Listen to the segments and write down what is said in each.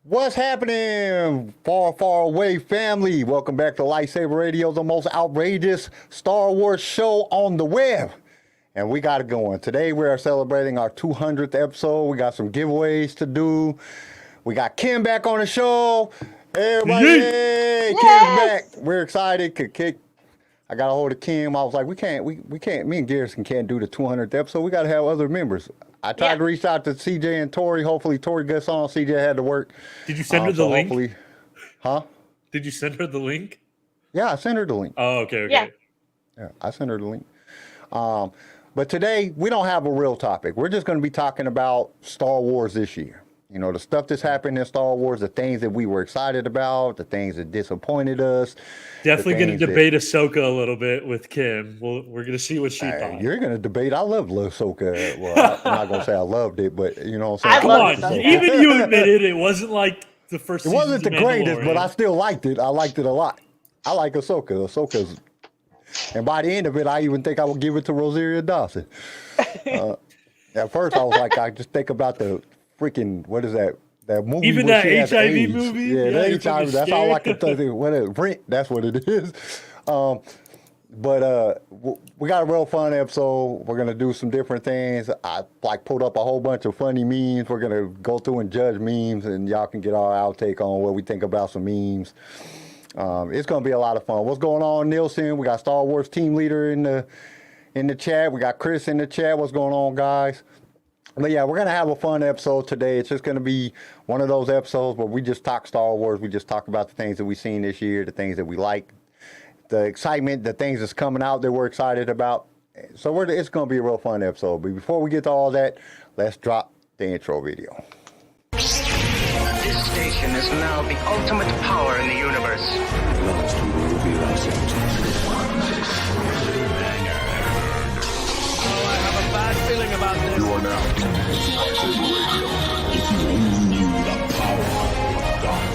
What's happening, far, far away family? Welcome back to Light Saber Radio, the most outrageous Star Wars show on the web. And we got it going. Today we are celebrating our 200th episode. We got some giveaways to do. We got Kim back on the show. Everybody, hey, Kim's back. We're excited. I got a hold of Kim. I was like, we can't, me and Garrison can't do the 200th episode. We got to have other members. I tried to reach out to CJ and Tori. Hopefully Tori gets on. CJ had to work. Did you send her the link? Huh? Did you send her the link? Yeah, I sent her the link. Oh, okay. Yeah, I sent her the link. But today, we don't have a real topic. We're just going to be talking about Star Wars this year. You know, the stuff that's happened in Star Wars, the things that we were excited about, the things that disappointed us. Definitely going to debate Ahsoka a little bit with Kim. We're going to see what she thought. You're going to debate. I love Ahsoka. Well, I'm not going to say I loved it, but you know what I'm saying? Come on. Even you admitted it wasn't like the first season. It wasn't the greatest, but I still liked it. I liked it a lot. I like Ahsoka. Ahsoka's. And by the end of it, I even think I would give it to Rosario Dawson. At first, I was like, I just think about the freaking, what is that? That movie. Even that HIV movie? Yeah, that HIV. That's all I can think of. What is Rent? That's what it is. But we got a real fun episode. We're going to do some different things. I pulled up a whole bunch of funny memes. We're going to go through and judge memes, and y'all can get our outtake on what we think about some memes. It's going to be a lot of fun. What's going on, Nielsen? We got Star Wars team leader in the chat. We got Chris in the chat. What's going on, guys? But yeah, we're going to have a fun episode today. It's just going to be one of those episodes where we just talk Star Wars. We just talk about the things that we've seen this year, the things that we like, the excitement, the things that's coming out that we're excited about. So it's going to be a real fun episode. But before we get to all that, let's drop the intro video. This station is now the ultimate power in the universe. Last we will be I have a bad feeling about this. You are now tuned into Light Saber Radio. If you only knew the power of dark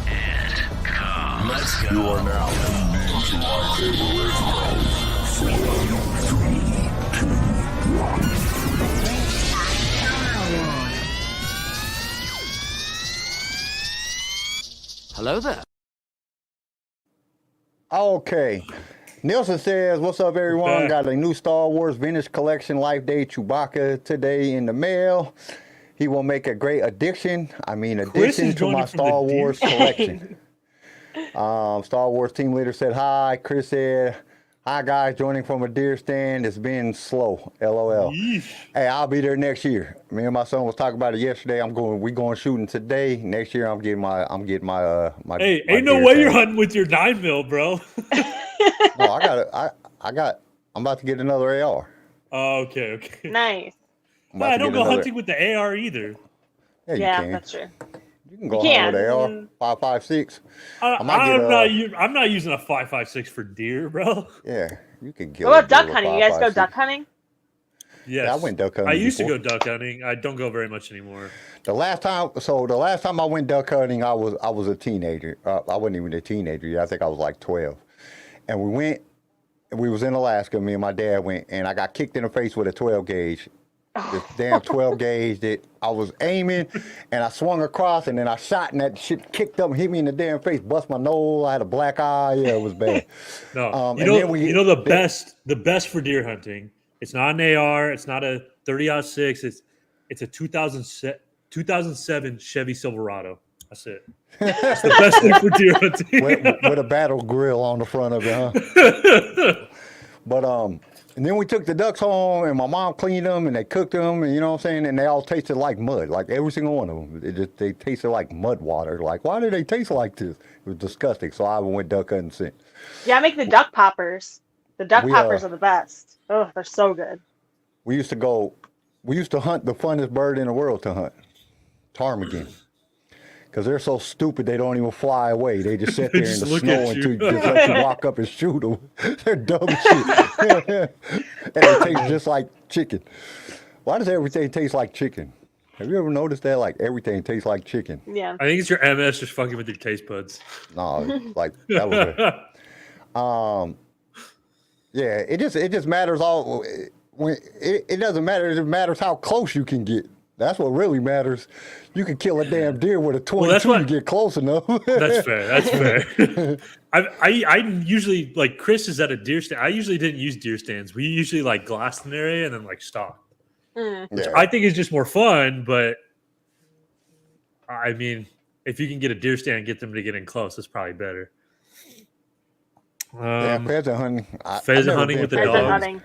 Here it comes. Let's go. You are now tuned into Light Saber Radio. 4, 3, 2, 1. Hello there. Okay. Nielsen says, what's up, everyone? Got a new Star Wars vintage collection, Life Day Chewbacca today in the mail. He will make a great addition to my Star Wars collection. Star Wars team leader said hi. Chris said, hi, guys, joining from a deer stand. It's been slow, LOL. Yeesh. Hey, I'll be there next year. Me and my son was talking about it yesterday. We going shooting today. Next year, I'm getting my Hey, my ain't no deer way tag. you're hunting with your 9mm, bro. No, I'm about to get another AR. Oh, okay. nice. No, I don't go hunting with the AR either. Yeah, you Yeah, can. that's true. You can go hunt with AR 5.56. I'm not using a 5.56 for deer, bro. Yeah, you can get. What about duck hunting? You guys go duck hunting? Yes. Yeah, I went duck hunting. I used before. to go duck hunting. I don't go very much anymore. The last time I went duck hunting, I was a teenager. I wasn't even a teenager yet. I think I was like 12. And we was in Alaska, me and my dad went, and I got kicked in the face with a 12 gauge. This damn 12 gauge that I was aiming, and I swung across, and then I shot, and that shit kicked up and hit me in the damn face, bust my nose, I had a black eye. Yeah, it was bad. No, the best for deer hunting. It's not an AR. It's not a 30-06. It's a 2007 Chevy Silverado. That's it. It's the best thing for deer hunting. with a battle grill on the front of it, huh? But and then we took the ducks home, and my mom cleaned them, and they cooked them, and you know what I'm saying, and they all tasted like mud, like every single one of them. They tasted like mud water. Like, why do they taste like this? It was disgusting. So I went duck hunting since. Yeah, I make the duck poppers. The duck poppers are the best. Oh, they're so good. We used to hunt the funnest bird in the world to hunt, ptarmigan. Because they're so stupid, they don't even fly away. They just sit there in the snow until you just let you walk up and shoot them. They're dumb as shit. And they taste just like chicken. Why does everything taste like chicken? Have you ever noticed that? Like, everything tastes like chicken. Yeah. I think it's your MS just fucking with your taste buds. No, like, that was it. Yeah, it just matters all. It doesn't matter. It matters how close you can get. That's what really matters. You can kill a damn deer with a 22 that's what- you get close enough. That's fair. That's fair. I usually, like, Chris is at a deer stand. I usually didn't use deer stands. We usually like glass an area and then like stock. Mm. Which Yeah. I think is just more fun, but I mean, if you can get a deer stand and get them to get in close, it's probably better. Yeah, pheasant hunting. Pheasant hunting with the Pheasant dogs. hunting.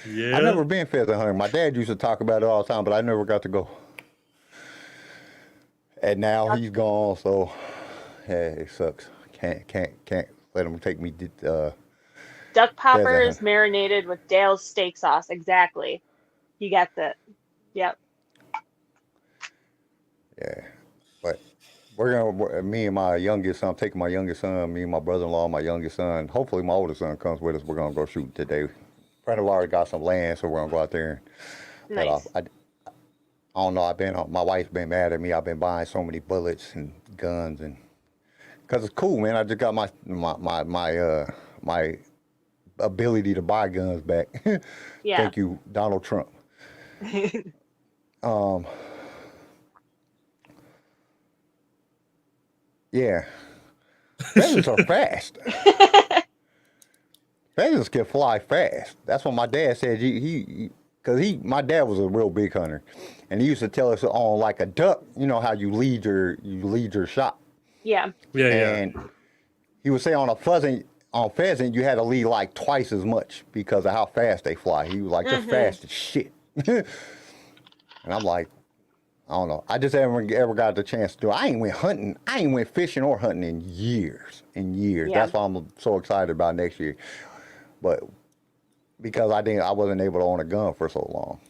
Yeah. I've never been pheasant hunting. My dad used to talk about it all the time, but I never got to go. And now he's gone, so yeah, it sucks. Can't let him take me. Duck poppers Pheasant. marinated with Dale's steak sauce. Exactly. You got that. Yep. Yeah, but me and my youngest son, I'm taking my youngest son, me and my brother-in-law, my youngest son. Hopefully, my oldest son comes with us. We're gonna go shoot today. Friend of ours got some land, so we're gonna go out there and head off. Nice. I don't know. My wife's been mad at me. I've been buying so many bullets and guns, and because it's cool, man. I just got my ability to buy guns back. Yeah. Thank you, Donald Trump. Yeah, pheasants are fast. Pheasants can fly fast. That's what my dad said. My dad was a real big hunter, and he used to tell us on like a duck. You know how you lead your shot. Yeah. Yeah, And he would say on pheasant, you had to lead like twice as much because of how fast they fly. He was like, they're fast as shit. And I'm like, I don't know. I just haven't ever got the chance to do it. I ain't went fishing or hunting in years. Yeah. That's why I'm so excited about next year. But because I wasn't able to own a gun for so long.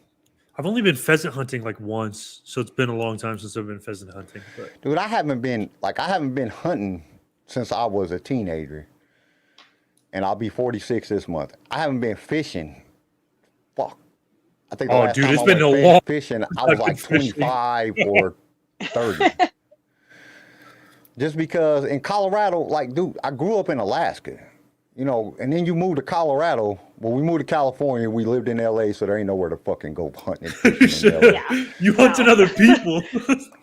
I've only been pheasant hunting like once, so it's been a long time since I've been pheasant hunting. But Dude, I haven't been hunting since I was a teenager. And I'll be 46 this month. I haven't been fishing. Fuck. I think the last dude, time it's I been went a long fishing, I was like fishing. 25 or 30. Just because in Colorado, like, dude, I grew up in Alaska, you know, and then you move to Colorado. When we moved to California, we lived in LA, so there ain't nowhere to fucking go hunting and fishing in LA. Yeah. you hunting other people.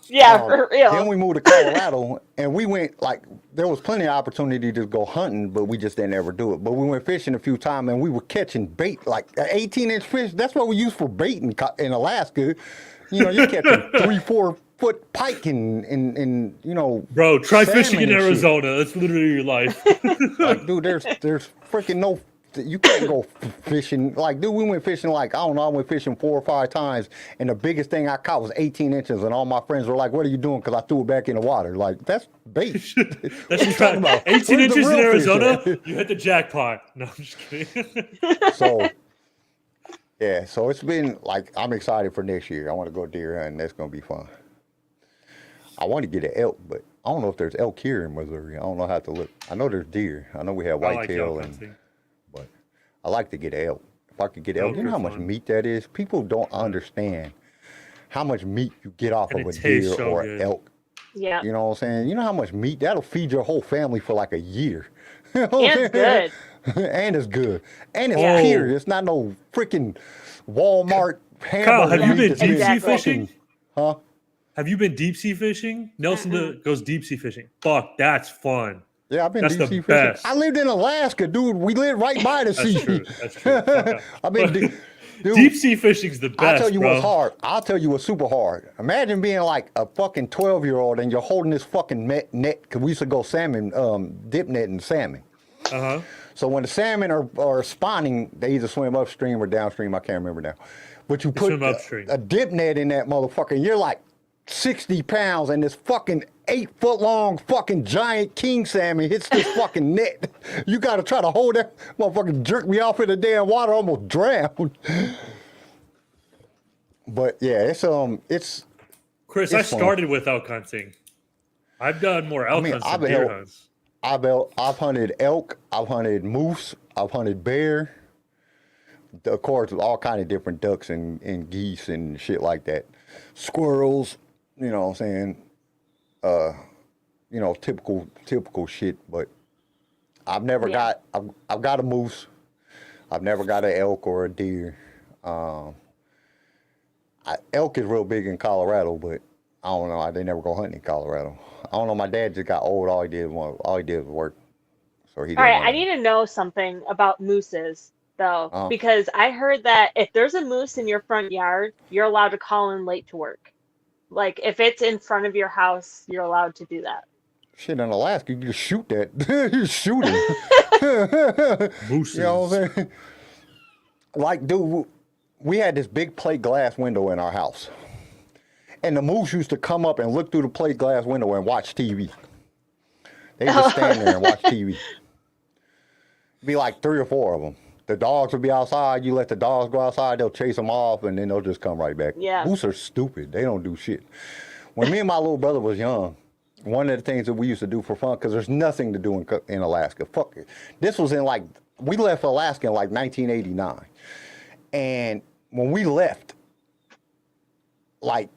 Yeah, for real. Then we moved to Colorado, and we went, like, there was plenty of opportunity to go hunting, but we just didn't ever do it. But we went fishing a few times, and we were catching bait, like an 18-inch fish. That's what we use for bait in Alaska. You know, you're catching 3-4 foot pike and you know. Bro, try fishing in salmon and shit. Arizona. That's literally your life. Like, dude, there's freaking no. You can't go fishing. Like, dude, we went fishing like, I don't know, I went fishing 4 or 5 times, and the biggest thing I caught was 18 inches, and all my friends were like, what are you doing? Because I threw it back in the water. Like, that's bait. That's just right. 18 Where's the inches in real fish Arizona, at? you hit the jackpot. No, I'm just kidding. So, yeah, so it's been, like, I'm excited for next year. I want to go deer hunting. That's going to be fun. I want to get an elk, but I don't know if there's elk here in Missouri. I don't know how to look. I know there's deer. I know we have I like whitetail, elk and hunting. but I like to get an elk. If I could get elk, Elk you know are how much fun. meat that is? People don't understand how much meat you get off And of a it tastes deer so or good. an elk. Yeah. You know what I'm saying? You know how much meat? That'll feed your whole family for like a year. You know what And I'm it's good. saying? And it's good. And it's Yeah. pure. It's not no freaking Walmart hamburger. Kyle, have you meat been that's deep sea Exactly. fishing? Huh? Have you been deep sea fishing? Nelson goes deep sea fishing. Fuck, that's fun. Yeah, I've been That's deep the sea fishing. best. I lived in Alaska, dude. We lived right by the sea. That's true. That's true. Fuck up. I've been dude, Deep sea fishing's the best, I'll tell you bro. what's hard. I'll tell you what's super hard. Imagine being like a fucking 12-year-old and you're holding this fucking net, because we used to go salmon, dip netting salmon. Uh-huh. So when the salmon are spawning, they either swim upstream or downstream. I can't remember now. But you put swim upstream. a dip net in that motherfucker, and you're like 60 pounds, and this fucking 8-foot-long fucking giant king salmon hits this fucking net. You got to try to hold that motherfucker, jerk me off in the damn water, almost drowned. But yeah, it's Chris, it's I fun. started with elk hunting. I've done more elk hunts I've than deer held- hunts. I've hunted elk, I've hunted moose, I've hunted bear. Of course, all kind of different ducks and geese and shit like that. Squirrels, you know what I'm saying? You know, typical shit, but I've never Yeah. I've got a moose. I've never got an elk or a deer. elk is real big in Colorado, but I don't know. They never go hunting in Colorado. I don't know. My dad just got old. All he did was work. So he. All right, I need to know something about mooses, though, because I heard that if there's a moose in your front yard, you're allowed to call in late to work. Like, if it's in front of your house, you're allowed to do that. Shit, in Alaska, you just shoot that. You shoot it. Mooses. You know what I'm saying? Like, dude, we had this big plate glass window in our house. And the moose used to come up and look through the plate glass window and watch TV. They just stand there and watch TV. Be like 3 or 4 of them. The dogs would be outside. You let the dogs go outside, they'll chase them off, and then they'll just come right back. Yeah. Moose are stupid. They don't do shit. When me and my little brother was young, one of the things that we used to do for fun, because there's nothing to do in Alaska. Fuck it. This was in like, we left Alaska in like 1989. And when we left, like,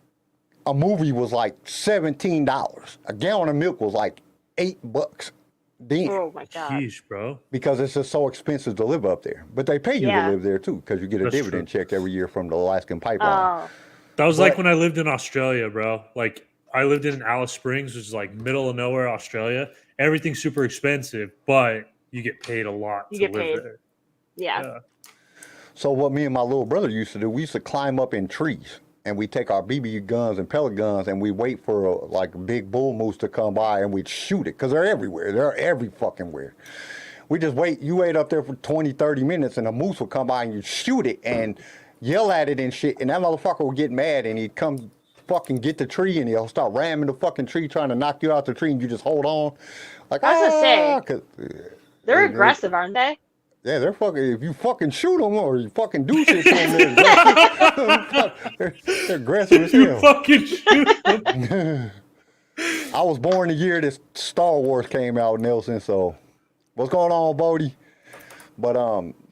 a movie was like $17. A gallon of milk was like $8. Then. Oh my god! Sheesh, bro. Because it's just so expensive to live up there. But they pay you to live there too, because you get a dividend check every year from the Alaskan pipeline. Oh. That was like when I lived in Australia, bro. Like I lived in Alice Springs, which is like middle of nowhere, Australia. Everything's super expensive, but you get paid a lot to live there. Yeah. So what me and my little brother used to do, we used to climb up in trees. And we take our BB guns and pellet guns and we wait for like a big bull moose to come by and we'd shoot it because they're everywhere. They're every fucking where. We just wait. You wait up there for 20, 30 minutes and a moose will come by and you shoot it and yell at it and shit. And that motherfucker will get mad and he'd come fucking get the tree and he'll start ramming the fucking tree trying to knock you out the tree and you just hold on. Like, I was gonna say, they're aggressive, aren't they? Yeah, they're fucking. If you fucking shoot them or you fucking do shit to them, they're aggressive as hell. You fucking shoot them. I was born the year this Star Wars came out, Nelson. So, what's going on, Bodie? But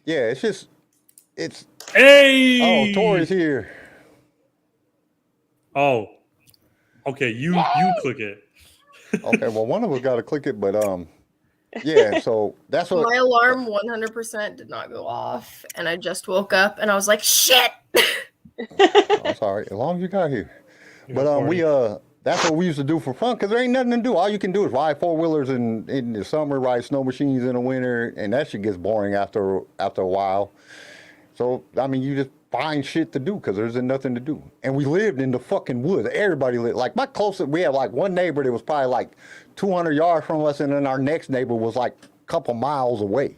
yeah, it's. Hey. Oh, Tori's here. Oh, okay. You click it. Okay, well, one of us got to click it, but yeah, so that's what my alarm 100% did not go off, and I just woke up and I was like, shit. I'm sorry, as long as you got here. But that's what we used to do for fun because there ain't nothing to do. All you can do is ride 4-wheelers in the summer, ride snow machines in the winter, and that shit gets boring after a while. So I mean, you just find shit to do because there's nothing to do. And we lived in the fucking woods. Everybody lived like we had like one neighbor that was probably like 200 yards from us, and then our next neighbor was like a couple miles away.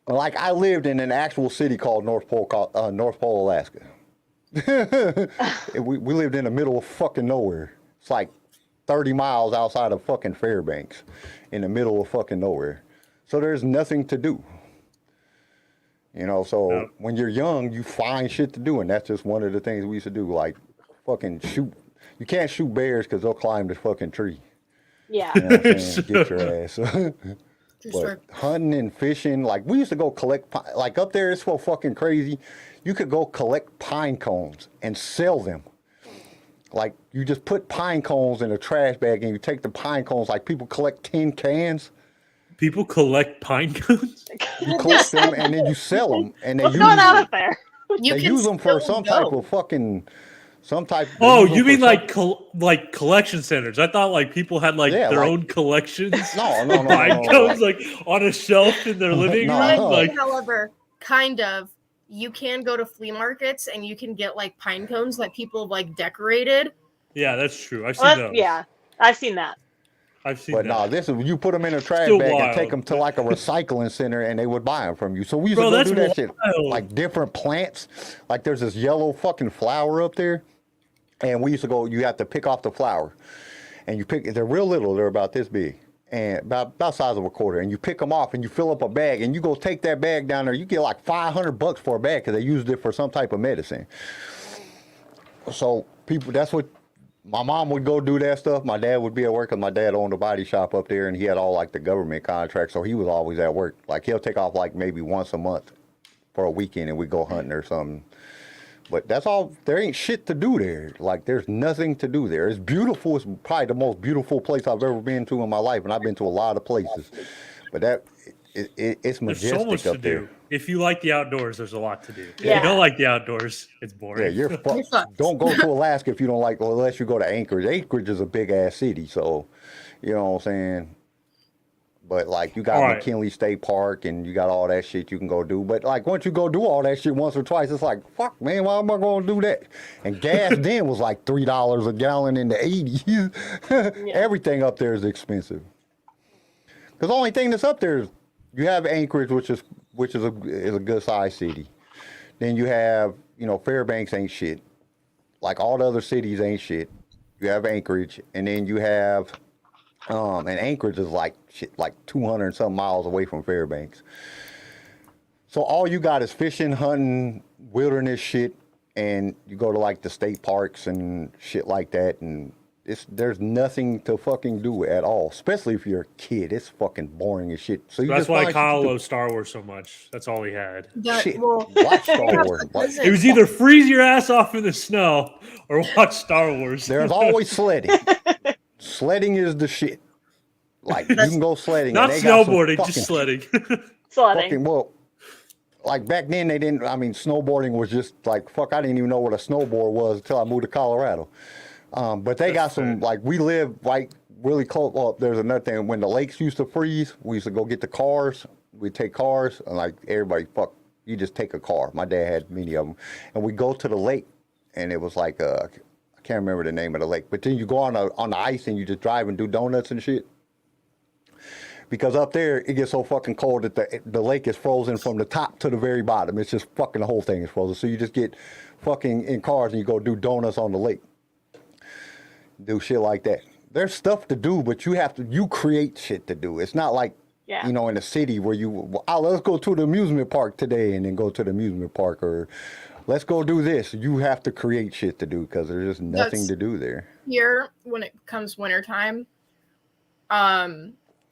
Like I lived in an actual city called North Pole, Alaska. we lived in the middle of fucking nowhere. It's like 30 miles outside of fucking Fairbanks, in the middle of fucking nowhere. So there's nothing to do. You know, so when you're young, you find shit to do, and that's just one of the things we used to do. Like fucking shoot. You can't shoot bears because they'll climb the fucking tree. Yeah. You know what I'm saying? Get your ass. But hunting and fishing, like we used to go collect, like up there, it's so fucking crazy. You could go collect pine cones and sell them. Like you just put pine cones in a trash bag and you take the pine cones, like people collect tin cans. People collect pine cones? You collect them and then you sell them. And What's going on up there? They use them for some type of fucking... Oh, you mean like collection centers? I thought like people had like their own collections. No. Pine cones like on a shelf in their living room. Like, however, kind of, you can go to flea markets and you can get like pine cones that people have like decorated. Yeah, that's true. I've seen those. Yeah, I've seen that. But no, this is you put them in a trash bag and take them to like a recycling center, and they would buy them from you. So we used to go do that shit, like different plants. Like there's this yellow fucking flower up there, and we used to go. You have to pick off the flower, and you pick. They're real little. They're about this big, and about size of a quarter. And you pick them off, and you fill up a bag, and you go take that bag down there. You get like $500 for a bag because they used it for some type of medicine. So people, that's what. My mom would go do that stuff. My dad would be at work because my dad owned a body shop up there and he had all like the government contracts. So he was always at work. Like he'll take off like maybe once a month for a weekend and we go hunting or something. But that's all. There ain't shit to do there. Like there's nothing to do there. It's beautiful. It's probably the most beautiful place I've ever been to in my life. And I've been to a lot of places. But it's majestic so much up to there. do. if you like the outdoors, there's a lot to do. If Yeah. you don't like the outdoors, it's boring. Yeah, you're fucked. fucked. Don't go to Alaska if you don't like, unless you go to Anchorage. Anchorage is a big ass city, so you know what I'm saying. But like, you got All right. McKinley State Park, and you got all that shit you can go do. But like, once you go do all that shit once or twice, it's like, fuck, man, why am I going to do that? And gas then was like $3 a gallon in the 80s. Everything up there is expensive. Because the only thing that's up there is you have Anchorage, which is a good sized city. Then you have, you know, Fairbanks ain't shit. Like all the other cities ain't shit. You have Anchorage, and then you have, and Anchorage is like shit, like 200 and some miles away from Fairbanks. So all you got is fishing, hunting, wilderness shit, and you go to like the state parks and shit like that, and there's nothing to fucking do at all. Especially if you're a kid, it's fucking boring as shit. So That's just why find Kyle shit to do. loves Star Wars so much. That's all he had. Shit, Well, watch Star Wars. It was either freeze your ass off in the snow or watch Star Wars. There's always sledding. Sledding is the shit. Like, you can go sledding. Not and they got some snowboarding, fucking- just sledding. Sledding. Fucking, well, like back then they didn't, I mean, snowboarding was just like, fuck, I didn't even know what a snowboard was until I moved to Colorado. But they got some, like, we live right really close. Well, there's another thing. When the lakes used to freeze, we used to go get the cars. We'd take cars, and like everybody, fuck, you just take a car. My dad had many of them. And we go to the lake, and it was like, I can't remember the name of the lake, but then you go on the ice and you just drive and do donuts and shit. Because up there, it gets so fucking cold that the lake is frozen from the top to the very bottom. It's just fucking, the whole thing is frozen. So you just get fucking in cars and you go do donuts on the lake. Do shit like that. There's stuff to do, but you create shit to do. It's not like, Yeah. you know, in a city where let's go to the amusement park today and then go to the amusement park, or let's go do this. You have to create shit to do because there's just nothing to do there. Here, when it comes wintertime,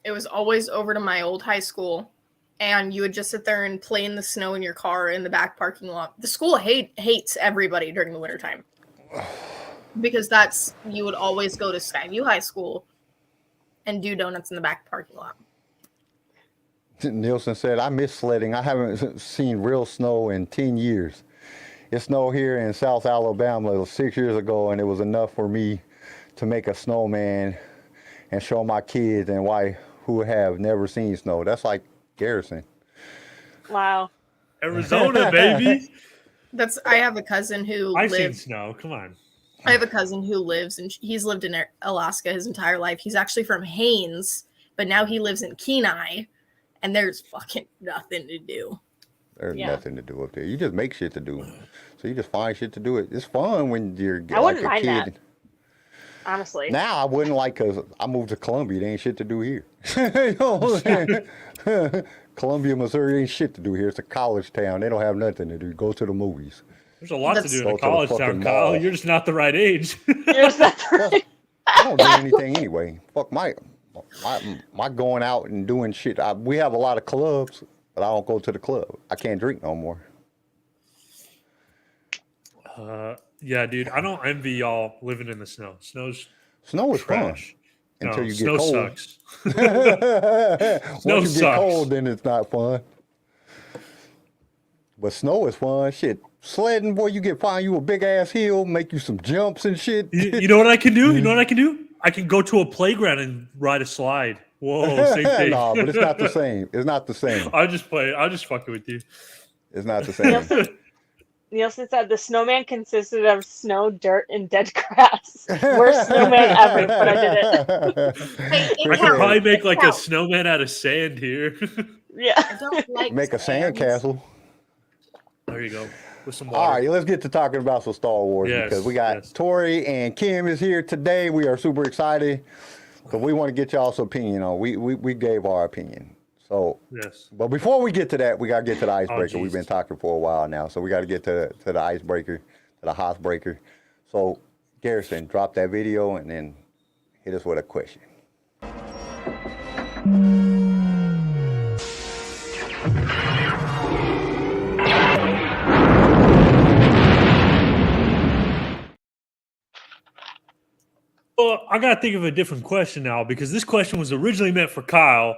it was always over to my old high school, and you would just sit there and play in the snow in your car in the back parking lot. The school hates everybody during the wintertime. Because you would always go to Skyview High School and do donuts in the back parking lot. Nielsen said, I miss sledding. I haven't seen real snow in 10 years. It snowed here in South Alabama 6 years ago, and it was enough for me to make a snowman and show my kids and wife who have never seen snow. That's like Garrison. Wow. Arizona, baby. I have a cousin who I've seen lives. snow. Come on. I have a cousin who lives, and he's lived in Alaska his entire life. He's actually from Haines, but now he lives in Kenai, and there's fucking nothing to do. There's nothing to do up there. You just make shit to do. So you just find shit to do. It's fun when you're I wouldn't like a mind kid. that. Honestly. Now I wouldn't, like, because I moved to Columbia. There ain't shit to do here. You know what I'm saying? Columbia, Missouri ain't shit to do here. It's a college town. They don't have nothing to do. Go to the movies. There's a lot to do in Go a to the college fucking town, mall. Kyle. You're just not the right age. Yes, that's right. I don't do anything anyway. Fuck my going out and doing shit. We have a lot of clubs, but I don't go to the club. I can't drink no more. Yeah, dude. I don't envy y'all living in the snow. Snow is Trash. fun until No, you get snow cold. sucks. Once Snow you get sucks. cold, then it's not fun. But snow is fun. Shit, sledding, boy, you find you a big ass hill, make you some jumps and shit. You know what I can do? You know what I can do? I can go to a playground and ride a slide. Whoa, same thing. No, but it's not the same. It's not the same. I'll just fucking with you. It's not the same. Nielsen said the snowman consisted of snow, dirt, and dead grass. Worst snowman ever, but I did it. Hey, I could counts. probably make like a counts. snowman out of sand here. Yeah. I don't like Make a sands. sandcastle. There you go. With some All water. right, let's get to talking about some Star Wars Yes, because we got yes. Tori and Kim is here today. We are super excited because we want to get y'all's opinion on. We gave our opinion. So, Yes. but before we get to that, we got to get to the icebreaker. We've Jesus. been talking for a while now, so we got to get to the icebreaker, to the housebreaker. So, Garrison, drop that video and then hit us with a question. Well, I gotta think of a different question now because this question was originally meant for Kyle,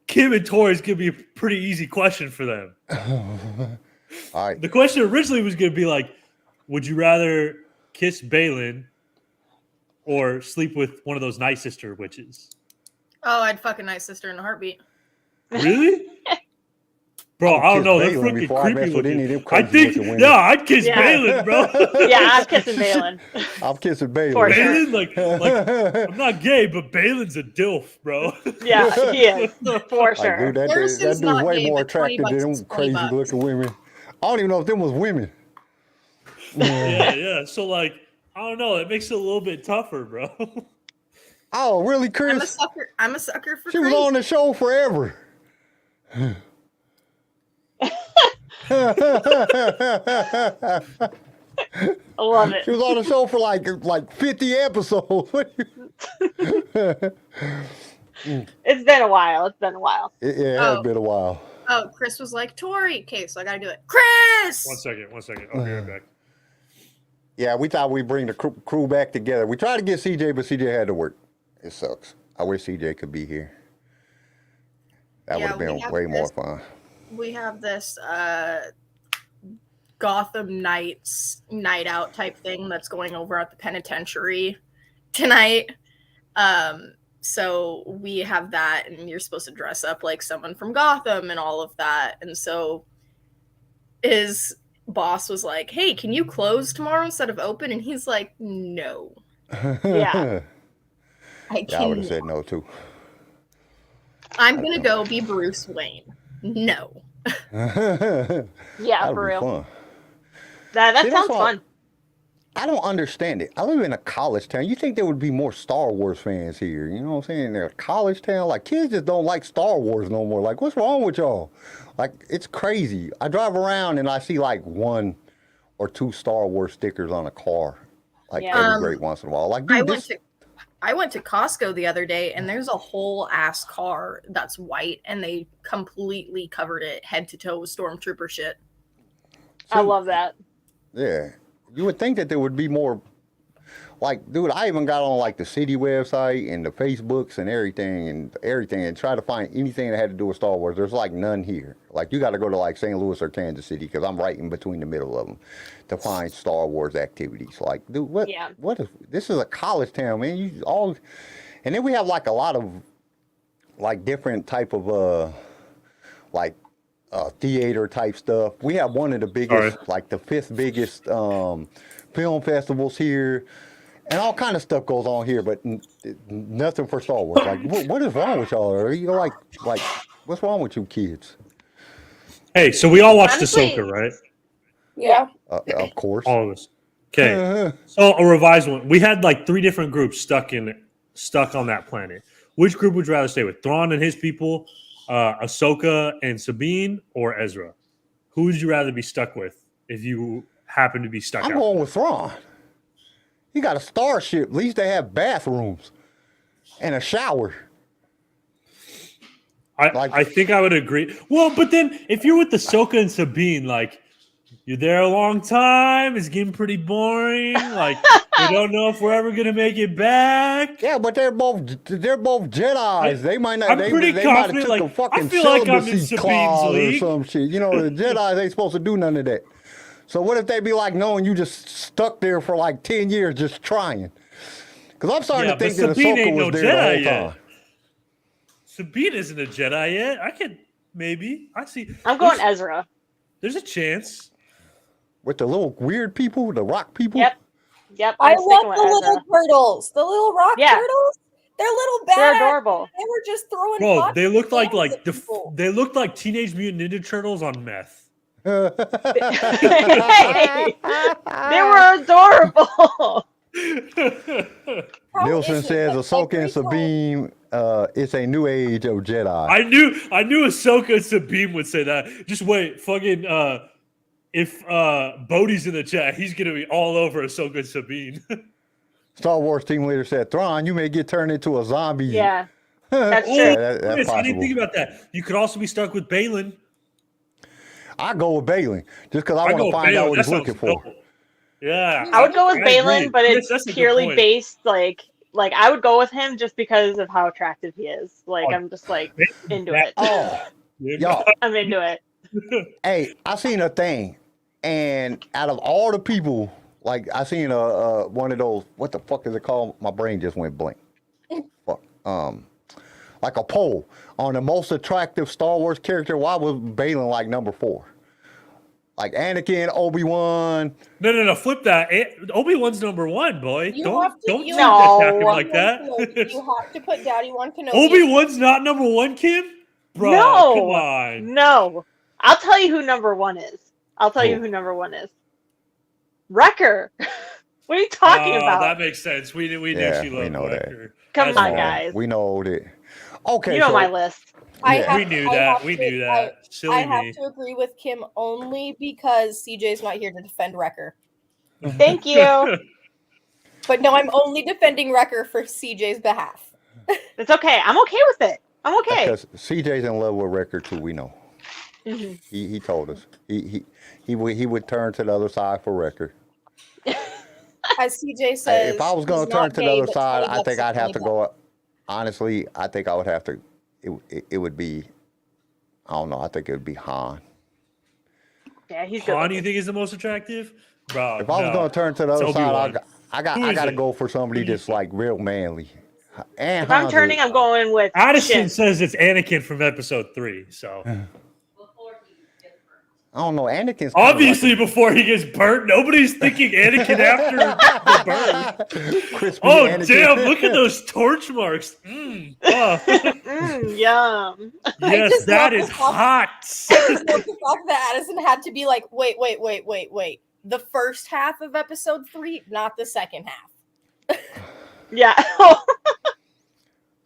Kim and Tori is going to be a pretty easy question for them. All right. The question originally was going to be like, would you rather kiss Balin or sleep with one of those Night Sister witches? Oh, I'd fuck a Night Sister in a heartbeat. Really? Bro, I don't know. They're freaking creepy looking. I think, yeah, I'd kiss Balin, bro. Yeah, I'm kissing Balin. I'm kissing Balin. For sure. Balin, like, I'm not gay, but Balin's a dilf, bro. Yeah, he is. For sure. Dude, that dude's way more attractive than them crazy looking women. I don't even know if them was women. Yeah. So, like, I don't know. It makes it a little bit tougher, bro. Oh, really, Chris? I'm a sucker for She was on the show forever. I love it. She was on the show for like 50 episodes. It's been a while. It has been a while. Oh, Chris was like, Tori. Okay, so I got to do it. Chris! 1 second. I'll be right back. Yeah, we thought we'd bring the crew back together. We tried to get CJ, but CJ had to work. It sucks. I wish CJ could be here. That would have been way more fun. We have this Gotham Knights night out type thing that's going over at the penitentiary tonight. So we have that, and you're supposed to dress up like someone from Gotham and all of that. And so his boss was like, hey, can you close tomorrow instead of open? And he's like, no. Yeah. I would have said no too. I'm going to go be Bruce Wayne. No. Yeah, for real. Fun. That sounds fun. I don't understand it. I live in a college town. You think there would be more Star Wars fans here? You know what I'm saying? They're a college town. Like, kids just don't like Star Wars no more. Like, what's wrong with y'all? Like, it's crazy. I drive around and I see like 1 or 2 Star Wars stickers on a car. Like, every great once in a while. Like, dude, I went to Costco the other day, and there's a whole ass car that's white, and they completely covered it head to toe with stormtrooper shit. I love that. Yeah. You would think that there would be more, like, dude, I even got on like the city website and the Facebooks and everything and try to find anything that had to do with Star Wars. There's like none here. Like, you got to go to like St. Louis or Kansas City, because I'm right in between the middle of them, to find Star Wars activities. Like, dude, what is, this is a college town, man. And then we have like a lot of like different type of theater type stuff. We have one of the biggest, like the 5th biggest film festivals here, and all kind of stuff goes on here, but nothing for Star Wars. Like, what is wrong with y'all? Are you like, what's wrong with you kids? Hey, so we all watched Ahsoka, right? Yeah. Of course. All of us. Okay. So a revised one. We had like 3 different groups stuck on that planet. Which group would you rather stay with? Thrawn and his people, Ahsoka and Sabine, or Ezra? Who would you rather be stuck with if you happen to be stuck? I'm going with Thrawn. He got a starship. At least they have bathrooms and a shower. I think I would agree. Well, but then if you're with Ahsoka and Sabine, like, you're there a long time, it's getting pretty boring. Like, we don't know if we're ever gonna make it back. Yeah, but they're both Jedis. They might not. I'm pretty confident. Like, a fucking I feel like I'm in celibacy Sabine's clause league or some shit. You know, the Jedis ain't supposed to do none of that. So what if they be like, knowing you just stuck there for like 10 years just trying? Because I'm starting to think that Ahsoka was there the whole time. Sabine isn't a Jedi yet. I could maybe. I see. I'm going Ezra. There's a chance. With the little weird people, the rock people? Yep. I love the little turtles. The little rock turtles. They're little bad. They're adorable. They were just throwing. Bro, they looked they looked like Teenage Mutant Ninja Turtles on meth. They were adorable. Nielsen says Ahsoka and Sabine, it's a new age of Jedi. I knew Ahsoka and Sabine would say that. Just wait, fucking if Bodhi's in the chat, he's gonna be all over Ahsoka and Sabine. Star Wars team leader said, Thrawn, you may get turned into a zombie. Yeah. That's true. That's I didn't think about that. You could also be stuck with Balin. I go with Balin just because I want to find out what he's looking for. Yeah, I would go with Balin, but it's purely based like Like, I would go with him just because of how attractive he is. Like, I'm just like into it. Oh, y'all. I'm into it. Hey, I seen a thing, and out of all the people, like I seen one of those. What the fuck is it called? My brain just went blank. Fuck. Like a poll on the most attractive Star Wars character. Why was Balin like number 4? Like Anakin, Obi-Wan. No. Flip that. Obi-Wan's number 1, boy. Don't attack him like that. You have to put Daddy-Wan Kenobi. Obi-Wan's not number 1, Kim? Bro, no, come on. No. I'll tell you who number 1 is. Wrecker. What are you talking about? That makes sense. We knew she loved Wrecker. Come on, guys. We know that. Okay. You know my list. We knew that. Silly I have me. to agree with Kim only because CJ's not here to defend Wrecker. Thank you. But no, I'm only defending Wrecker for CJ's behalf. It's okay. I'm okay with it. I'm okay. Because CJ's in love with Wrecker too. We know. Mm-hmm. He told us. He would turn to the other side for Wrecker. As CJ says, if I was going to turn to the other side, I think I'd have to go. Honestly, I think I would have to. It would be. I don't know. I think it would be Han. Yeah, he's good. Han, you think is the most attractive? Bro, if I was going to turn to the other side, I got to it? go for somebody that's like real manly. And if I'm turning, I'm going with Addison says it's Anakin from episode 3. So I don't know. Anakin's obviously before he gets burnt. Nobody's thinking Anakin after the burn. Oh Anakin. damn! Look at those torch marks. Yum. Yes, that is hot. I just love the fact that Addison had to be like, wait. The first half of episode 3, not the second half. Yeah. I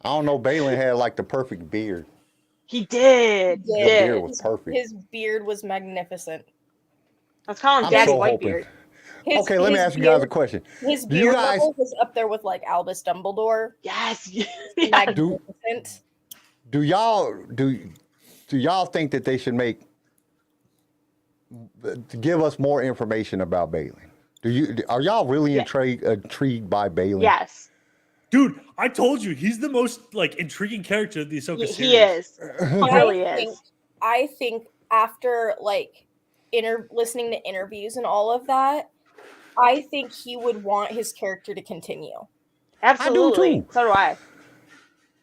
don't know. Balin had like the perfect beard. He did. The beard was perfect. His beard was magnificent. Let's call him Daddy Whitebeard. Okay, let me ask you guys a question. His beard level was up there with like Albus Dumbledore. Yes. Magnificent. Do y'all think that they should give us more information about Balin? Are y'all really intrigued by Balin? Yes. Dude, I told you he's the most like intriguing character of the Ahsoka series. He is. He really is. I think after like listening to interviews and all of that, I think he would want his character to continue. Absolutely. I do too. So do I.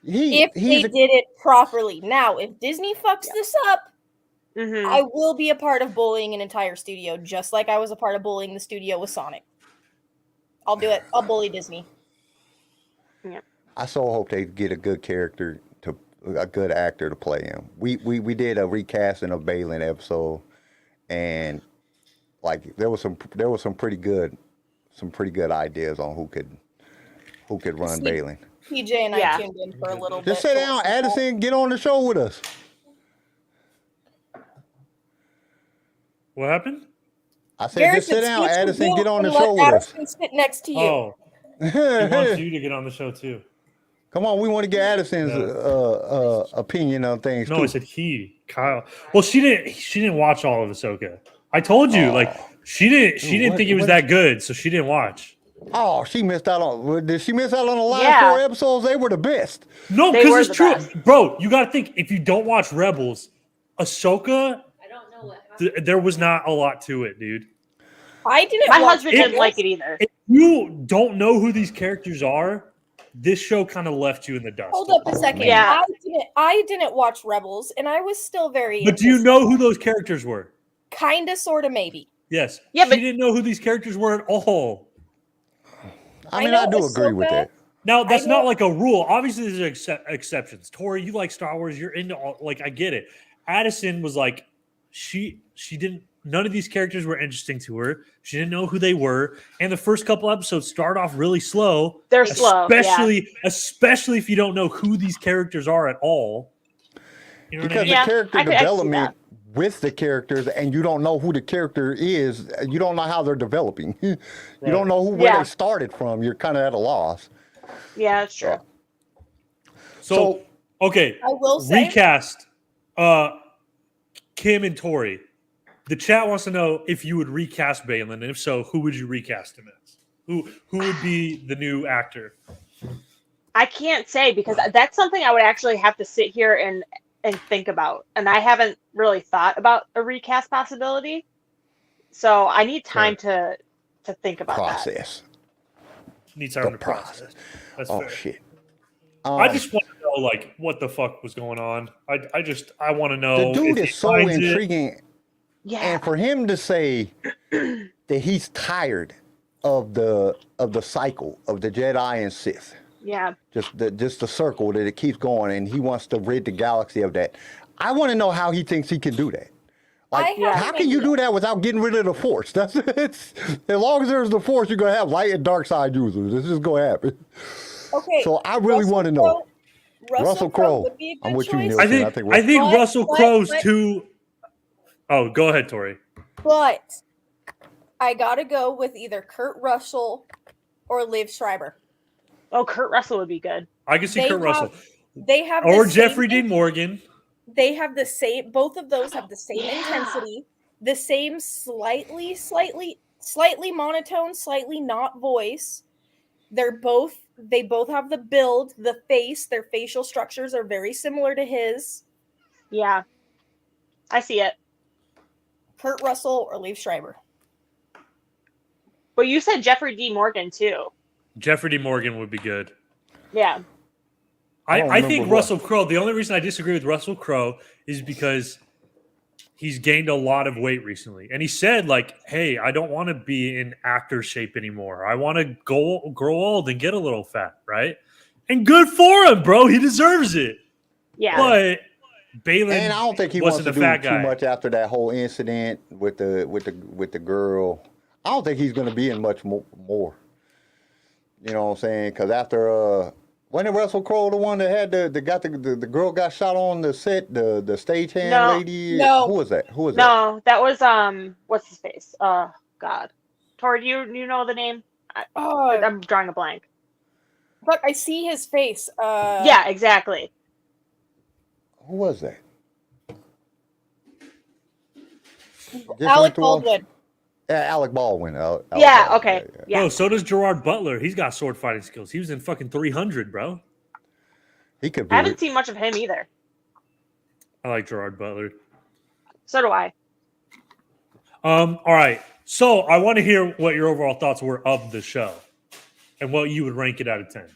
If they did it properly. Now, if Disney fucks this up, I will be a part of bullying an entire studio, just like I was a part of bullying the studio with Sonic. I'll do it. I'll bully Disney. Yeah. I so hope they get a good good actor to play him. We did a recasting of Balin episode, and like there was some pretty good ideas on who could run Balin. PJ and I tuned in for a little bit. Just sit down, Addison. Get on the show with us. What happened? I said, just sit down, Addison. Get on the show with us. Addison sit next to you. Oh, he wants you to get on the show too. Come on, we want to get Addison's opinion on things. No, too. I said Kyle. Well, she didn't watch all of Ahsoka. I told you, she didn't think it was that good, so she didn't watch. Oh, she missed out on. Did she miss out on the last 4 episodes? They were the best. No, because it's true, bro. You got to think if you don't watch Rebels, Ahsoka. I don't know what happened. There was not a lot to it, dude. My husband didn't like it either. If you don't know who these characters are, this show kind of left you in the dust. Hold up a second. Yeah. I didn't watch Rebels, and I was still very. But do you know who those characters were? Kinda, sorta, maybe. Yes. Yeah, but she didn't know who these characters were at all. I mean, I do agree with that. Now, that's not like a rule. Obviously, there's exceptions. Tori, you like Star Wars. You're into all, like, I get it. Addison was like, she didn't, none of these characters were interesting to her. She didn't know who they were. And the first couple episodes start off really slow. They're slow. Especially if you don't know who these characters are at all. You know because what I mean? the character development with the characters, and you don't know who the character is, you don't know how they're developing. You don't know where they started from. You're kind of at a loss. Yeah, that's true. So okay, I will say, recast Kim and Tori. The chat wants to know if you would recast Balin, and if so, who would you recast him as? Who would be the new actor? I can't say because that's something I would actually have to sit here and think about, and I haven't really thought about a recast possibility. So I need time to think about process. Need time to process. That's fair. Shit. I just want to know, like, what the fuck was going on. I want to know. The dude if is so intriguing. Yeah. And for him to say that he's tired of the cycle of the Jedi and Sith. Yeah. Just the circle that it keeps going, and he wants to rid the galaxy of that. I want to know how he thinks he can do that. Like, how can you do that without getting rid of the Force? As long as there's the Force, you're gonna have light and dark side users. This is gonna happen. Okay. So I really want to know. Russell Crowe. I'm with you, Nielsen. I think Russell Crowe's too. Oh, go ahead, Tori. But I gotta go with either Kurt Russell or Liv Schreiber. Oh, Kurt Russell would be good. I can see Kurt Russell. They have or Jeffrey Dean Morgan. They have the same. Both of those have the same intensity, the same slightly monotone, slightly not voice. They both have the build, the face. Their facial structures are very similar to his. Yeah, I see it. Kurt Russell or Liv Schreiber. But you said Jeffrey D. Morgan too. Jeffrey D. Morgan would be good. Yeah. I think Russell Crowe, the only reason I disagree with Russell Crowe is because he's gained a lot of weight recently. And he said, like, hey, I don't want to be in actor shape anymore. I want to grow old and get a little fat, right? And good for him, bro. He deserves it. Yeah. But Balin and I don't think he wants to do fat too much after that whole incident with the girl. I don't think he's going to be in much more. You know what I'm saying? Because after wasn't it Russell Crowe the one that had the girl got shot on the set, the stagehand lady? No. Who was that? No, that was what's his face? God. Tori, do you know the name? I'm drawing a blank. But I see his face. Yeah, exactly. Who was that? Alec Baldwin. Yeah, Alec Baldwin. Okay. Yeah. Bro, so does Gerard Butler. He's got sword fighting skills. He was in fucking 300, bro. He could I haven't seen much of him either. I like Gerard Butler. So do I. All right. So I want to hear what your overall thoughts were of the show and what you would rank it out of 10.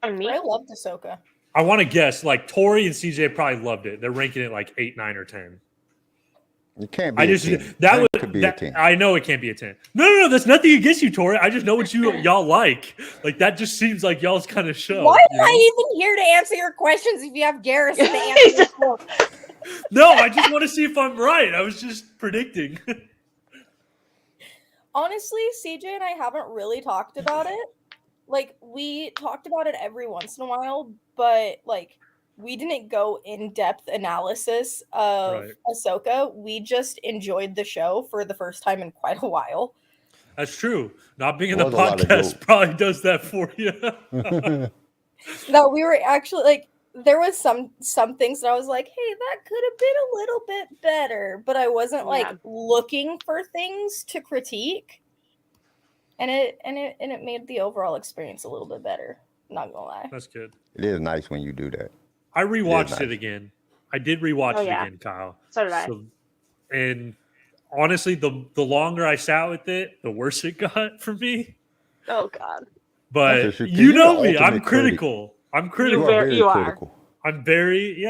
I loved Ahsoka. I want to guess, like, Tori and CJ probably loved it. They're ranking it like 8, 9, or 10. It can't be. Could be a 10. I know it can't be a 10. No. That's nothing against you, Tori. I just know what y'all like. Like, that just seems like y'all's kind of show. Why am I even here to answer your questions if you have Garrison to answer? No, I just want to see if I'm right. I was just predicting. Honestly, CJ and I haven't really talked about it. Like, we talked about it every once in a while, but, like, we didn't go in-depth analysis of Ahsoka. We just enjoyed the show for the first time in quite a while. That's true. Not being in the podcast probably does that for you. No, we were actually, like, there was some things that I was like, hey, that could have been a little bit better, but I wasn't, like, looking for things to critique. And it made the overall experience a little bit better. Not gonna lie. That's good. It is nice when you do that. I rewatched it again. I did rewatch it again, Kyle. So did I. And honestly, the longer I sat with it, the worse it got for me. Oh God. But you know me, I'm critical. I'm critical. You are. I'm very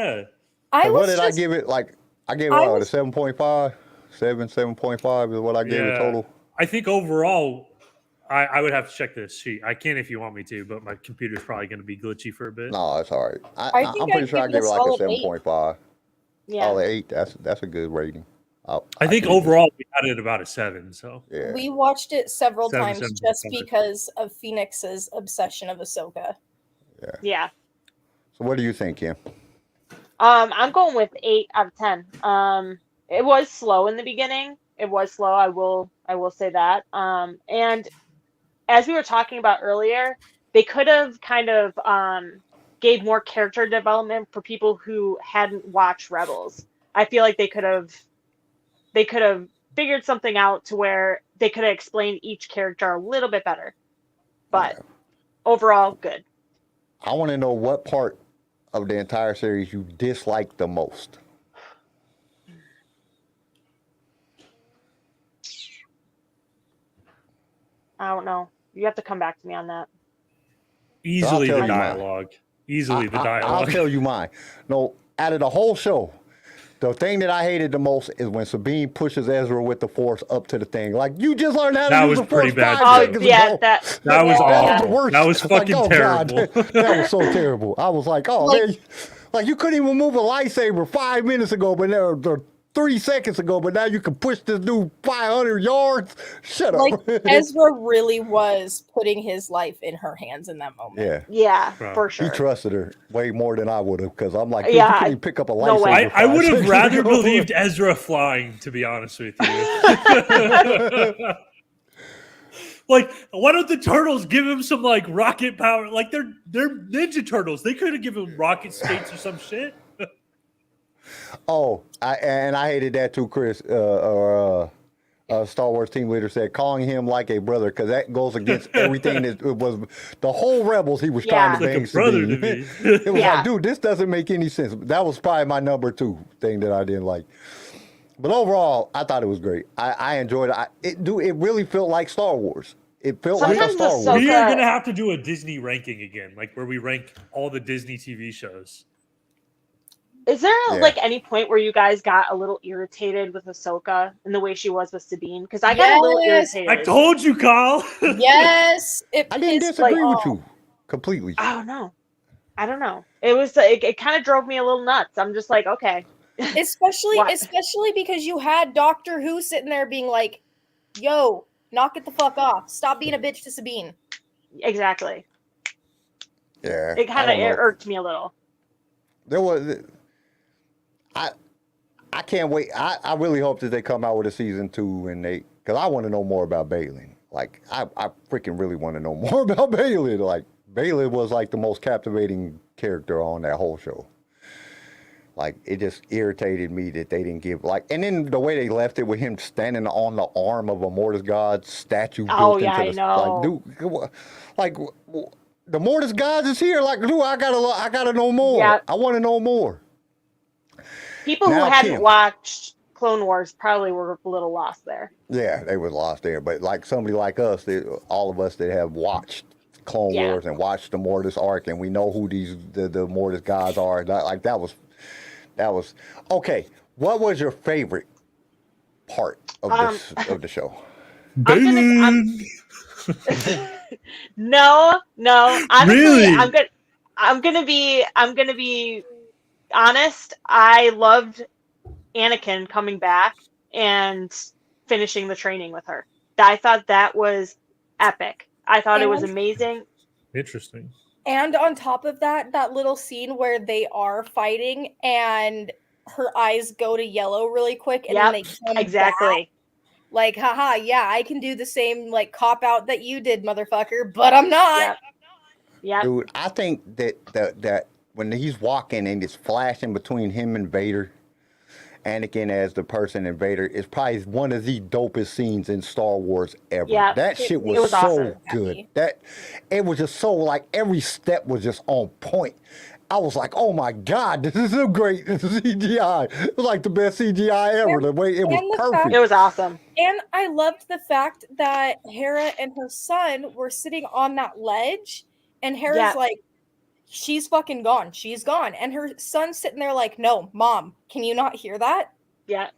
what did I give it? Like I gave it a 7.5, 7.5 is what I gave it total. I think overall, I would have to check this sheet. I can if you want me to, but my computer's probably going to be glitchy for a bit. No, it's all right. I'm pretty sure I gave it like a 7.5. Yeah. Solid 8. That's a good rating. I think overall we had it about a 7. So yeah. We watched it several times just because of Phoenix's obsession of Ahsoka. Yeah. So what do you think, Kim? I'm going with 8 out of 10. It was slow in the beginning. It was slow. I will say that. And as we were talking about earlier, they could have kind of gave more character development for people who hadn't watched Rebels. I feel like they could have figured something out to where they could have explained each character a little bit better. But overall, good. I want to know what part of the entire series you dislike the most. I don't know. You have to come back to me on that. Easily tell the you dialogue. Easily the dialogue. I'll tell you mine. No, out of the whole show, the thing that I hated the most is when Sabine pushes Ezra with the Force up to the thing. Like, you just learned how to use the Force 5 seconds ago. That was awful. The worst. That was fucking terrible. God, that was so terrible. I was like, oh, man. Like, you couldn't even move a lightsaber 5 minutes ago, but now 3 seconds ago, but now you can push this dude 500 yards. Shut up. Like, Ezra really was putting his life in her hands in that moment. Yeah. Yeah, for sure. He trusted her way more than I would have, because I'm like, yeah, you couldn't even pick up a lightsaber. No, I would have rather ago. believed Ezra flying, to be honest with you. Like, why don't the turtles give him some like rocket power? Like they're Ninja Turtles. They could have given him rocket skates or some shit. Oh, I hated that too, Chris. Star Wars team leader said, calling him like a brother, because that goes against everything that it was. The whole Rebels he was trying to bang brother to me. It was like, dude, this doesn't make any sense. That was probably my number 2 thing that I didn't like. But overall, I thought it was great. I enjoyed it. It really felt like Star Wars. It felt like a Star Wars. We are gonna have to do a Disney ranking again, like where we rank all the Disney TV shows. Is there like any point where you guys got a little irritated with Ahsoka and the way she was with Sabine? Because I got a little irritated. I told you, Kyle. Yes, I didn't disagree with you completely. Oh no, I don't know. It was it kind of drove me a little nuts. I'm just like, okay. Especially because you had Doctor Who sitting there being like, "Yo, knock it the fuck off! Stop being a bitch to Sabine." Exactly. Yeah. It kind of irked me a little. There was. I can't wait. I really hope that they come out with a season 2 and because I want to know more about Baylan. Like, I freaking really want to know more about Baylan. Like, Baylan was like the most captivating character on that whole show. Like, it just irritated me that they didn't give and then the way they left it with him standing on the arm of a Mortis God statue built into the like, dude, like the Mortis gods is here. Like, dude, I gotta know more. Yep. I want to know more. People who hadn't watched Clone Wars probably were a little lost there. Yeah, they were lost there. But like somebody like us, all of us that have watched Clone Wars and watched the Mortis arc, and we know who the Mortis gods are. That was okay. What was your favorite part of the show? No. Honestly, really? I'm gonna be honest. I loved Anakin coming back and finishing the training with her. I thought that was epic. I thought it was amazing. Interesting. And on top of that, that little scene where they are fighting and her eyes go to yellow really quick and then they come back. Like, haha, yeah, I can do the same like cop out that you did, motherfucker, but I'm not. Yeah. Dude, I think that when he's walking and it's flashing between him and Vader, Anakin as the person and Vader, is probably one of the dopest scenes in Star Wars ever. Yeah, that shit was so awesome. Good. It was just so like every step was just on point. I was like, oh my God, this is so great. This is CGI. It was like the best CGI ever. The way it was perfect. It was awesome. And I loved the fact that Hera and her son were sitting on that ledge, and Hera's like, she's fucking gone. She's gone. And her son's sitting there like, no, Mom, can you not hear that? Yeah.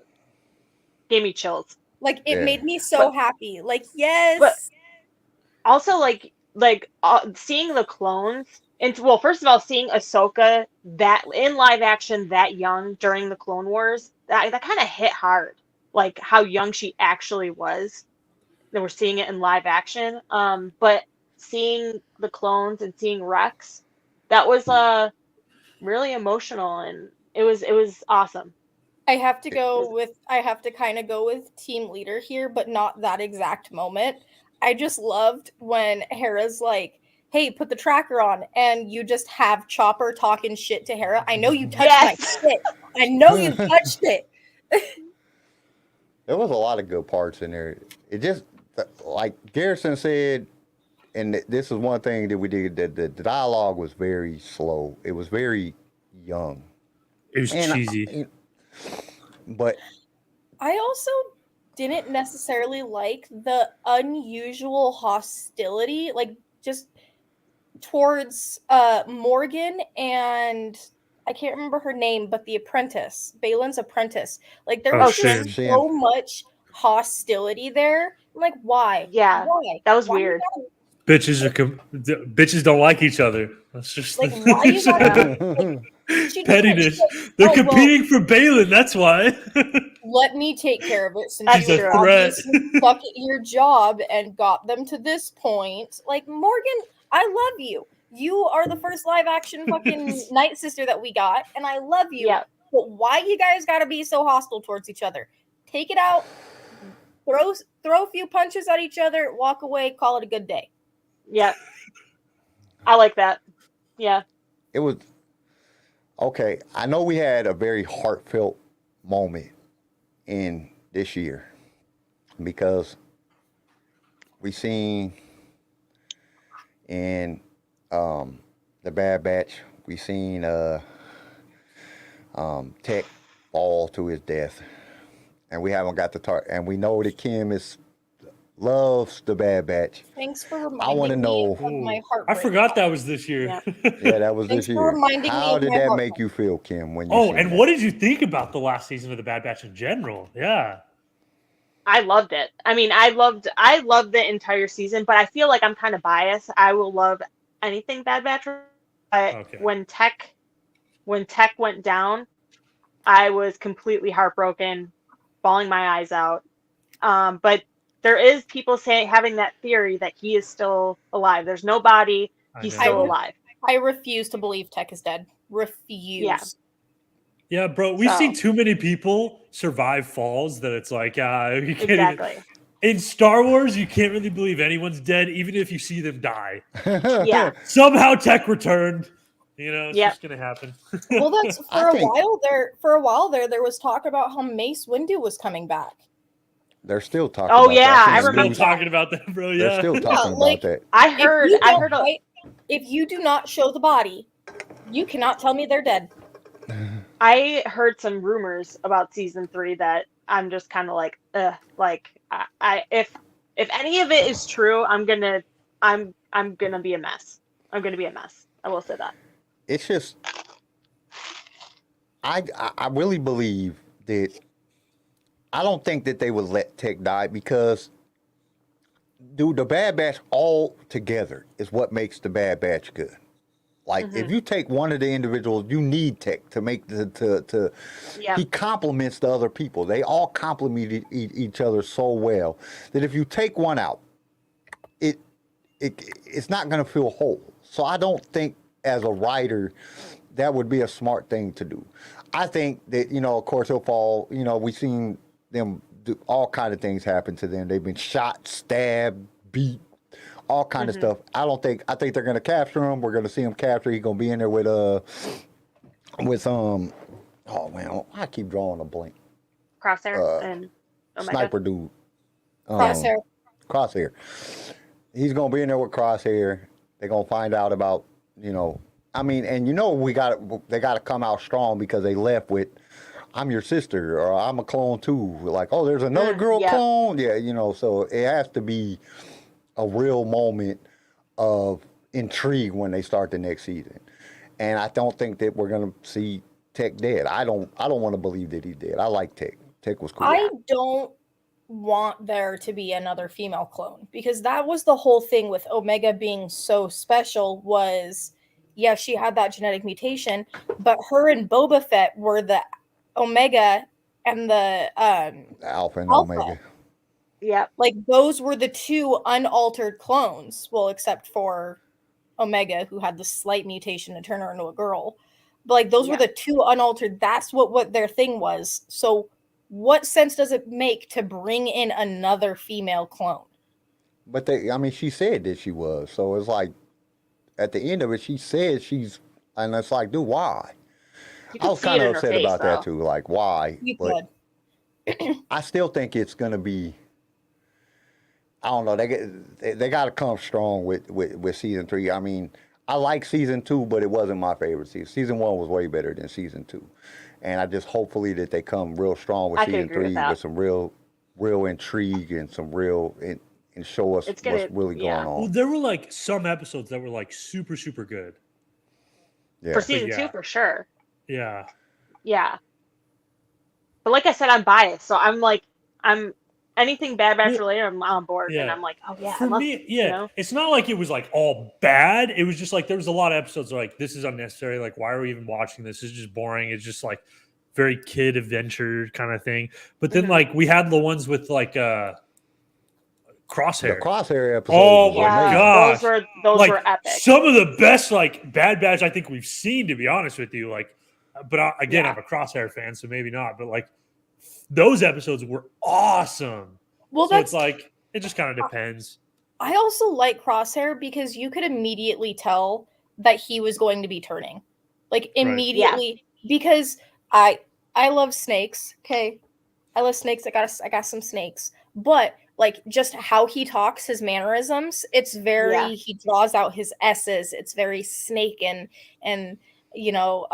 Gave me chills. Like, it made me so happy. Like, yes. But also, seeing the clones, and well, first of all, seeing Ahsoka that in live action that young during the Clone Wars, that kind of hit hard. Like, how young she actually was. Then we're seeing it in live action. But seeing the clones and seeing Rex, that was really emotional, and it was awesome. I have to kind of go with team leader here, but not that exact moment. I just loved when Hera's like, hey, put the tracker on, and you just have Chopper talking shit to Hera. I know you touched my shit. I know you touched it. There was a lot of good parts in there. It just, like Garrison said, and this is one thing that we did. That the dialogue was very slow. It was very young. It was cheesy. But I also didn't necessarily like the unusual hostility, like just towards Morgan and I can't remember her name, but the apprentice, Balin's apprentice. Like there was just so much hostility there. I'm like, why? Yeah, why? That was weird. Bitches don't like each other. That's just like why you gotta, pettiness. They're competing for Balin. That's why. Let me take care of it since She's you a threat. stuck at your job and got them to this point. Like Morgan, I love you. You are the first live action fucking Night Sister that we got, and I love you. Yeah. But why you guys gotta be so hostile towards each other? Take it out. Throw a few punches at each other. Walk away. Call it a good day. Yeah. I like that. Yeah. It was okay. I know we had a very heartfelt moment in this year because we seen in the Bad Batch, we seen Tech fall to his death, and we haven't got the and we know that Kim loves the Bad Batch. Thanks for reminding I want to know. me of my heart. I forgot that was this year. Yeah, that was Thanks this for year. reminding How me did of my that heart. make you feel, Kim? When you And that? what did you think about the last season of the Bad Batch in general? Yeah. I loved it. I mean, I loved the entire season, but I feel like I'm kind of biased. I will love anything Bad Batch, but when Tech went down, I was completely heartbroken, bawling my eyes out. But there is people having that theory that he is still alive. There's no body. He's still alive. I refuse to believe Tech is dead. Refuse. Yeah, bro. We've seen too many people survive falls that it's like, you can't even. In Star Wars, you can't really believe anyone's dead, even if you see them die. Yeah. Somehow Tech returned. It's just gonna happen. Well, that's for a while there. There was talk about how Mace Windu was coming back. They're still talking. Oh about yeah, that. I remember talking about that, bro. Yeah, they're still talking about that. I heard. If you do not show the body, you cannot tell me they're dead. I heard some rumors about season 3 that I'm just kind of like, if any of it is true, I'm gonna be a mess. I'm gonna be a mess. I will say that. It's just, I really believe that. I don't think that they would let Tech die because, dude, the Bad Batch all together is what makes the Bad Batch good. Like, if you take one of the individuals, you need Tech to make he complements the other people. They all complement each other so well that if you take one out, it's not going to feel whole. So I don't think as a writer that would be a smart thing to do. I think that, of course he'll fall, we've seen them do all kind of things happen to them. They've been shot, stabbed, beat, all kind of stuff. I think they're going to capture him. We're going to see him captured. He's going to be in there with oh man, I keep drawing a blank. Crosshair and Sniper dude. Crosshair. He's going to be in there with Crosshair. They're going to find out about, they got to come out strong because they left with, I'm your sister, or I'm a clone too. Like, oh, there's another girl clone. Yeah, so it has to be a real moment of intrigue when they start the next season. And I don't think that we're gonna see Tech dead. I don't want to believe that he's dead. I like Tech. Tech was cool. I don't want there to be another female clone because that was the whole thing with Omega being so special was, yeah, she had that genetic mutation, but her and Boba Fett were the Omega and the Alpha and Omega. Yeah. Like those were the two unaltered clones. Well, except for Omega, who had the slight mutation to turn her into a girl. But like those were the two unaltered. That's what their thing was. So what sense does it make to bring in another female clone? But she said that she was. So it's like at the end of it, she said and it's like, dude, why? I was kind of upset about that too. Like, why? I still think it's going to be. I don't know. They got to come strong with season 3. I mean, I like season 2, but it wasn't my favorite season. Season 1 was way better than season 2, and I just hopefully that they come real strong with season 3 with some real intrigue and some real and show us what's really going on. Well, there were like some episodes that were like super super good. Yeah. For season 2, for sure. Yeah. Yeah. But like I said, I'm biased, so I'm anything Bad Batch related, I'm on board, and I'm like, oh yeah. For me, you know? It's not like it was like all bad. It was just like there was a lot of episodes where, like, this is unnecessary. Like, why are we even watching this? It's just boring. It's just like very kid adventure kind of thing. But then like we had the ones with like Crosshair. The Crosshair episode. Oh my gosh, those were epic. Some of the best like Bad Batch I think we've seen, to be honest with you. Like, but I'm a Crosshair fan, so maybe not. But like, those episodes were awesome. Well, so it's like it just kind of depends. I also like Crosshair because you could immediately tell that he was going to be turning, like immediately, because I love snakes. Okay, I love snakes. I got some snakes, but like just how he talks, his mannerisms, it's very he draws out his S's. It's very snake and you know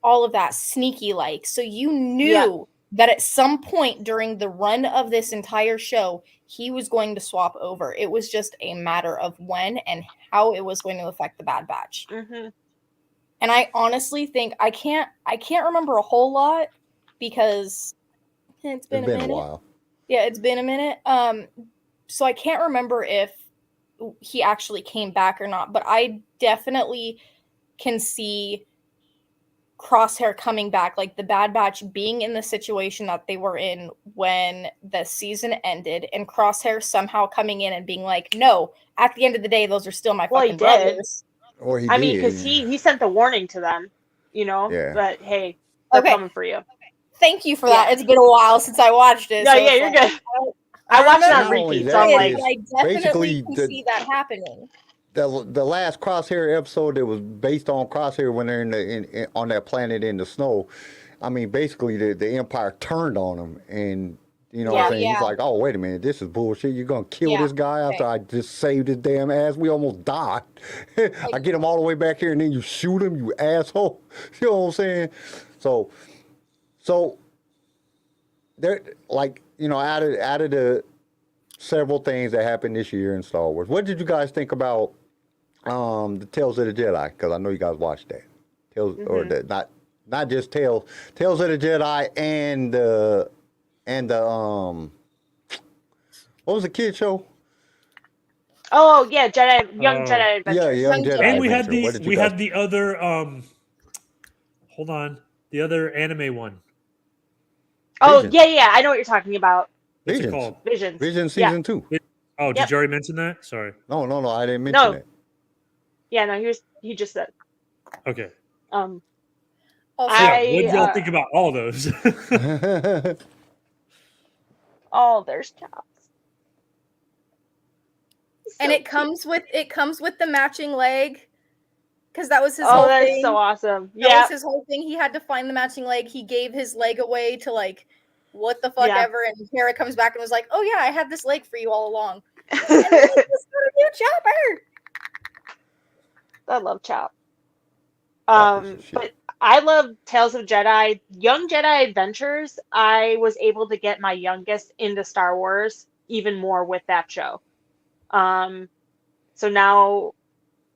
all of that sneaky like. So you knew that at some point during the run of this entire show, he was going to swap over. It was just a matter of when and how it was going to affect the Bad Batch. Mm-hmm. And I honestly think I can't remember a whole lot because it's been a minute. A while. Yeah, it's been a minute. So I can't remember if he actually came back or not, but I definitely can see Crosshair coming back, like the Bad Batch being in the situation that they were in when the season ended, and Crosshair somehow coming in and being like, no, at the end of the day, those are still my fucking brothers. Or he I mean, because he sent the warning to them, you know, that, hey, they're coming for you. Thank you for that. It's been a while since I watched it. No, so you're good. I watched it on repeat, so I'm like, I definitely can see that happening. The last Crosshair episode that was based on Crosshair when they're on that planet in the snow. I mean, basically the Empire turned on them, and you know what I'm saying. He's like, "Oh, wait a minute, this is bullshit. You're gonna kill this guy after I just saved his damn ass. We almost died. I get him all the way back here, and then you shoot him, you asshole. You know what I'm saying? So there, like, you know, out of the several things that happened this year in Star Wars, what did you guys think about the Tales of the Jedi? Because I know you guys watched that. Or not just Tales of the Jedi and the what was the kid show? Oh yeah, Young Jedi Adventures. Yeah, Young Jedi. And we Adventure. had the other hold on, the other anime one. Oh yeah, I know what you're talking about. What's it called? Vision season 2. Oh, did you already mention that? Sorry. No, I didn't mention it. Yeah, no, he just said. Okay. Also, what did y'all think about all those? Oh, there's chops. And it comes with the matching leg. Because that was his whole thing. Oh, that's so awesome. That was his whole thing. He had to find the matching leg. He gave his leg away to, like, what the fuck ever. And Kara comes back and was like, oh, yeah, I had this leg for you all along. And then he just got a new chopper. I love Chop. But I love Tales of Jedi. Young Jedi Adventures, I was able to get my youngest into Star Wars even more with that show. So now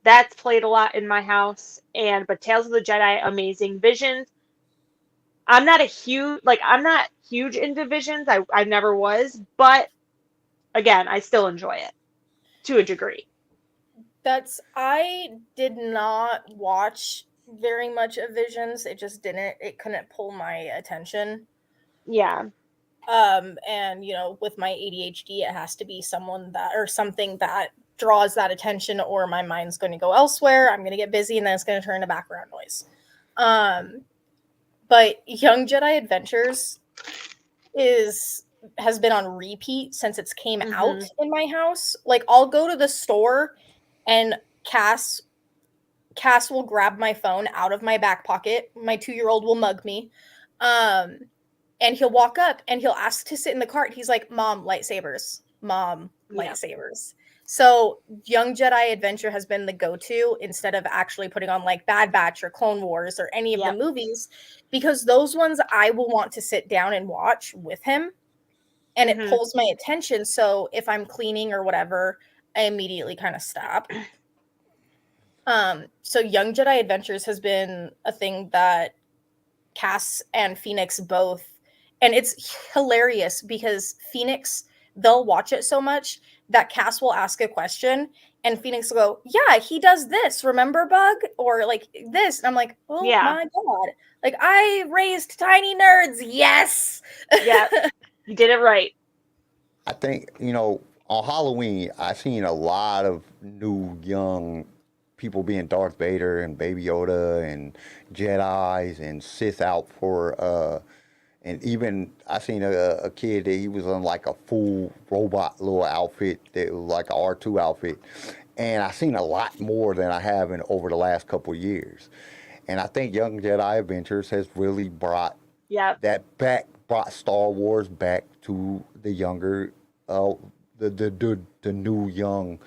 that's played a lot in my house. But Tales of the Jedi, amazing. Visions, I'm not huge into Visions. I never was, but again, I still enjoy it to a degree. I did not watch very much of Visions. It couldn't pull my attention. Yeah. And you know, with my ADHD, it has to be something that draws that attention, or my mind's going to go elsewhere. I'm going to get busy, and then it's going to turn to background noise. But Young Jedi Adventures has been on repeat since it's came out in my house. Like, I'll go to the store, and Cass will grab my phone out of my back pocket. My 2-year-old will mug me. And he'll walk up and he'll ask to sit in the cart. He's like, Mom, lightsabers. Mom, lightsabers. So Young Jedi Adventure has been the go-to instead of actually putting on like Bad Batch or Clone Wars or any of the movies, because those ones I will want to sit down and watch with him, and it pulls my attention. So if I'm cleaning or whatever, I immediately kind of stop. So Young Jedi Adventures has been a thing that Cass and Phoenix both, and it's hilarious because Phoenix, they'll watch it so much that Cass will ask a question and Phoenix will go, yeah, he does this, remember, Bug? Or like this. And I'm like, oh my God. Like, I raised tiny nerds. Yes. Yeah. You did it right. I think, you know, on Halloween, I've seen a lot of new young people being Darth Vader and Baby Yoda and Jedis and Sith out for and even I seen a kid that he was on like a full robot little outfit that was like a R2 outfit. And I seen a lot more than I have in over the last couple of years. And I think Young Jedi Adventures has really brought that back, brought Star Wars back to the younger, the new young,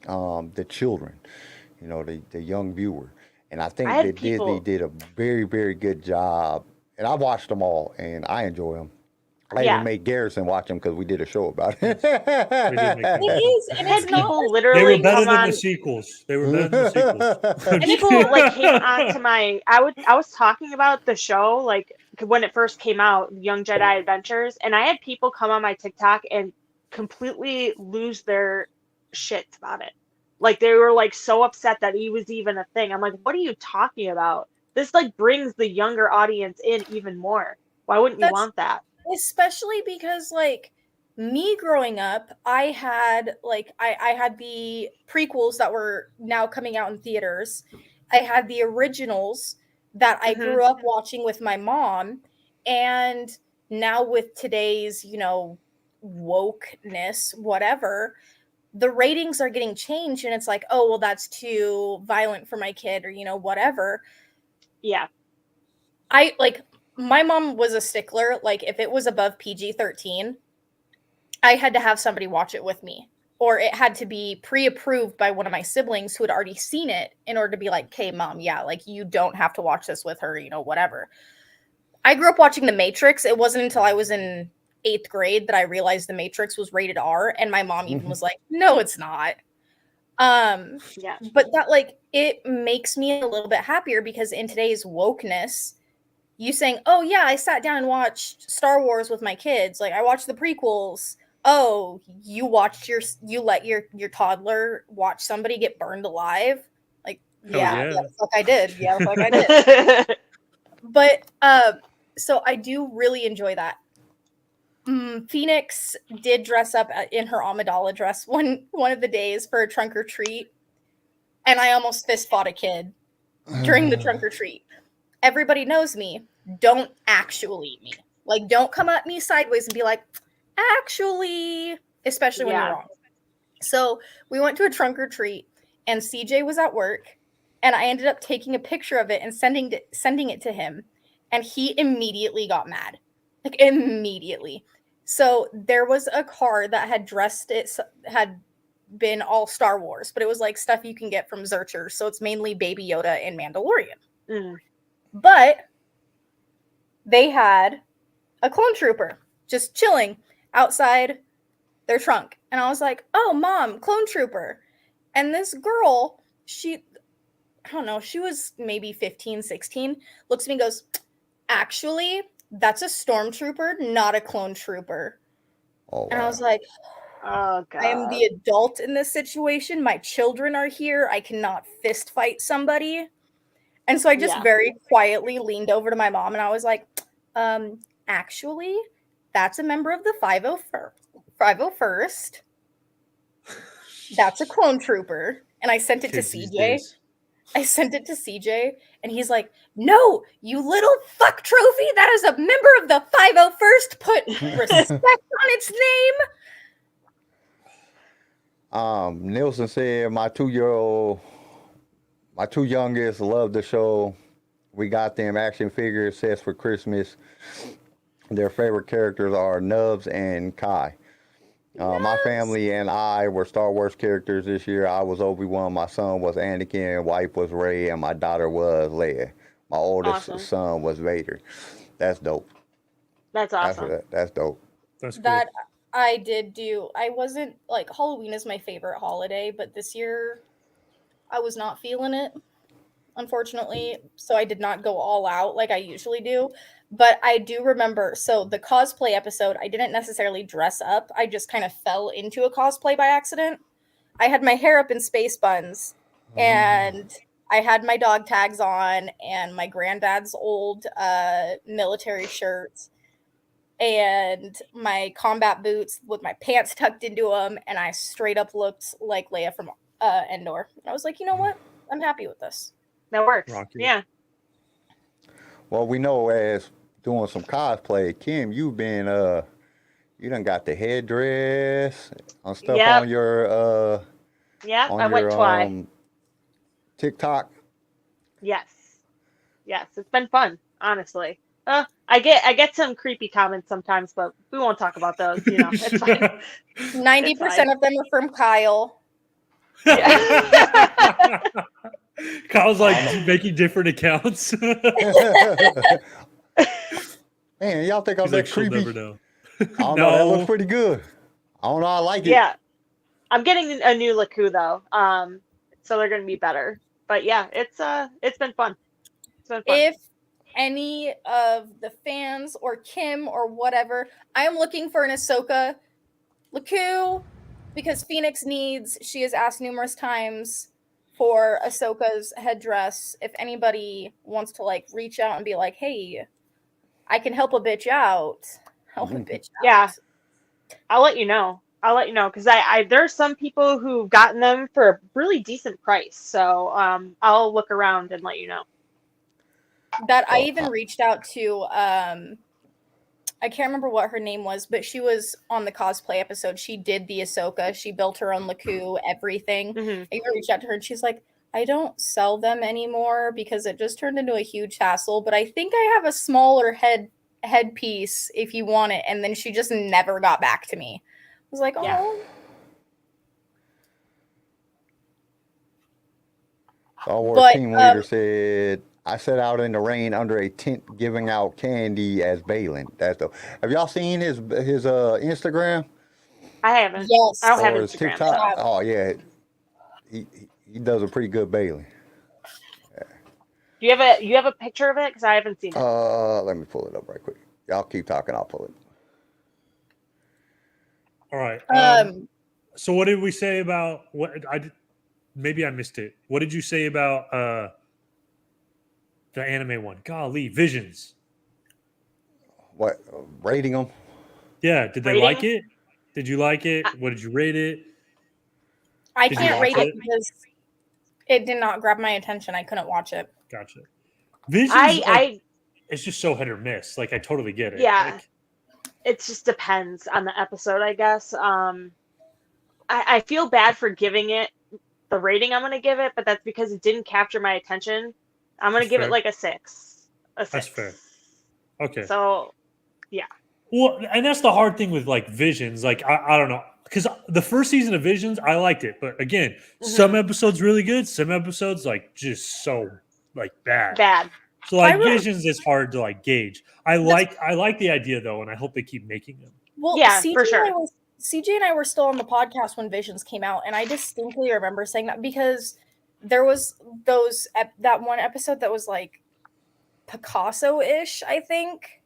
the children, you know, the young viewer. And I think that Disney did a very, very good job. And I watched them all, and I enjoy them. I even made Garrison watch them because we did a show about it. It is, and it's people literally. They were better than the sequels. They were better than the sequels. People like came on to my. I was talking about the show like when it first came out, Young Jedi Adventures, and I had people come on my TikTok and completely lose their shit about it. Like they were like so upset that he was even a thing. I'm like, what are you talking about? This like brings the younger audience in even more. Why wouldn't you want that? Especially because like me growing up, I had like I had the prequels that were now coming out in theaters. I had the originals that I grew up watching with my mom, and now with today's, you know, wokeness, whatever, the ratings are getting changed, and it's like, oh well, that's too violent for my kid, or you know, whatever. Yeah. I like my mom was a stickler. Like if it was above PG-13, I had to have somebody watch it with me, or it had to be pre-approved by one of my siblings who had already seen it in order to be like, okay, mom, yeah, like you don't have to watch this with her, you know, whatever. I grew up watching The Matrix. It wasn't until I was in 8th grade that I realized The Matrix was rated R, and my mom even was like, no, it's not. But that like it makes me a little bit happier because in today's wokeness, you saying, oh yeah, I sat down and watched Star Wars with my kids, like I watched the prequels. Oh, you let your toddler watch somebody get burned alive? Like yeah, the fuck I did. Yeah, the fuck I did. But so I do really enjoy that. Phoenix did dress up in her Amidala dress one of the days for a trunk or treat, and I almost fist fought a kid during the trunk or treat. Everybody knows me. Don't actually me. Like, don't come at me sideways and be like, actually, especially when you're wrong. So we went to a trunk or treat, and CJ was at work, and I ended up taking a picture of it and sending it to him, and he immediately got mad. Like, immediately. So there was a car that had been all Star Wars, but it was like stuff you can get from Zurcher. So it's mainly Baby Yoda and Mandalorian. But they had a clone trooper just chilling outside their trunk. And I was like, oh, mom, clone trooper. And this girl, I don't know, she was maybe 15, 16, looks at me and goes, actually, that's a stormtrooper, not a clone trooper. Oh, wow. And I was like, oh, God. I am the adult in this situation. My children are here. I cannot fist fight somebody. And so I just very quietly leaned over to my mom and I was like, actually, that's a member of the 501st. That's a clone trooper. And I sent it to CJ. I sent it to CJ, and he's like, no, you little fuck trophy. That is a member of the 501st. Put respect on its name. Nielsen said my two youngest love the show. We got them action figure sets for Christmas. Their favorite characters are Nubs and Kai. My family and I were Star Wars characters this year. I was Obi-Wan, my son was Anakin, wife was Rey, and my daughter was Leia. My oldest son was Vader. That's dope. That's awesome. That's dope. That's cool. That I did do. I wasn't like, Halloween is my favorite holiday, but this year I was not feeling it, unfortunately. So I did not go all out like I usually do. But I do remember, so the cosplay episode, I didn't necessarily dress up. I just kind of fell into a cosplay by accident. I had my hair up in space buns, and I had my dog tags on and my granddad's old military shirts and my combat boots with my pants tucked into them, and I straight up looked like Leia from Endor. And I was like, you know what? I'm happy with this. That works. Rocky. Yeah. Well, we know as doing some cosplay, Kim, you've been you done got the headdress and stuff on your I went twice. TikTok. Yes, it's been fun, honestly. I get some creepy comments sometimes, but we won't talk about those. You know, it's fine. 90% of them are from Kyle. Yeah. Kyle's like making different accounts. Man, y'all think I'm He's that like, she'll creepy? never know. I don't know. That looks pretty good. I don't know. I like it. Yeah, I'm getting a new Laku though, so they're gonna be better. But yeah, it's been fun. It's been fun. If any of the fans or Kim or whatever, I am looking for an Ahsoka Laku because Phoenix she has asked numerous times for Ahsoka's headdress. If anybody wants to like reach out and be like, hey, I can help a bitch out. Help a bitch out. Yeah. I'll let you know because I there's some people who've gotten them for a really decent price. So I'll look around and let you know. That I even reached out to I can't remember what her name was, but she was on the cosplay episode. She did the Ahsoka. She built her own Laku, everything. Mm-hmm. I even reached out to her and she's like, I don't sell them anymore because it just turned into a huge hassle, but I think I have a smaller headpiece if you want it. And then she just never got back to me. I was like, oh. Yeah. Star Wars team leader said, I set out in the rain under a tent giving out candy as Balin. That's dope. Have y'all seen his Instagram? I haven't. Yes. I don't have Or his Instagram. TikTok? Oh yeah. He does a pretty good Balin. Do you have a picture of it? Because I haven't seen it. Let me pull it up right quick. Y'all keep talking, I'll pull it. All right. So what did we say about what maybe I missed it. What did you say about the anime one? Golly, Visions. What, rating them? Yeah, did they like it? Did you like it? What did you rate it? I can't rate it because it did not grab my attention. I couldn't watch it. Gotcha. Visions, it's just so hit or miss. Like, I totally get it. Yeah. Like, it just depends on the episode, I guess. I feel bad for giving it the rating I'm going to give it, but that's because it didn't capture my attention. I'm going to give it like a 6. That's fair. Okay. So, yeah. Well, and that's the hard thing with like Visions. Like, I don't know. Because the first season of Visions, I liked it. But again, some episodes really good. Some episodes like just so like bad. So like Visions is hard to like gauge. I like the idea though, and I hope they keep making them. Well, yeah, CJ for sure. CJ and I were still on the podcast when Visions came out, and I distinctly remember saying that because there was that one episode that was like Picasso-ish, I think.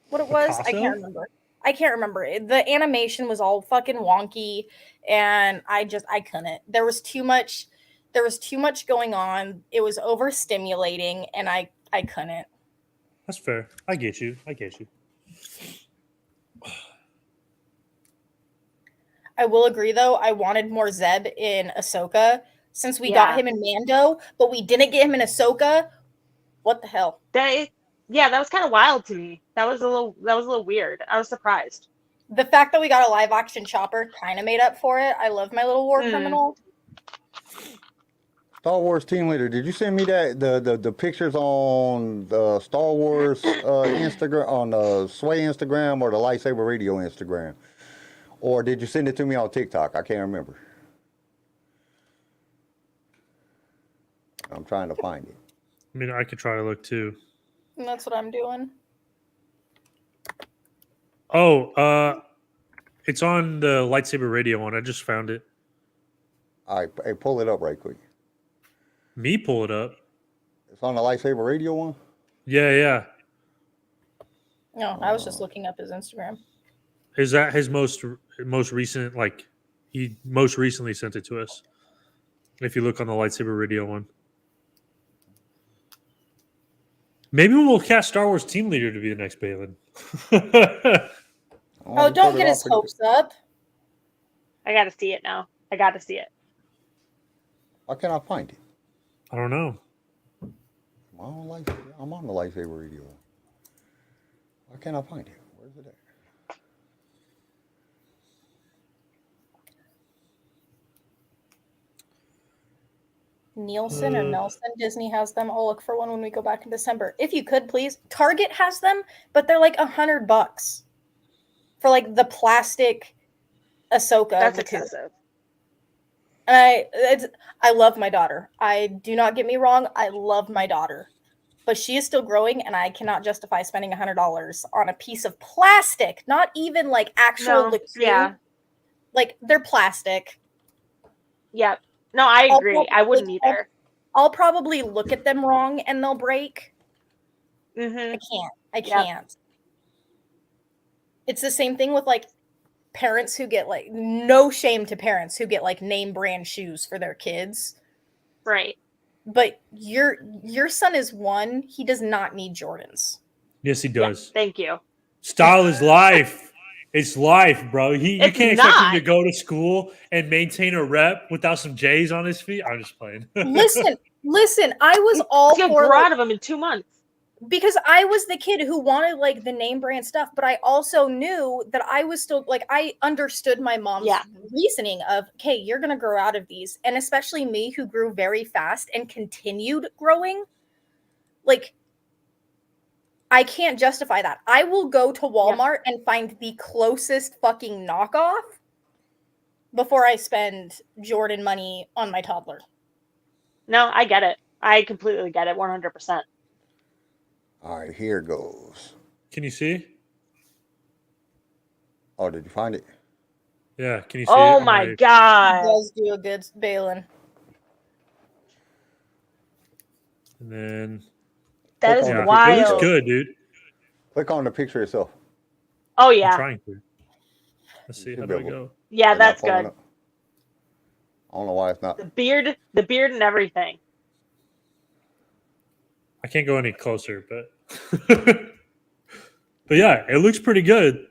What it was, Picasso? I can't remember. The animation was all fucking wonky, and I couldn't. There was too much going on. It was overstimulating, and I couldn't. That's fair. I get you. I will agree, though. I wanted more Zeb in Ahsoka since we got him in Mando, but we didn't get him in Ahsoka. What the hell? That was kind of wild to me. That was a little weird. I was surprised. The fact that we got a live action Chopper kind of made up for it. I love my little war criminal. Star Wars team leader, did you send me that the pictures on the Star Wars Instagram, on the Sway Instagram or the Light Saber Radio Instagram? Or did you send it to me on TikTok? I can't remember. I'm trying to find it. I mean, I could try to look too. And that's what I'm doing. Oh, it's on the Light Saber Radio one. I just found it. All right, hey, pull it up right quick. Me pull it up. It's on the Light Saber Radio one? Yeah. No, I was just looking up his Instagram. Is that his most recent? Like, he most recently sent it to us. If you look on the Light Saber Radio one. Maybe we'll cast Star Wars team leader to be the next Balin. Oh, don't get his hopes up. I gotta see it now. I gotta see it. Why can't I find it? I don't know. I'm on the Light Saber Radio. Why can't I find it? Where's it at? Nielsen or Nelson. Disney has them. I'll look for one when we go back in December. If you could, please. Target has them, but they're like $100 for like the plastic Ahsoka. That's excessive. And I love my daughter. Do not get me wrong. I love my daughter, but she is still growing, and I cannot justify spending $100 on a piece of plastic. Not even like actual liquid. Yeah. Like they're plastic. Yep. No, I agree. I wouldn't either. I'll probably look at them wrong and they'll break. Mm-hmm. I can't. It's the same thing with like parents who get like, no shame to parents who get like name brand shoes for their kids. Right. But your son is 1. He does not need Jordans. Yes, he does. Yeah, thank you. Style is life. It's life, bro. You can't expect him to go to school and maintain a rep without some J's on his feet. I'm just playing. Listen. I was all for for out of him in 2 months. Because I was the kid who wanted like the name brand stuff, but I also knew that I was still like, I understood my mom's reasoning of, okay, you're gonna grow out of these, and especially me who grew very fast and continued growing. Like, I can't justify that. I will go to Walmart and find the closest fucking knockoff before I spend Jordan money on my toddler. No, I get it. I completely get it. 100%. All right, here goes. Can you see? Oh, did you find it? Yeah, can you see it? Oh my God. He does do a good Balin. And then... That is wild. It looks good, dude. Click on the picture itself. Oh, yeah. I'm trying to. Let's see. How do I go? Yeah, that's good. I don't know why it's not. The beard and everything. I can't go any closer, but... but yeah, it looks pretty good.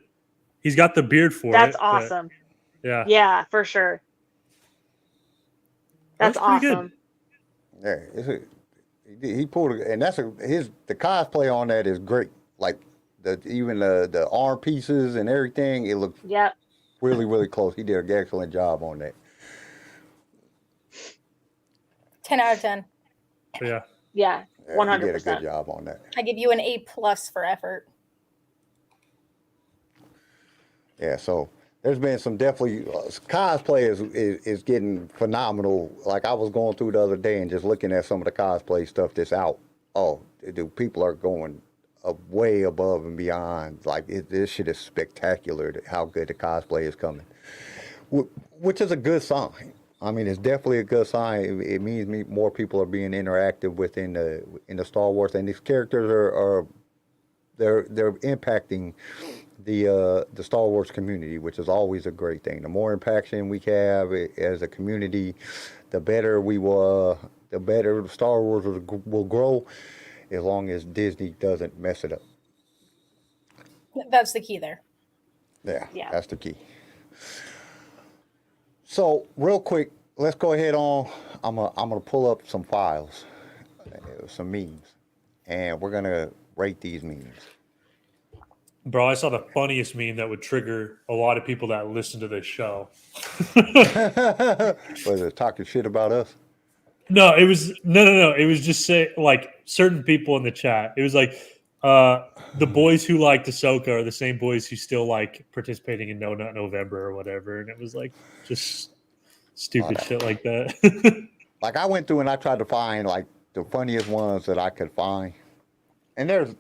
He's got the beard for it. That's awesome. Yeah. Yeah, for sure. That's awesome. Good. Yeah, he pulled it, and the cosplay on that is great. Like even the arm pieces and everything, it looks really, really close. He did an excellent job on that. 10 out of 10. Yeah. Yeah, 100%. He did a good job on that. I give you an A+ for effort. Yeah, so there's been some definitely cosplay is getting phenomenal. Like I was going through the other day and just looking at some of the cosplay stuff that's out. Oh, dude, people are going way above and beyond. Like this shit is spectacular. How good the cosplay is coming, which is a good sign. I mean, it's definitely a good sign. It means more people are being interactive within the Star Wars, and these characters are impacting the Star Wars community, which is always a great thing. The more impaction we have as a community, the better the better Star Wars will grow, as long as Disney doesn't mess it up. That's the key there. Yeah, that's the key. So real quick, let's go ahead on. I'm gonna pull up some files, some memes, and we're gonna rate these memes. Bro, I saw the funniest meme that would trigger a lot of people that listen to this show. Was it talking shit about us? No, it was no. It was just say like certain people in the chat. It was like, the boys who liked Ahsoka are the same boys who still like participating in No Nut November or whatever, and it was like just stupid shit like that. Like I went through and I tried to find like the funniest ones that I could find. And there's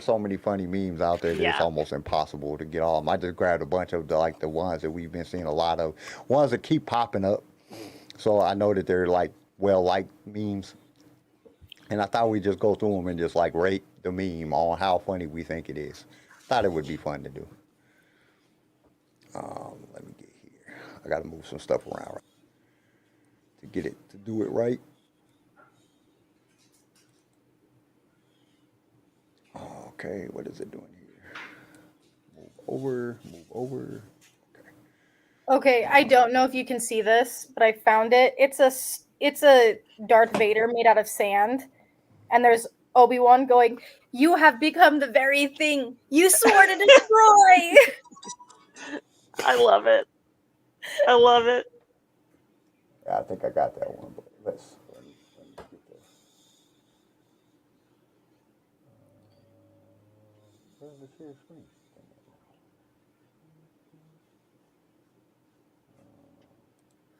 so many funny memes out there that it's almost impossible to get all of them. I just grabbed a bunch of the ones that we've been seeing a lot of, ones that keep popping up. So I know that they're like well-liked memes. And I thought we'd just go through them and just like rate the meme on how funny we think it is. Thought it would be fun to do. Let me get here. I got to move some stuff around to get it to do it right. Okay, what is it doing here? Move over. Okay, I don't know if you can see this, but I found it. It's a Darth Vader made out of sand, and there's Obi-Wan going, "You have become the very thing you swore to destroy." I love it. I love it. Yeah, I think I got that one, but let me get this. Where's the share screen?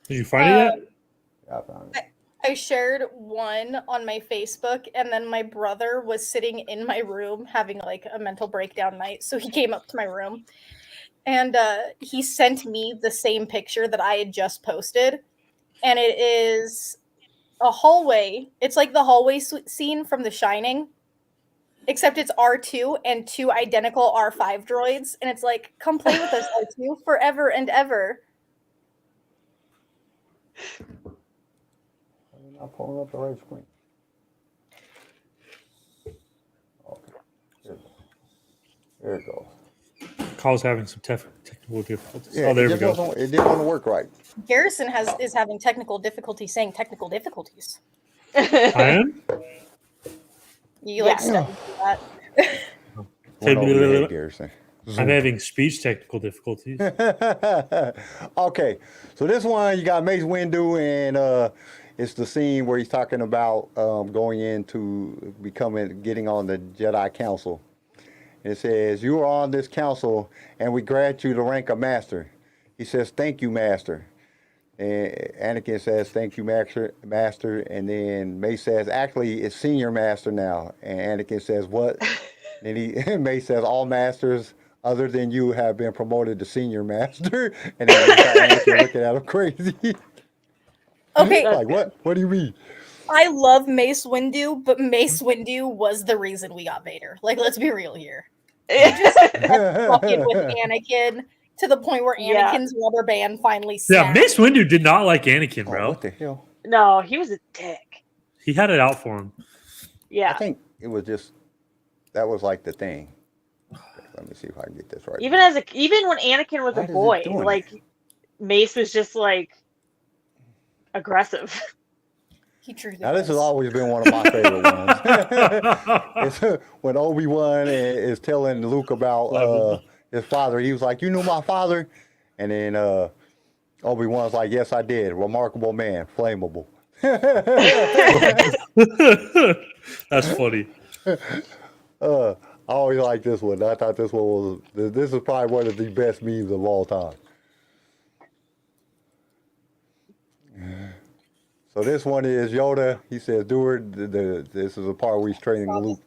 Did you find it yet? Yeah, I found it. I shared one on my Facebook, and then my brother was sitting in my room having like a mental breakdown night, so he came up to my room, and he sent me the same picture that I had just posted, and it is a hallway. It's like the hallway scene from The Shining, except it's R2 and two identical R5 droids, and it's like, come play with us, R2, forever and ever. I'm not pulling up the right screen. Okay, there it goes. Kyle's having some technical difficulties. Yeah, there we go. It didn't want to work right. Garrison is having technical difficulties saying technical difficulties. I am? You like studied that. Went over your head, Garrison. I'm having speech technical difficulties. Okay, so this one you got Mace Windu, and it's the scene where he's talking about going into getting on the Jedi Council. It says, "You are on this council, and we grant you the rank of master." He says, "Thank you, master." And Anakin says, "Thank you, master." And then Mace says, "Actually, it's senior master now." And Anakin says, "What?" And Mace says, "All masters other than you have been promoted to senior master." And then Anakin looking at him crazy. Okay. Like, what? What do you mean? I love Mace Windu, but Mace Windu was the reason we got Vader. Like, let's be real here. He just kept fucking with Anakin to the point where Anakin's rubber band finally snapped. Yeah, Mace Windu did not like Anakin, bro. What the hell? No, he was a dick. He had it out for him. Yeah. I think it was just, that was like the thing. Let me see if I can get this right. Even when Anakin was a boy, like Mace was just like aggressive. Now this has always been one of my favorite ones. It's when Obi-Wan is telling Luke about his father. He was like, "You knew my father?" And then Obi-Wan's like, "Yes, I did. Remarkable man, flammable." That's funny. I always like this one. I thought this one this is probably one of the best memes of all time. So this one is Yoda. He says, "Do or this is a part where he's training Luke."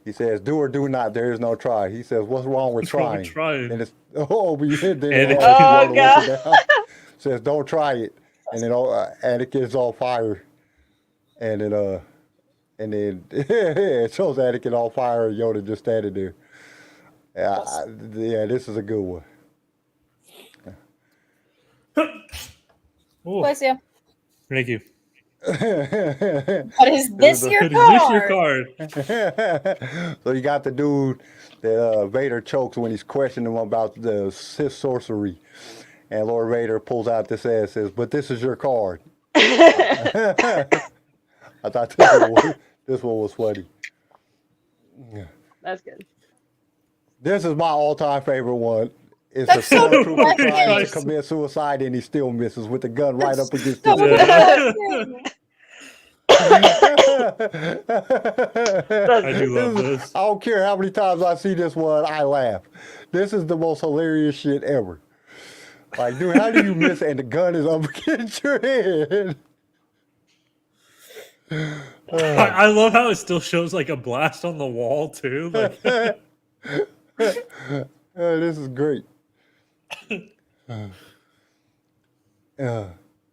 He says, "Do or do not. There is no try." He says, "What's wrong with trying?" And it's oh god. Says, "Don't try it." And then Anakin's on fire. And then it shows Anakin on fire and Yoda just standing there. Yeah, this is a good one. Bless you. Thank you. But is this your card? So you got the dude that Vader chokes when he's questioning him about the Sith sorcery. And Lord Vader pulls out this ass and says, "But this is your card." I thought this one was funny. That's good. This is my all-time favorite one. It's a stormtrooper trying to commit suicide and he still misses with the gun right up against his head. I do love this. I don't care how many times I see this one, I laugh. This is the most hilarious shit ever. Like, dude, how do you miss it and the gun is up against your head? I love how it still shows like a blast on the wall too. Like, this is great.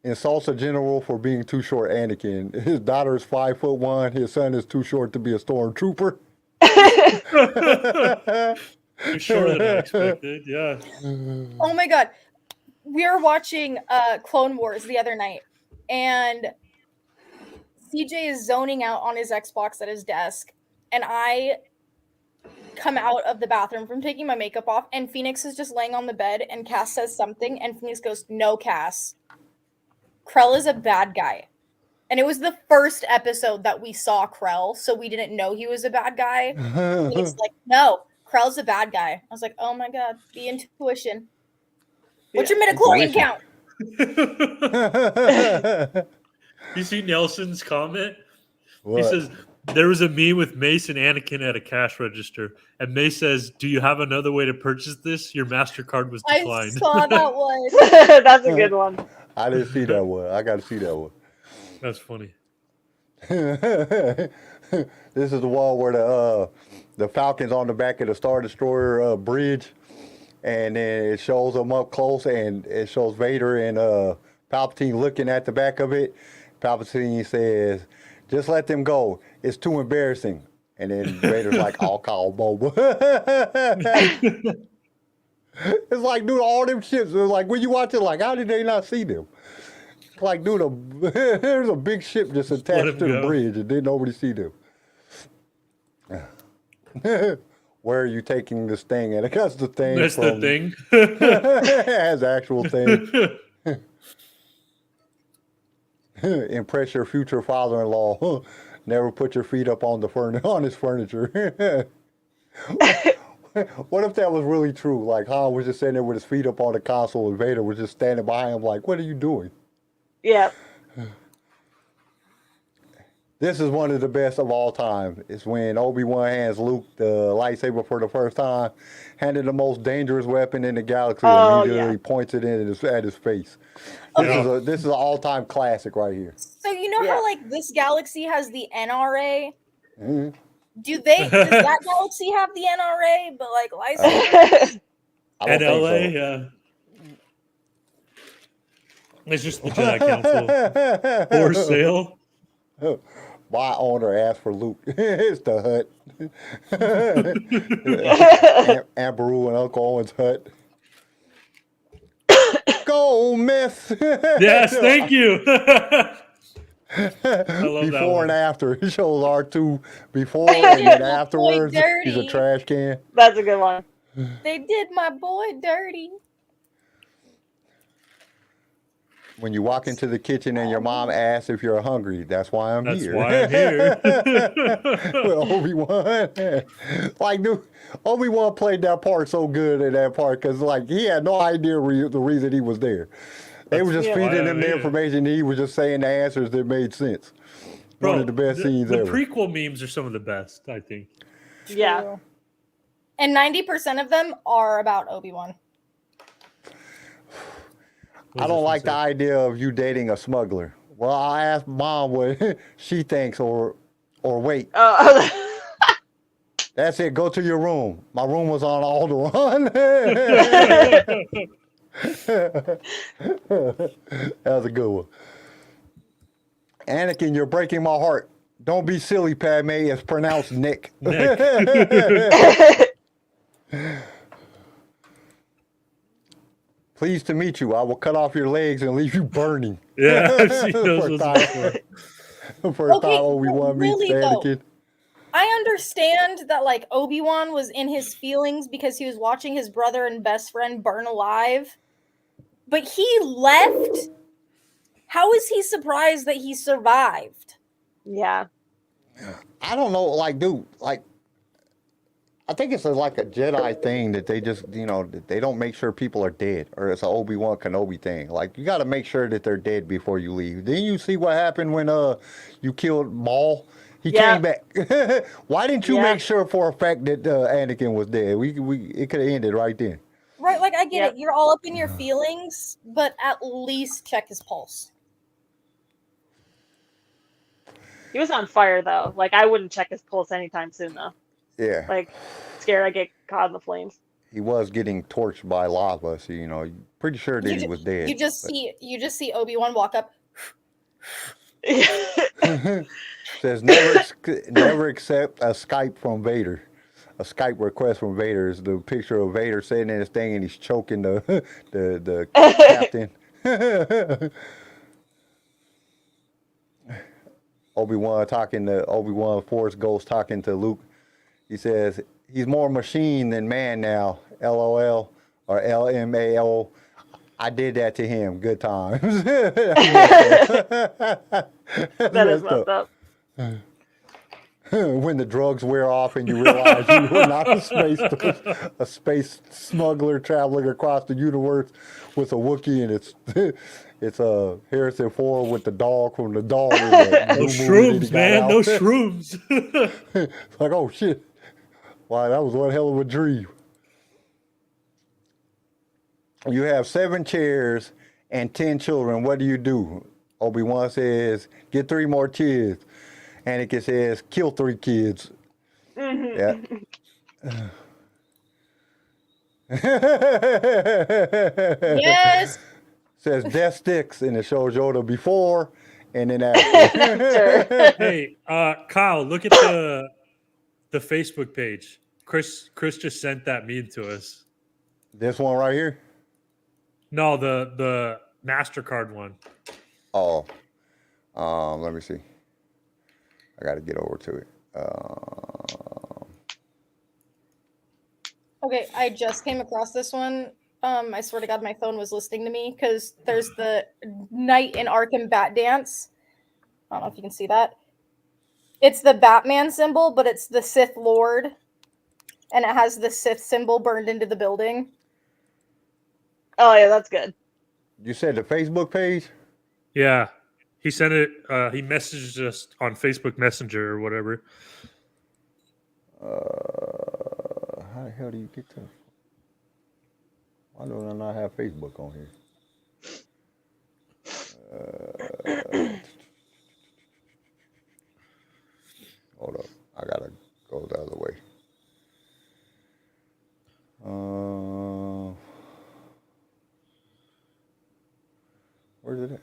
Insults a general for being too short, Anakin. His daughter is 5'1". His son is too short to be a stormtrooper. You're shorter than I expected. Yeah. Oh my god. We were watching Clone Wars the other night, and CJ is zoning out on his Xbox at his desk, and I come out of the bathroom from taking my makeup off, and Phoenix is just laying on the bed, and Cass says something, and Phoenix goes, "No, Cass. Krell is a bad guy." And it was the first episode that we saw Krell, so we didn't know he was a bad guy. Phoenix like, "No, Krell's a bad guy." I was like, "Oh my god, the intuition. What's your midichlorian count?" You see Nelson's comment? What? He says, there was a meme with Mace and Anakin at a cash register. And Mace says, "Do you have another way to purchase this? Your MasterCard was declined." I saw that one. That's a good one. I didn't see that one. I got to see that one. That's funny. This is the one where the Falcon's on the back of the Star Destroyer bridge. And then it shows them up close, and it shows Vader and Palpatine looking at the back of it. Palpatine says, "Just let them go. It's too embarrassing." And then Vader's like, "I'll call Boba." It's like, dude, all them ships. It was like, when you watch it, like, how did they not see them? Like, dude, there's a big ship just attached to the bridge, and then nobody see them. Where are you taking this thing? And that's the thing. That's the thing. It has actual thing. Impress your future father-in-law. Never put your feet up on on his furniture. What if that was really true? Like Han was just sitting there with his feet up on the console, and Vader was just standing behind him, like, "What are you doing?" Yeah. This is one of the best of all time. It's when Obi-Wan hands Luke the lightsaber for the first time, handed the most dangerous weapon in the galaxy, and immediately points it at his face. This is an all-time classic right here. So you know how like this galaxy has the NRA? Mm-hmm. Does that galaxy have the NRA, but like lightsabers? At LA, yeah. It's just the Jedi Council. For sale. My owner asked for Luke. It's the hut. Aunt Beru and Uncle Owen's hut. Go, Miss. Yes, thank you. I love before and after. It shows R2 before and then afterwards. He's a trash can. That's a good one. They did my boy dirty. When you walk into the kitchen and your mom asks if you're hungry, that's why I'm here. That's why I'm here. Well, Obi-Wan. Like, dude, Obi-Wan played that part so good in that part because, like, he had no idea the reason he was there. They were just feeding him the information. And he was just saying the answers that made sense. Bro, one of the best scenes ever. The prequel memes are some of the best, I think. Yeah. And 90% of them are about Obi-Wan. I don't like the idea of you dating a smuggler. Well, I'll ask Mom what she thinks, or wait. That's it. Go to your room. My room was on Alderaan. That was a good one. Anakin, you're breaking my heart. Don't be silly, Padme. It's pronounced Nick. Pleased to meet you. I will cut off your legs and leave you burning. Yeah, I've seen those First time Obi-Wan meets Anakin. I understand that like Obi-Wan was in his feelings because he was watching his brother and best friend burn alive. But he left. How is he surprised that he survived? Yeah. I don't know, like, dude, like, I think it's like a Jedi thing that they just, they don't make sure people are dead, or it's an Obi-Wan Kenobi thing. Like, you got to make sure that they're dead before you leave. Then you see what happened when you killed Maul. He came back. Why didn't you make sure for a fact that Anakin was dead? It could have ended right then. Right, like I get it. You're all up in your feelings, but at least check his pulse. He was on fire though. Like I wouldn't check his pulse anytime soon though. Yeah. Like scared I get caught in the flames. He was getting torched by lava, so pretty sure that he was dead. You just see Obi-Wan walk up. Says never accept a Skype from Vader. A Skype request from Vader is the picture of Vader sitting in his thing and he's choking the captain. Obi-Wan Force Ghost talking to Luke. He says he's more machine than man now. LOL or LMAO. I did that to him. Good times. That is messed up. When the drugs wear off and you realize you were not a space smuggler traveling across the universe with a Wookiee, and it's Harrison Ford with the dog from the dog. No shrooms, man. No shrooms. It's like, oh shit! Wow, that was one hell of a dream. You have 7 chairs and 10 children. What do? Obi-Wan says, get 3 more kids. Anakin says, kill 3 kids. Yeah. Yes. Says death sticks, and it shows Yoda before and then after. Hey, Kyle, look at the Facebook page. Chris just sent that meme to us. This one right here? No, the MasterCard one. Oh, let me see. I got to get over to it. Okay, I just came across this one. I swear to God, my phone was listening to me because there's the Knight in Arkham Bat Dance. I don't know if you can see that. It's the Batman symbol, but it's the Sith Lord, and it has the Sith symbol burned into the building. Oh yeah, that's good. You said the Facebook page? Yeah. He sent it, he messaged us on Facebook Messenger or whatever. How the hell do you get to? Why do I not have Facebook on here? Hold up. I gotta go the other way. Where's it at?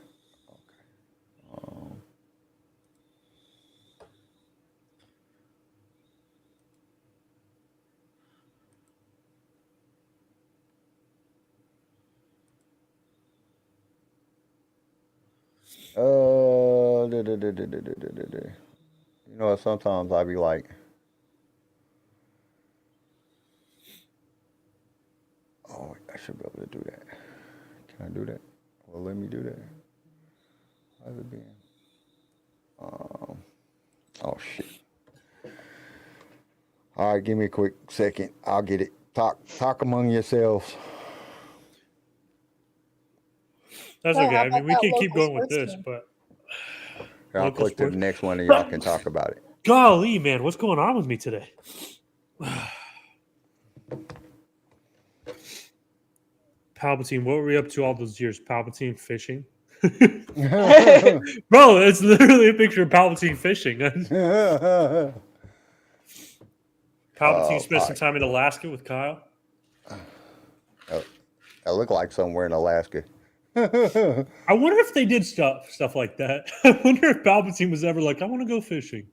You know, sometimes I be like, oh, I should be able to do that. Can I do that? Well, let me do that. How's it being? Oh shit. All right, give me a quick second. I'll get it. Talk among yourselves. That's okay. I mean, we can keep going with this, but I'll click to the next one and y'all can talk about it. Golly, man, what's going on with me today? Palpatine, what were we up to all those years? Palpatine fishing? Bro, it's literally a picture of Palpatine fishing. Palpatine spent some time in Alaska with Kyle. I look like somewhere in Alaska. I wonder if they did stuff like that. I wonder if Palpatine was ever like, I want to go fishing.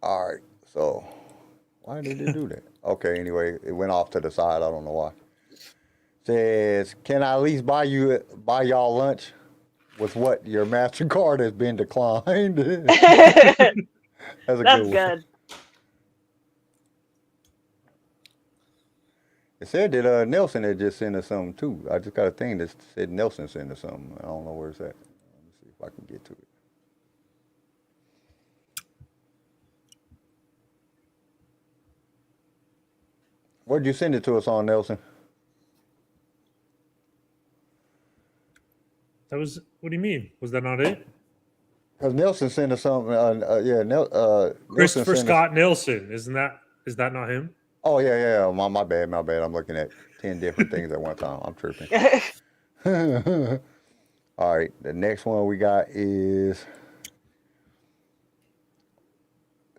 All right, so why did they do that? Okay, anyway, it went off to the side. I don't know why. Says, can I at least buy y'all lunch with what your MasterCard has been declined? That's good. It said that Nelson had just sent us something too. I just got a thing that said Nelson sent us something. I don't know where it's at. Let me see if I can get to it. Where'd you send it to us on, Nelson? That was. What do you mean? Was that not it? Because Nelson sent us something. Christopher Nelson Scott Nelson. Is that not him? Oh yeah. My bad. I'm looking at 10 different things at one time. I'm tripping. All right, the next one we got is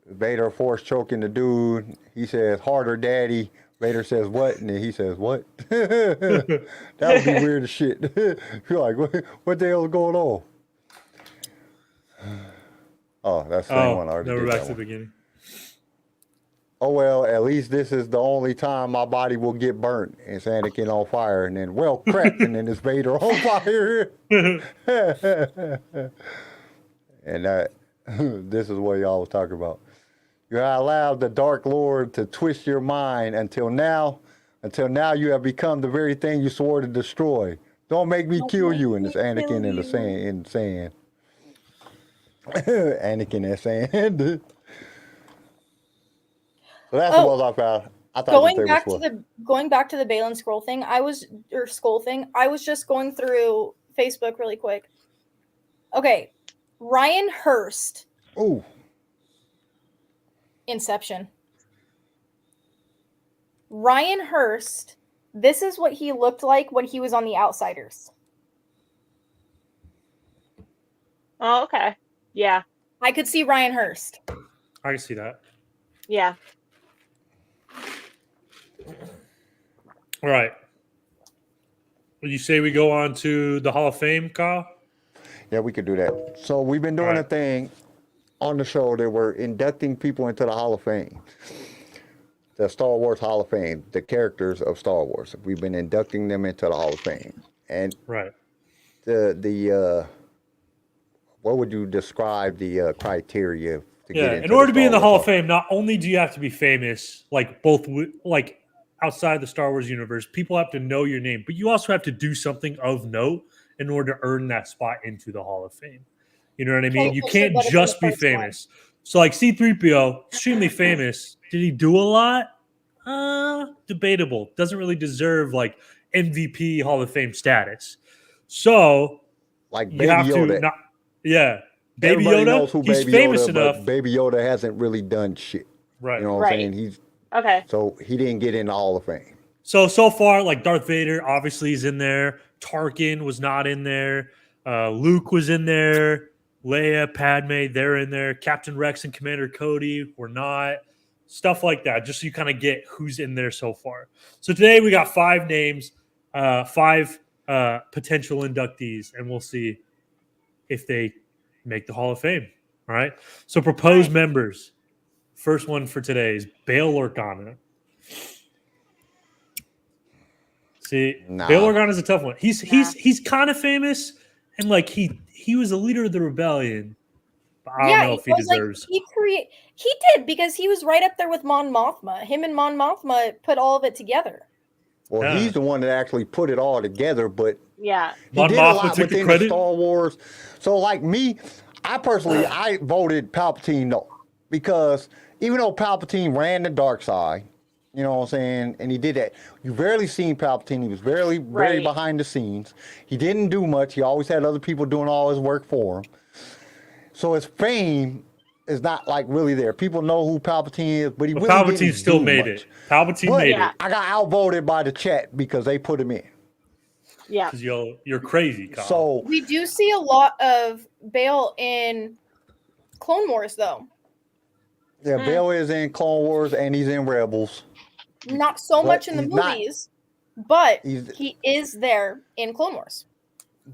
Vader force choking the dude. He says, "Harder, daddy." Vader says, "What?" And then he says, "What?" That would be weird as shit. You're like, what the hell is going on? Oh, that's the same one. I already no, did we're back that to the one. beginning. Oh, well, at least this is the only time my body will get burnt. And it's Anakin on fire. And then, well, crap. And then it's Vader on fire. And this is what y'all was talking about. You have allowed the Dark Lord to twist your mind until now you have become the very thing you swore to destroy. Don't make me kill you. And it's Anakin in the sand. Anakin in sand. So that's what I found. I thought going back to the Balin scroll thing. I was just going through Facebook really quick. Okay, Ryan Hurst. Ooh. Inception. Ryan Hurst. This is what he looked like when he was on The Outsiders. Oh, okay. Yeah. I could see Ryan Hurst. I can see that. Yeah. All right. Would you say we go on to the Hall of Fame, Kyle? Yeah, we could do that. So we've been doing a thing on the show that we're inducting people into the Hall of Fame. The Star Wars Hall of Fame, the characters of Star Wars. We've been inducting them into the Hall of Fame. And the what would you describe the criteria to get into? In order to be in the Hall of Fame, not only do you have to be famous, like outside the Star Wars universe, people have to know your name, but you also have to do something of note in order to earn that spot into the Hall of Fame. You know what I mean? You can't just be famous. So like C-3PO, extremely famous. Did he do a lot? Debatable. Doesn't really deserve like MVP Hall of Fame status. So like you have Yoda. Baby Everybody Yoda, knows who he's Baby famous Yoda, enough. But Baby Yoda hasn't really done shit. Right. You know what I'm saying? Okay. So he didn't get in the Hall of Fame. So far, like Darth Vader obviously is in there. Tarkin was not in there. Luke was in there. Leia, Padme, they're in there. Captain Rex and Commander Cody were not. Stuff like that, just so you kind of get who's in there so far. So today we got 5 names, 5 potential inductees, and we'll see if they make the Hall of Fame. All right. So proposed members. First one for today is Bail Organa. See, Bail Organa is a tough one. He's kind of famous, and like he was a leader of the rebellion. But I don't know if he deserves. Like, he did, because he was right up there with Mon Mothma. Him and Mon Mothma put all of it together. Well, he's the one that actually put it all together, but he Mon did a Mothma lot took the within credit. Star Wars. So like me, I personally I voted Palpatine no, because even though Palpatine ran the dark side, you know what I'm saying, and he did that. You rarely seen Palpatine. He was very behind the scenes. He didn't do much. He always had other people doing all his work for him. So his fame is not like really there. People know who Palpatine is, but he really Palpatine didn't still do made much. it. Palpatine made it. I got outvoted by the chat because they put him in. Yeah. Because you're crazy, Kyle. So we do see a lot of Bail in Clone Wars, though. Yeah, Bail is in Clone Wars and he's in Rebels. Not so much in the movies, but he is there in Clone Wars.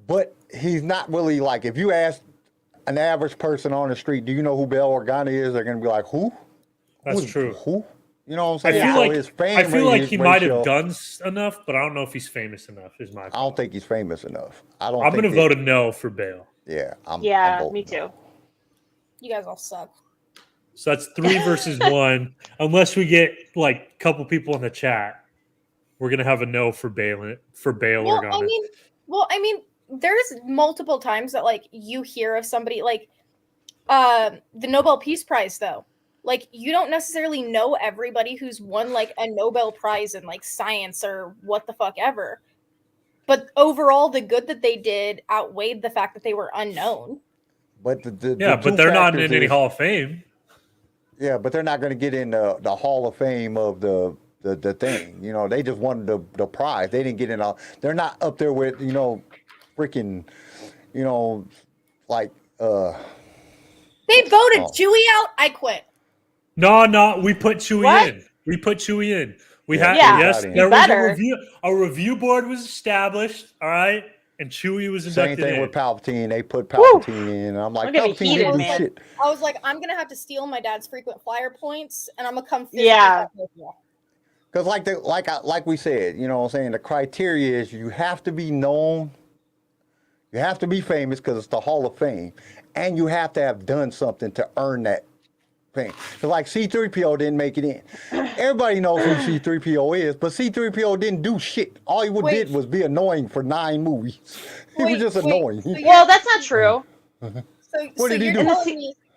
But he's not really like, if you ask an average person on the street, do you know who Bail Organa is? They're going to be like, who? That's true. Who? You know what I'm saying? I feel like he might have done enough, but I don't know if he's famous enough. Is my. I don't think he's famous enough. I'm going to vote a no for Bail. Yeah, I'm me too. No. You guys all suck. So that's 3 versus 1. Unless we get like a couple people in the chat, we're gonna have a no for Bail Organa. I mean, there's multiple times that like you hear of somebody like the Nobel Peace Prize though. like you don't necessarily know everybody who's won like a Nobel Prize in like science or what the fuck ever. But overall, the good that they did outweighed the fact that they were unknown. But but they're not in any Hall of Fame. Yeah, but they're not going to get in the Hall of Fame of the thing. You know, they just won the prize. They didn't get in. They're not up there with freaking, like. They voted Chewie out. I quit. No, we put Chewie in. We put Chewie in. There was a review board was established. All right. And Chewie was inducted. Same thing in. with Palpatine. They put Palpatine in. And I'm like, Palpatine didn't do shit. I was like, I'm gonna have to steal my dad's frequent flyer points, and I'm gonna come. Because like we said, you know what I'm saying, the criteria is you have to be known, you have to be famous because it's the Hall of Fame, and you have to have done something to earn that fame. So like C-3PO didn't make it in. Everybody knows who C-3PO is, but C-3PO didn't do shit. All he did was be annoying for 9 movies. He was just annoying. Well, that's not true. What did he do?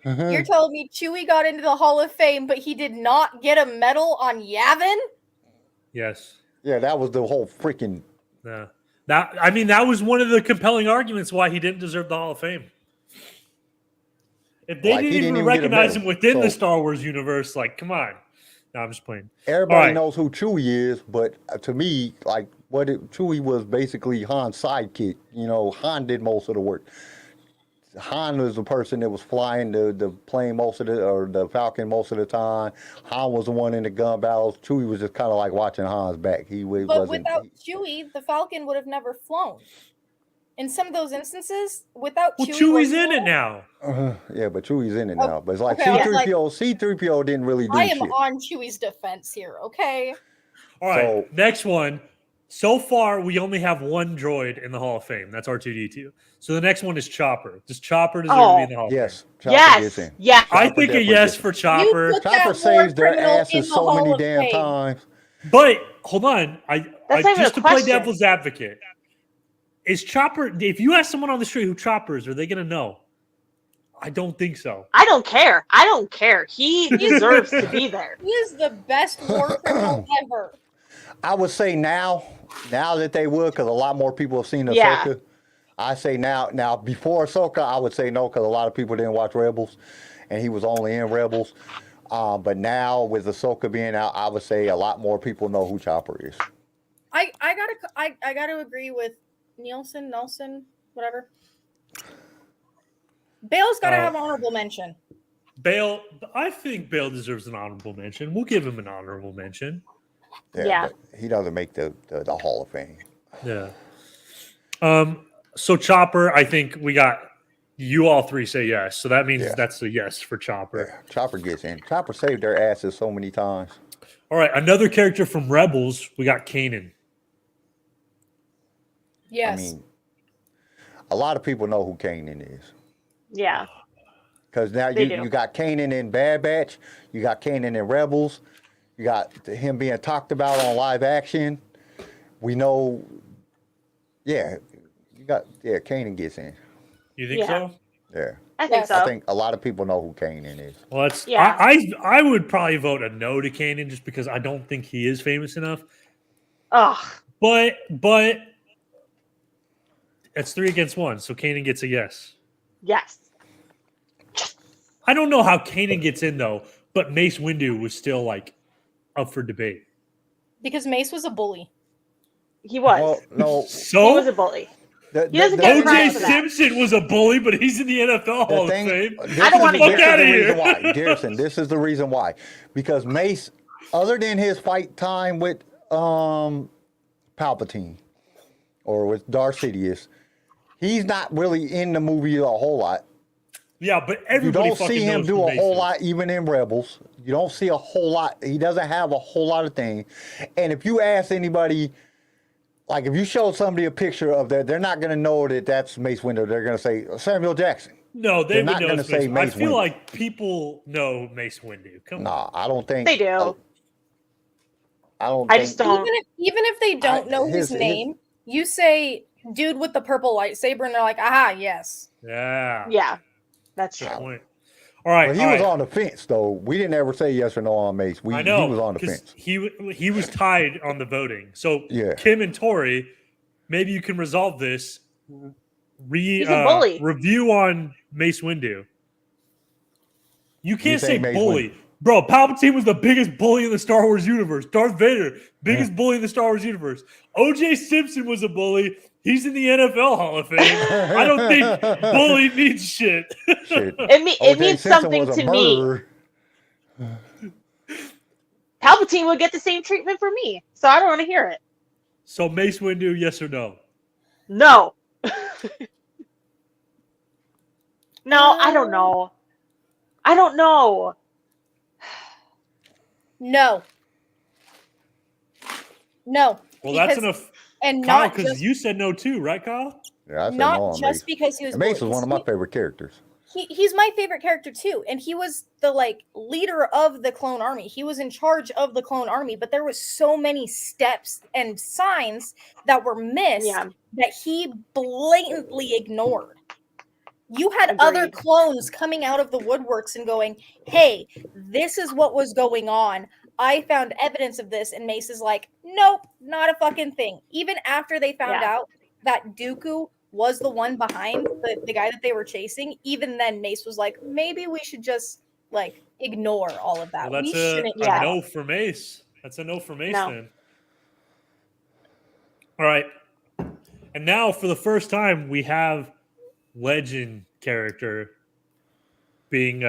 You're telling me Chewie got into the Hall of Fame, but he did not get a medal on Yavin? Yes. Yeah, that was the whole freaking. Yeah. That was one of the compelling arguments why he didn't deserve the Hall of Fame. If they didn't even recognize him within the Star Wars universe, like, come on. No, I'm just playing. Everybody knows who Chewie is, but to me, like, Chewie was basically Han's sidekick. You know, Han did most of the work. Han was the person that was flying the plane or the Falcon most of the time. Han was the one in the gun battles. Chewie was just kind of like watching Han's back. But without Chewie, the Falcon would have never flown. In some of those instances, without Chewie... Chewie's in it now. Yeah, but Chewie's in it now. But it's like C-3PO didn't really do shit. I am on Chewie's defense here, okay? All right, next one. So far, we only have one droid in the Hall of Fame. That's R2-D2. So the next one is Chopper. Does Chopper deserve to be in the Hall of Fame? Yes. Chopper gets in. Yes. I think a yes for Chopper. Chopper saves their asses so many damn times. But, hold on. Just to play devil's advocate. Is Chopper, if you ask someone on the street who Chopper is, are they going to know? I don't think so. I don't care. He deserves to be there. He is the best war criminal ever. I would say now that they would, because a lot more people have seen Ahsoka. Yeah. I say now. Now, before Ahsoka, I would say no, because a lot of people didn't watch Rebels, and he was only in Rebels. But now, with Ahsoka being out, I would say a lot more people know who Chopper is. I gotta agree with Nelson, whatever. Bale's got to have honorable mention. I think Bale deserves an honorable mention. We'll give him an honorable mention. Yeah. But he doesn't make the Hall of Fame. Yeah. So Chopper, I think we got you all three say yes. So that means that's a yes for Chopper. Yeah, Chopper gets in. Chopper saved their asses so many times. All right, another character from Rebels, we got Kanan. Yes. I mean, a lot of people know who Kanan is. Yeah. Because now you got Kanan in Bad Batch, you got Kanan in Rebels, you got him being talked about on live action. We know, Kanan gets in. You think so? Yeah. I think so. I think a lot of people know who Kanan is. Well, I would probably vote a no to Kanan just because I don't think he is famous enough. But it's 3 against 1, so Kanan gets a yes. Yes. I don't know how Kanan gets in though, but Mace Windu was still like up for debate. Because Mace was a bully. He was. Well, no. So he was a bully. He doesn't get O.J. Simpson was a bully, but he's in the NFL Hall of Fame. I don't want to get out of here. Garrison, this is the reason why. Because Mace, other than his fight time with Palpatine or with Darth Sidious, he's not really in the movie a whole lot. Yeah, but everybody you don't see him do a whole lot, even in Rebels. You don't see a whole lot. He doesn't have a whole lot of things. And if you ask anybody, like if you show somebody a picture of that, they're not going to know that that's Mace Windu. They're going to say Samuel Jackson. No, they're not going to say Mace Windu. I feel like people know Mace Windu. Come on. No, I don't think they do. I just don't. Even if they don't know his name, you say dude with the purple lightsaber, and they're like, aha, yes. Yeah. Yeah. That's true. Point. All right. But he was on the fence, though. We didn't ever say yes or no on Mace. I know. He was on the fence. He was tied on the voting. So Yeah. Kim and Tori, maybe you can resolve this. He's a bully. Review on Mace Windu. You can't say Mace bully. Windu. Bro, Palpatine was the biggest bully in the Star Wars universe. Darth Vader, biggest bully in the Star Wars universe. O.J. Simpson was a bully. He's in the NFL Hall of Fame. I don't think bully means shit. It means something to me. Palpatine would get the same treatment for me, so I don't want to hear it. So Mace Windu, yes or no? No. No, I don't know. I don't know. No. Well, that's enough. And Kyle, not because just, you said no too, right, Kyle? Yeah, I said not no on just Mace. because he was. And Mace bullied, is one of my favorite characters. He's my favorite character too, and he was the leader of the clone army. He was in charge of the clone army, but there was so many steps and signs that were missed that he blatantly ignored. You had other clones coming out of the woodworks and going, "Hey, this is what was going on. I found evidence of this," and Mace is like, "Nope, not a fucking thing." Even after they found out that Dooku was the one behind the guy that they were chasing, even then Mace was like, maybe we should just ignore all of that. Well, that's a no for Mace. That's a no for Mace then. All right. And now for the first time we have legend character being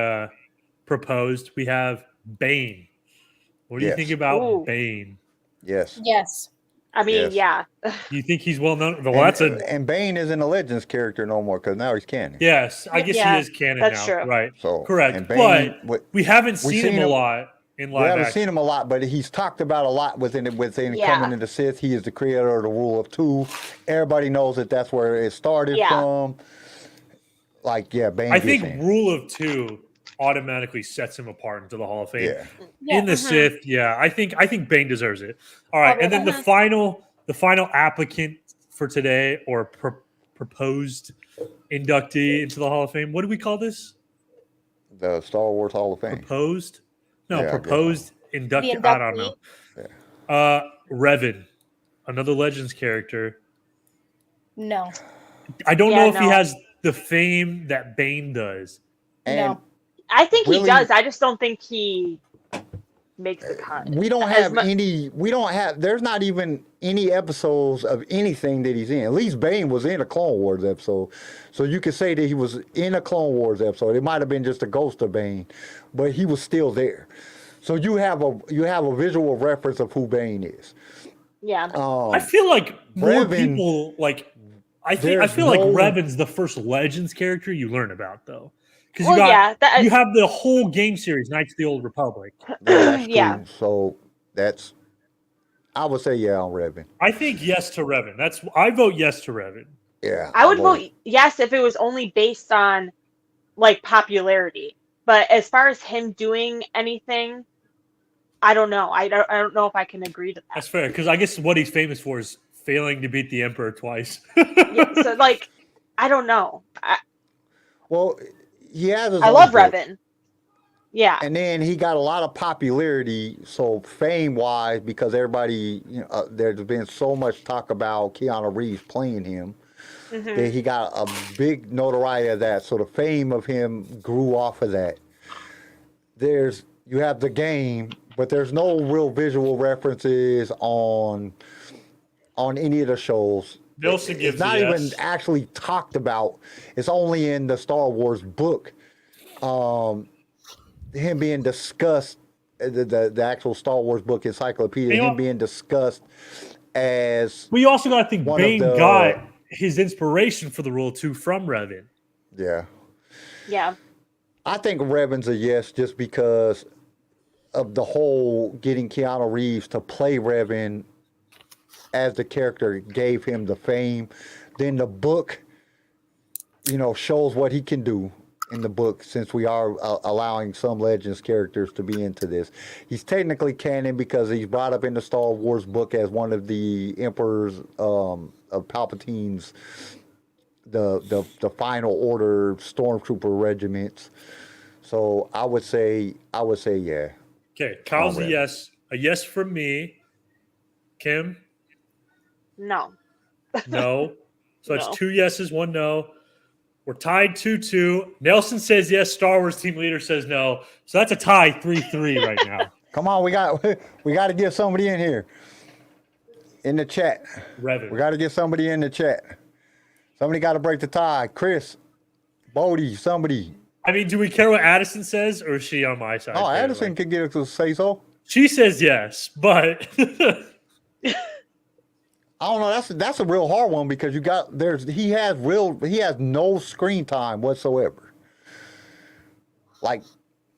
proposed. We have Bane. What do you think about Bane? Yes. I mean, You think he's well known? Well, and Bane isn't a Legends character no more because now he's canon. Yes, I guess he is canon that's now. True. Right. So correct. Bane, but we haven't seen him a lot in live action. We haven't seen him a lot, but he's talked about a lot within coming into Sith. He is the creator of the Rule of Two. Everybody knows that that's where it started from. Bane. I think Rule of Two automatically sets him apart into the Hall of Fame. In the Sith, I think Bane deserves it. All right, and then the final applicant for today, or proposed inductee into the Hall of Fame. What do we call this? The Star Wars Hall of Fame. Proposed? No, proposed inductee. I don't know. Revan, another Legends character. No. I don't know if he has the fame that Bane does. No. I think he does. I just don't think he makes the cut. We don't have any. We don't have. There's not even any episodes of anything that he's in. At least Bane was in a Clone Wars episode, so you could say that he was in a Clone Wars episode. It might have been just a ghost of Bane, but he was still there. So you have a visual reference of who Bane is. Yeah. I feel like more people I feel like Revan's the first Legends character you learn about though. Because you have the whole game series, Knights of the Old Republic. True. So I would say on Revan. I think yes to Revan. I vote yes to Revan. Yeah. I would vote yes if it was only based on popularity. But as far as him doing anything, I don't know. I don't know if I can agree to that. That's fair, because I guess what he's famous for is failing to beat the Emperor twice. So I don't know. He has his I own love book. Revan. Yeah. And then he got a lot of popularity, so fame-wise, because everybody, there's been so much talk about Keanu Reeves playing him, that he got a big notoriety of that. So the fame of him grew off of that. You have the game, but there's no real visual references on any of the shows. Nelson gives it's not even actually talked about. It's only in the Star Wars book. Him being discussed, the actual Star Wars book encyclopedia, him being discussed as. We also got to think Bane got his inspiration for the Rule 2 from Revan. Yeah. Yeah. I think Revan's a yes, just because of the whole getting Keanu Reeves to play Revan as the character gave him the fame. Then the book, shows what he can do in the book, since we are allowing some Legends characters to be into this. He's technically canon because he's brought up in the Star Wars book as one of the emperors of Palpatine's, the final order stormtrooper regiments. So I would say yeah. Okay, Kyle's a Revan. yes. A yes from me. Kim? No. No. So that's No. 2 yeses, 1 no. We're tied 2-2. Nelson says yes. Star Wars team leader says no. So that's a tie 3-3 right now. Come on, we got to get somebody in here. In the chat. Revan. We got to get somebody in the chat. Somebody got to break the tie. Chris, Bodie, somebody. I mean, do we care what Addison says, or is she on my side? Oh, there? Addison Like, can get it to say so. she says yes, but I don't know. That's a real hard one because he has no screen time whatsoever. Like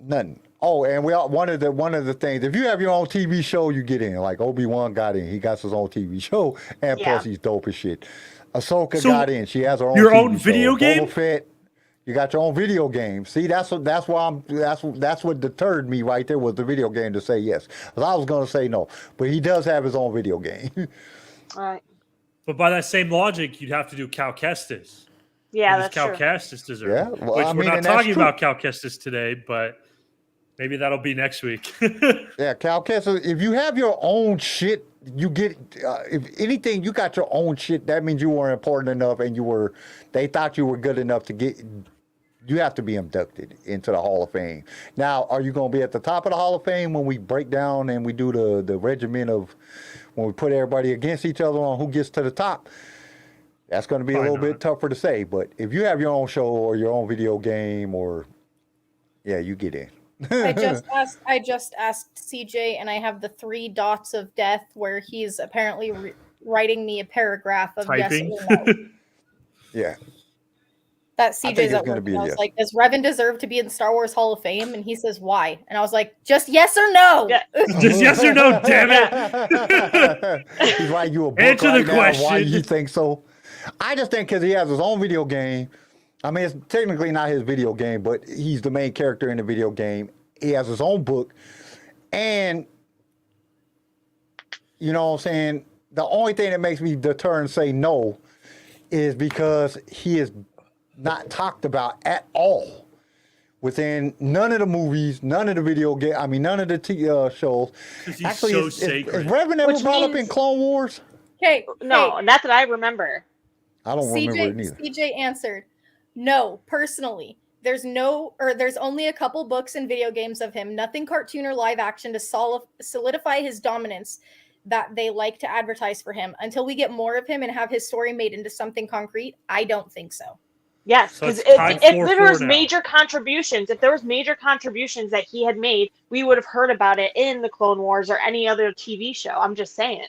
nothing. Oh, and one of the things, if you have your own TV show, you get in. Like Obi-Wan got in. He got his own TV show, and plus he's dope as shit. Ahsoka got in. She has her own your own TV video show. game? Boba Fett, you got your own video game. See, that's what deterred me right there was the video game to say yes. Because I was gonna say no, but he does have his own video game. All right. But by that same logic, you'd have to do Cal Kestis. Yeah, What does that's Cal true. Kestis deserve? Yeah, well, Which I we're mean, not and that's talking true. about Cal Kestis today, but maybe that'll be next week. Yeah, Cal Kessler, if you have your own shit, you get, if anything, you got your own shit, that means you were important enough and they thought you were good enough to get, you have to be inducted into the Hall of Fame. Now, are you going to be at the top of the Hall of Fame when we break down and we do the regimen of, when we put everybody against each other on who gets to the top? That's going to be a little bit tougher to say, but if you have your own show or your own video game yeah, you get in. I just asked CJ, and I have the 3 dots of death where he's apparently writing me a paragraph of Typing. yes or no. Yeah. That I think CJ's it's at gonna work. be And a I was yes. like, does Revan deserve to be in the Star Wars Hall of Fame? And he says, why? And I was like, just yes or no. Yeah. Just yes or no, damn it. He's writing you a book Answer the right now. Why question. you think so? I just think because he has his own video game. I mean, it's technically not his video game, but he's the main character in the video game. He has his own book. And, you know what I'm saying? The only thing that makes me deter and say no is because he is not talked about at all within none of the movies, none of the video game. I mean, none of the shows. He's Actually, so is sacred. Revan ever Which brought up means- in Clone Wars? Okay. No, not that I remember. I don't remember it neither. CJ answered, no, personally. There's only a couple books and video games of him, nothing cartoon or live action to solidify his dominance that they like to advertise for him. Until we get more of him and have his story made into something concrete, I don't think so. Yes, So because it's tied if 4-4 there was now. major contributions, that he had made, we would have heard about it in the Clone Wars or any other TV show. I'm just saying.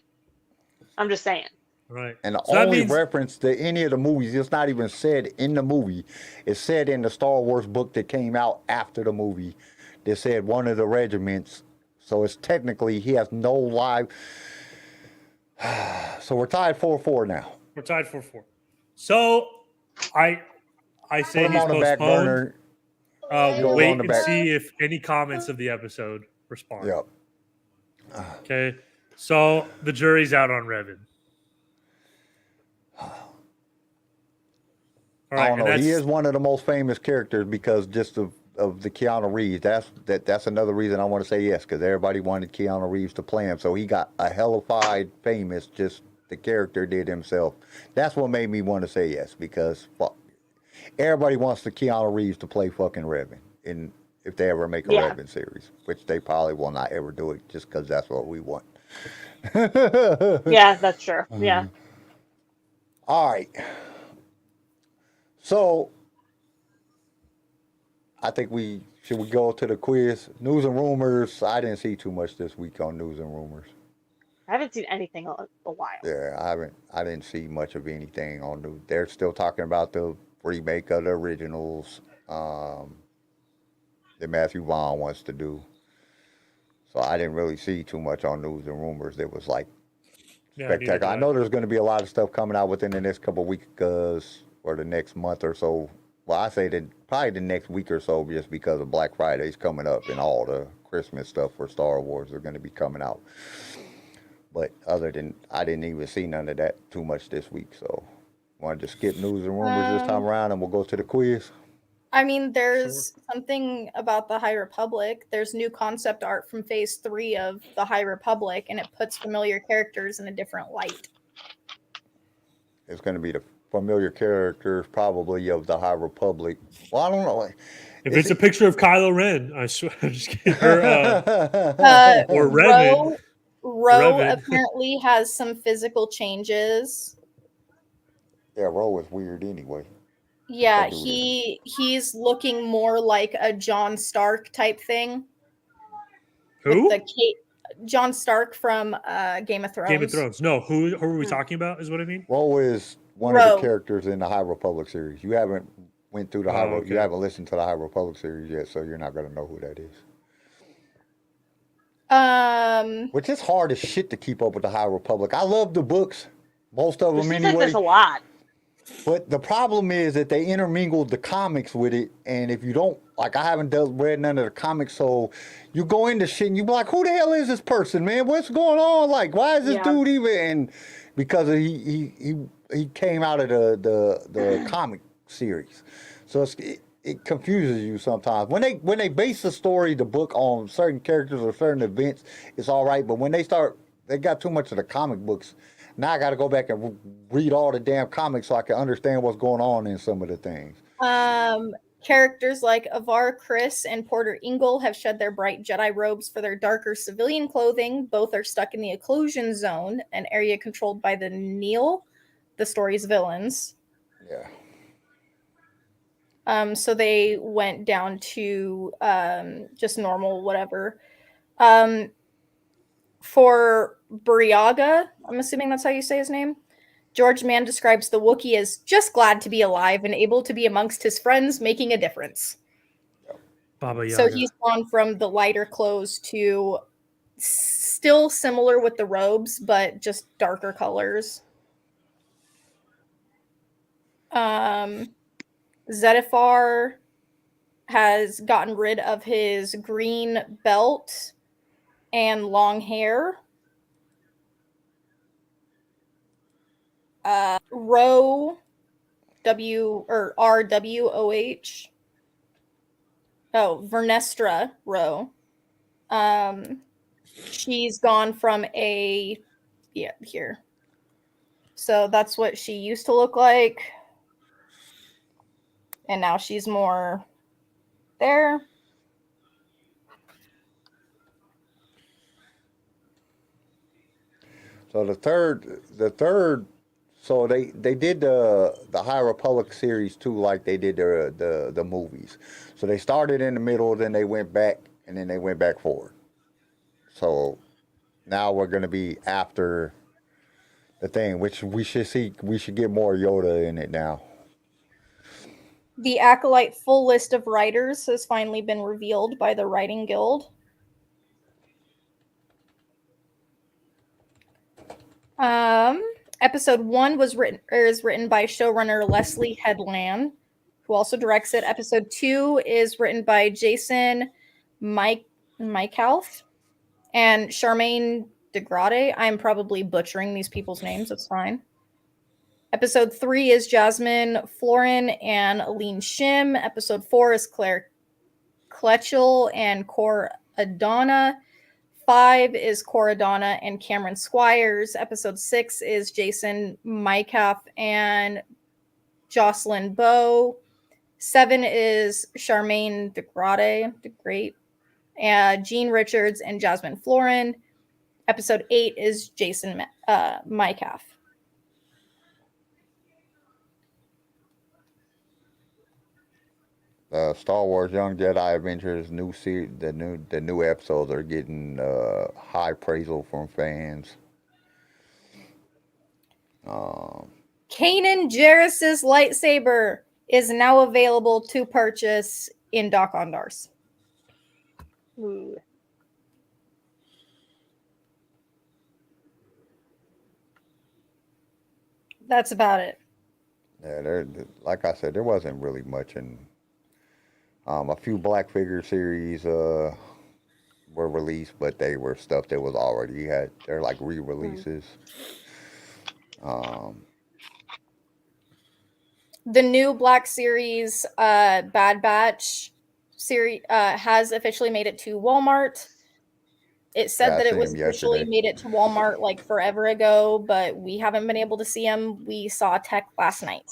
Right. And the So that only means- reference to any of the movies, it's not even said in the movie. It's said in the Star Wars book that came out after the movie. They said one of the regiments. So it's technically, he has no live. So we're tied 4-4 now. We're tied 4-4. So I Put say him he's on the back postponed. burner. We'll on wait the and back. see if any comments of the episode respond. Yep. Okay. So the jury's out on Revan. All I right, don't know. He is one of the most famous characters because just of the Keanu Reeves. That's another reason I want to say yes, because everybody wanted Keanu Reeves to play him. So he got a hellified famous, just the character did himself. That's what made me want to say yes, because fuck, everybody wants the Keanu Reeves to play fucking Revan if they ever make a Revan series, which they probably will not ever do it just because that's what we want. Yeah, that's true. Yeah. All right. So, I think should we go to the quiz? News and rumors. I didn't see too much this week on news and rumors. I haven't seen anything in a while. Yeah, I didn't see much of anything on news. They're still talking about the remake of the originals that Matthew Vaughn wants to do. So I didn't really see too much on news and rumors that was like spectacular. I know there's going to be a lot of stuff coming out within the next couple of weeks or the next month or so. Well, I say that probably the next week or so, just because of Black Friday's coming up and all the Christmas stuff for Star Wars are going to be coming out. But I didn't even see none of that too much this week. So, want to just skip news and rumors this time around, and we'll go to the quiz. I mean, there's something about the High Republic. There's new concept art from Phase 3 of the High Republic, and it puts familiar characters in a different light. It's going to be the familiar characters, probably, of the High Republic. Well, I don't know. If it's a picture of Kylo Ren, I swear, I'm just kidding. Or Revan. Ro Revan. apparently has some physical changes. Yeah, Ro is weird anyway. Yeah, he's looking more like a Jon Stark type thing. Who? Jon Stark from Game of Thrones. Game of Thrones. No, who are we talking about? Is what I mean. Ro is one of the characters in the High Republic series. You haven't went through the you haven't listened to the High Republic series yet, so you're not gonna know who that is. Which is hard as shit to keep up with the High Republic. I love the books, most of them anyway. Like there's a lot. But the problem is that they intermingled the comics with it, and if you don't, like, I haven't read none of the comics, so you go into shit and you be like, who the hell is this person, man? What's going on? Like, why is this dude even? And because he came out of the comic series, so it confuses you sometimes. When they base the story, the book, on certain characters or certain events, it's all right. But when they got too much of the comic books. Now I got to go back and read all the damn comics so I can understand what's going on in some of the things. Characters like Avar Kriss and Porter Engle have shed their bright Jedi robes for their darker civilian clothing. Both are stuck in the Occlusion Zone, an area controlled by the Neel, the story's villains. Yeah. So they went down to just normal whatever. For Buryaga, I'm assuming that's how you say his name, George Mann describes the Wookiee as just glad to be alive and able to be amongst his friends, making a difference. Baba Yaga. So he's gone from the lighter clothes to still similar with the robes, but just darker colors. Zettifar has gotten rid of his green belt and long hair. Ro, RWOH. Oh, Vernestra Ro. She's gone from here. So that's what she used to look like. And now she's more there. So the third, so they did the High Republic series too, like they did the movies. So they started in the middle, then they went back, and then they went back forward. So now we're gonna be after the thing, which we should get more Yoda in it now. The Acolyte full list of writers has finally been revealed by the Writing Guild. Episode 1 is written by showrunner Leslie Headland, who also directs it. Episode 2 is written by Jason Mykalf and Charmaine DeGrade. I'm probably butchering these people's names. That's fine. Episode 3 is Jasmine Florin and Aline Shim. Episode 4 is Claire Kletchel and Cor Adana. 5 is Coradonna and Cameron Squires. Episode 6 is Jason Mykalf and Jocelyn Bowe. 7 is Charmaine DeGrade, Jean Richards and Jasmine Florin. Episode 8 is Jason Mykalf. Star Wars Young Jedi Adventures new series, the new episodes are getting high appraisal from fans. Kanan Jarrus's lightsaber is now available to purchase in Doc Ondars. Ooh. That's about it. Yeah, like I said, there wasn't really much in. A few Black Figure series were released, but they were stuff that was already had. They're like re-releases. The new Black Series Bad Batch series has officially made it to Walmart. It said that it was officially made it to Walmart like forever ago, but we haven't been able to see them. We saw Tech last night.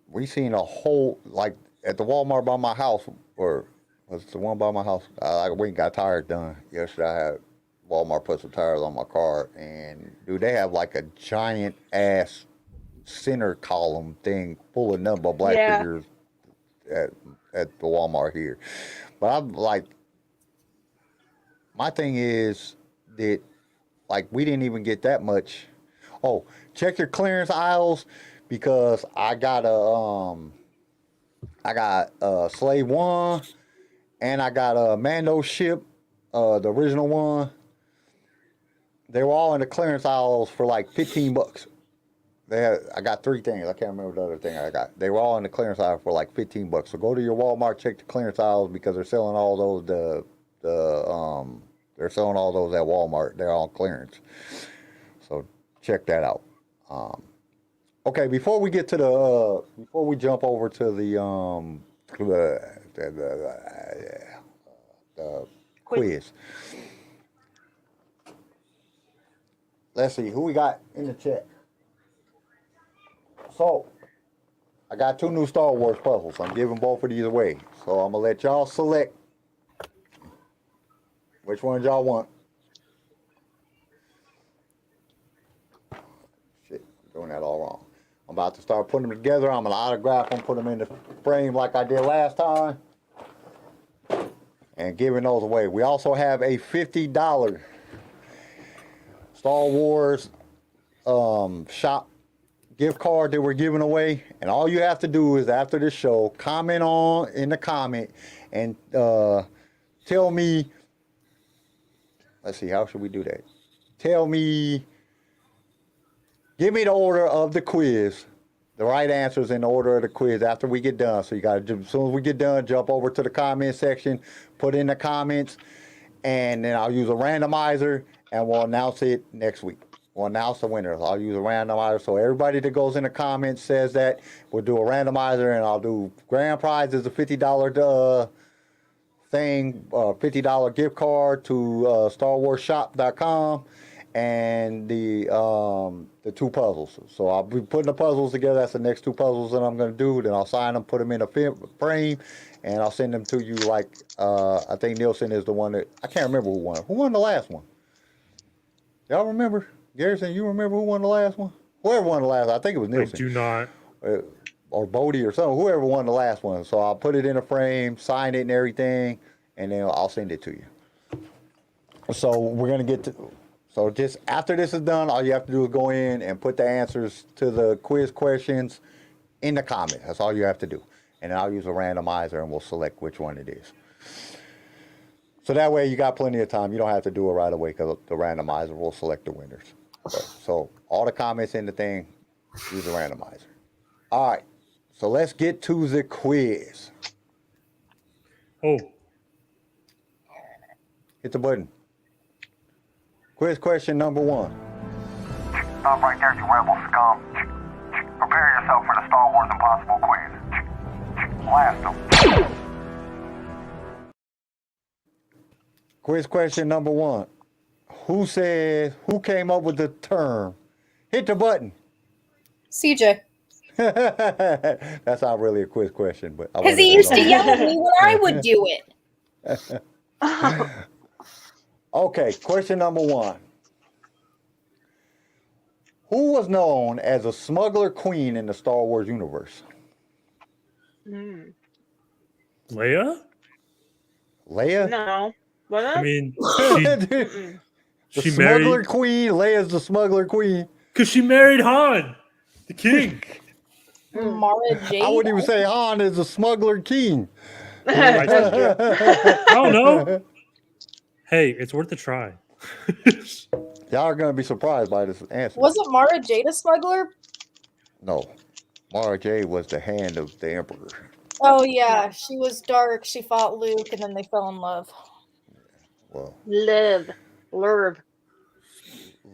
We seen a whole, like, at the Walmart by my house, or was it the one by my house? I went and got tires done. Yesterday I had Walmart put some tires on my car, and dude, they have like a giant ass center column thing full of nothing but black figures at the Walmart here. But I'm like, my thing is that, like, we didn't even get that much. Oh, check your clearance aisles, because I got a Slave 1, and I got a Mando ship, the original one. They were all in the clearance aisles for like $15. I got 3 things. I can't remember the other thing I got. They were all in the clearance aisle for like $15. So go to your Walmart, check the clearance aisles, because they're selling all those they're selling all those at Walmart. They're on clearance. So check that out. Okay, before we get to before we jump over to the quiz. Let's see who we got in the chat. So, I got 2 new Star Wars puzzles. I'm giving both of these away. So I'm gonna let y'all select which ones y'all want. Shit, I'm doing that all wrong. I'm about to start putting them together. I'm gonna autograph them, put them in the frame like I did last time, and giving those away. We also have a $50 Star Wars shop gift card that we're giving away, and all you have to do is, after this show, comment in the comment and tell me, let's see, how should we do that? Give me the order of the quiz, the right answers in the order of the quiz after we get done. So you got to, as soon as we get done, jump over to the comment section, put in the comments, and then I'll use a randomizer, and we'll announce it next week. We'll announce the winners. I'll use a randomizer. So everybody that goes in the comments says that, we'll do a randomizer, and I'll do grand prize is a $50 thing, $50 gift card to StarWarsShop.com, and the 2 puzzles. So I'll be putting the puzzles together. That's the next 2 puzzles that I'm going to do. Then I'll sign them, put them in a frame, and I'll send them to you. Like, I think Nielsen is the one that, I can't remember who won. Who won the last one? Y'all remember? Garrison, you remember who won the last one? Whoever won the last one, I think it was Nielsen. I do not. Or Bodie or something, whoever won the last one. So I'll put it in a frame, sign it and everything, and then I'll send it to you. So we're going to get to, so just after this is done, all you have to do is go in and put the answers to the quiz questions in the comment. That's all you have to do. And then I'll use a randomizer, and we'll select which one it is. So that way you got plenty of time. You don't have to do it right away, because the randomizer will select the winners. So all the comments in the thing, use a randomizer. All right. So let's get to the quiz. Oh. Hit the button. Quiz question number 1. Stop right there, you rebel scum. Prepare yourself for the Star Wars Impossible quiz. Blast them. Quiz question number 1. Who came up with the term? Hit the button. CJ. That's not really a quiz question, but because he used to yell at me when I would do it. Okay, question number 1. Who was known as a smuggler queen in the Star Wars universe? Leia? Leia? No. What? I mean, she smuggler married... queen. Leia's the smuggler queen. Because she married Han, the king. Mara Jade. I wouldn't even say Han is a smuggler king. I don't know. Hey, it's worth a try. Y'all are going to be surprised by this answer. Wasn't Mara Jade a smuggler? No. Mara Jade was the hand of the Emperor. Oh, yeah. She was dark. She fought Luke, and then they fell in love. Well, Lurb.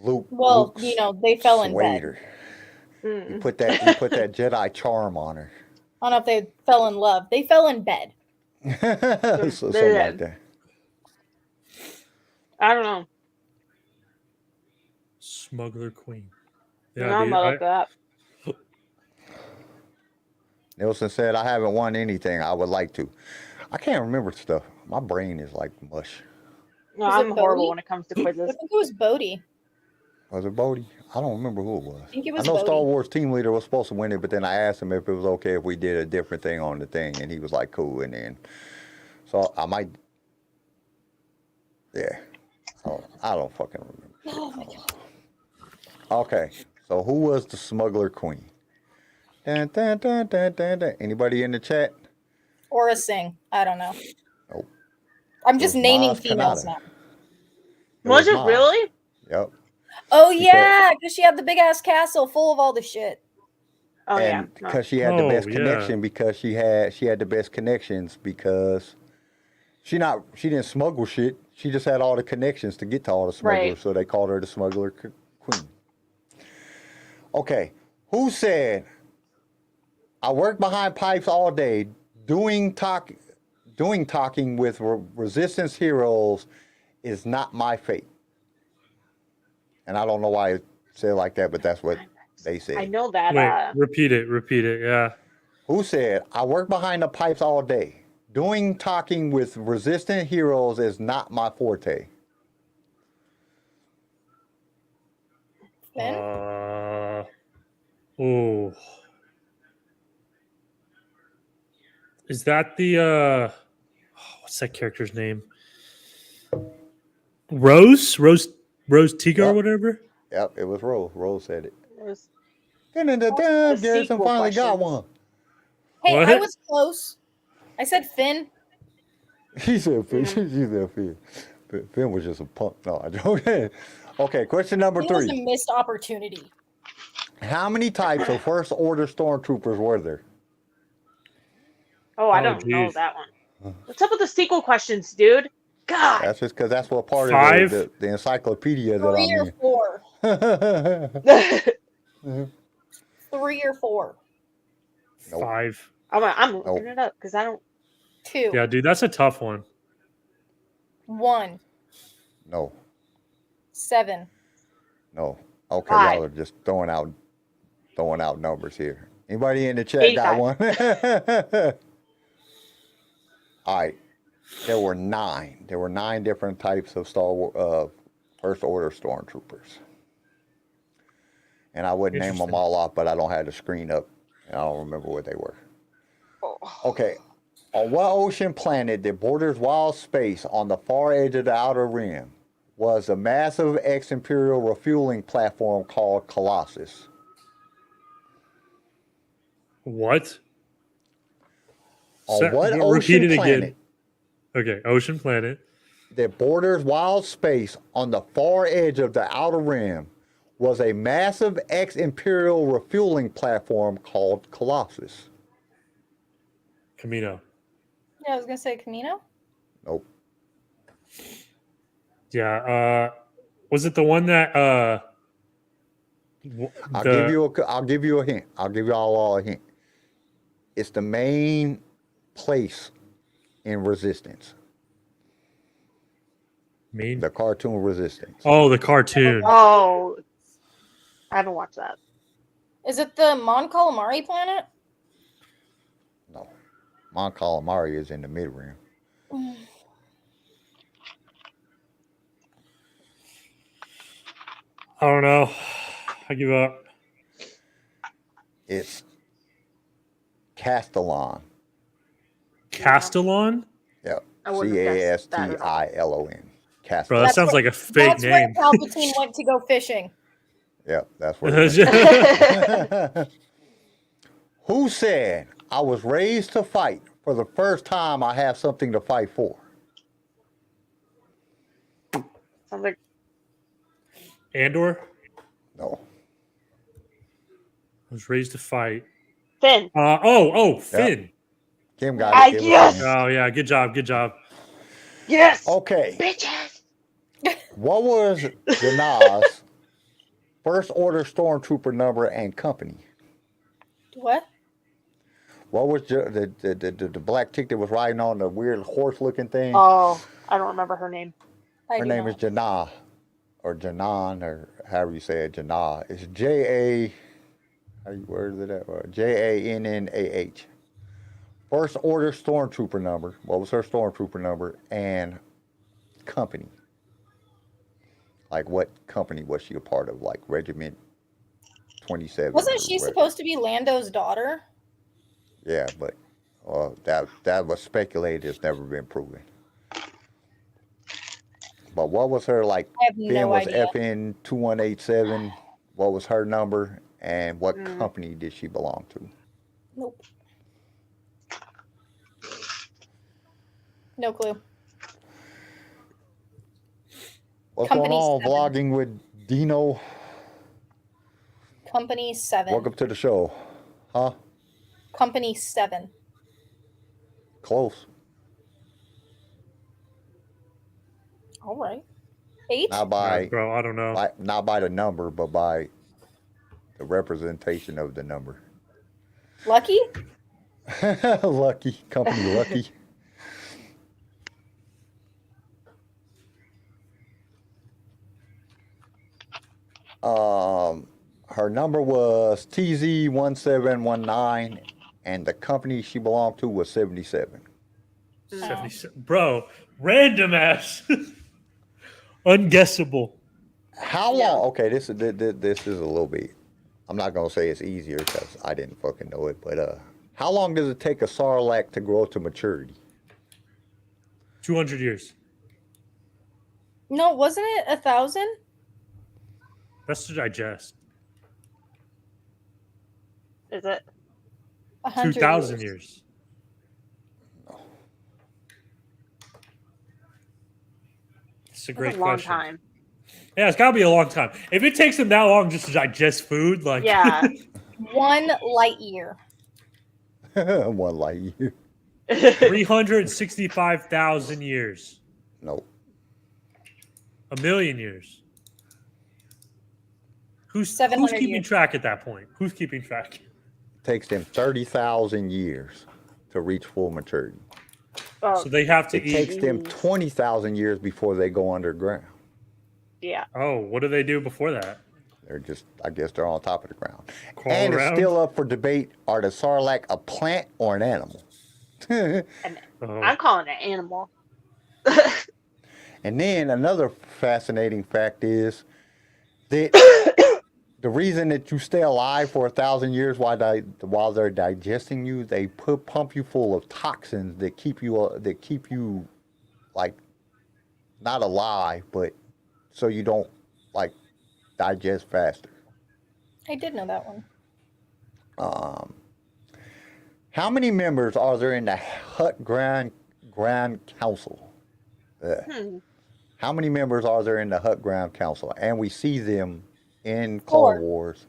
Luke. Well, Luke's you know, they fell in bed. He put that Jedi charm on her. I don't know if they fell in love. They fell in bed. Something like that. I don't know. Smuggler Queen. Yeah, I'm gonna look that. Nielsen said, I haven't won anything. I would like to. I can't remember stuff. My brain is like mush. No, I'm horrible when it comes to quizzes. I think it was Bodhi. Was it Bodhi? I don't remember who it was. I think it was know Bodhi. Star Wars team leader was supposed to win it, but then I asked him if it was okay if we did a different thing on the thing, and he was like, cool. And then, so I might, yeah. So I don't fucking remember. Oh my god. Okay, so who was the smuggler queen? Dun, dun, dun, dun, dun, dun. Anybody in the chat? Or a sing. I don't know. Nope. I'm just It was naming Maz females Kanata. now. Was it Maz. really? Yep. Oh yeah, because she had the big ass castle full of all the shit. Oh yeah. And because she had the Oh, best yeah. connection, because she had the best connections, because she didn't smuggle shit. She just had all the connections to get to all the smugglers, Right. so they called her the smuggler queen. Okay, who said, I work behind pipes all day, doing talking with resistance heroes is not my fate. And I don't know why it said like that, but that's what they said. I know that. Wait, repeat it. Yeah. Who said, I work behind the pipes all day. Doing talking with resistant heroes is not my forte. Finn? Oh. Is that the what's that character's name? Rose Tiga or Yep. whatever? Yep, it was Rose. Rose said it. It was- Garrison sequel finally got questions. one. Hey, What? I was close. I said Finn. She said Finn. She said Finn. Finn was just a punk. No, I don't. Okay, question number It was a 3. missed opportunity. How many types of First Order stormtroopers were there? Oh, I Oh, don't know geez. that one. What's up with the sequel questions, dude? God. That's just because that's what part 5? of the encyclopedia that 3 or I'm 4. in. 3 or 4. Nope. 5. I'm looking it up because I don't. 2. Yeah, dude, that's a tough one. 1. No. 7. No. Okay, 5. y'all are just throwing out numbers here. Anybody in the chat got one? All right. There were 9. There were 9 different types of Star Wars First Order stormtroopers. And I wouldn't name them all off, but I don't have the screen up. And I don't remember what they were. Okay. On what ocean planet that borders wild space on the far edge of the outer rim was a massive ex-Imperial refueling platform called Colossus? What? On what Repeat ocean it planet again. Okay, ocean planet. that borders wild space on the far edge of the outer rim was a massive ex-Imperial refueling platform called Colossus? Camino. Yeah, I was going to say Camino. Nope. Yeah, was it the one that I'll give you a hint. I'll give you all a hint. It's the main place in Resistance. The cartoon Resistance. Oh, the cartoon. Oh, I haven't watched that. Is it the Mon Calamari planet? No. Mon Calamari is in the mid-rim. I don't know. I give up. It's Castellon. Castellon? Yep. I wouldn't have guessed that at all. Castilon. Castellon. Bro, that sounds like a fake That's name. where Palpatine went to go fishing. Yep, that's what it is. Who said, I was raised to fight. For the first time, I have something to fight for? Sounds like Andor? No. I was raised to fight. Finn. Finn. Kim got it. Yes. Oh, yeah, good job. Yes. Okay. Bitches. What was Janaz First Order Stormtrooper number and company. What? What was the black chick that was riding on the weird horse-looking thing? Oh, I don't remember her name. Her name is Janah, or Janan, or however you say it, Janah. It's J-A, how you word it that? J-A-N-N-A-H. First Order Stormtrooper number. What was her Stormtrooper number? And company. Like, what company was she a part of? Like, Regiment 27. Wasn't she supposed to be Lando's daughter? Yeah, but that was speculated. It's never been proven. But what was her, like, I have Ben no was idea. FN 2187. What was her number? And what company did she belong to? Nope. No clue. What's Company going on? 7. Vlogging with Dino. Company 7. Welcome to the show. Huh? Company 7. Close. All right. 8? Not by, bro, I don't know. not by the number, but by the representation of the number. Lucky? Lucky. Company Lucky. Her number was TZ1719, and the company she belonged to was 77. 77. Bro, random ass. Unguessable. How long? Okay, this is a little bit. I'm not gonna say it's easier because I didn't fucking know it, but how long does it take a Sarlacc to grow to maturity? 200 years. No, wasn't it 1,000? That's to digest. Is it? 100 2,000 years. It's a great That's a long question. time. Yeah, it's got to be a long time. If it takes them that long just to digest food, like Yeah. 1 light year. 1 light year. 365,000 years, Nope. a million years. Who's 700 keeping years. track at that point? Who's keeping track? Takes them 30,000 years to reach full maturity. Oh, So they have to It eat. takes them 20,000 years before they go underground. yeah. Oh, what do they do before that? They're just, I guess they're on top of the ground. Crawl And around? it's still up for debate, are the Sarlacc a plant or an animal? Oh. I'm calling it animal. And then another fascinating fact is that the reason that you stay alive for 1,000 years while they're digesting you, they pump you full of toxins that keep you like not alive, but so you don't like digest faster. I did know that one. How many members are there in the Hutt Grand Council? How many members are there in the Hutt Grand Council? And we see them in Clone 4. Wars.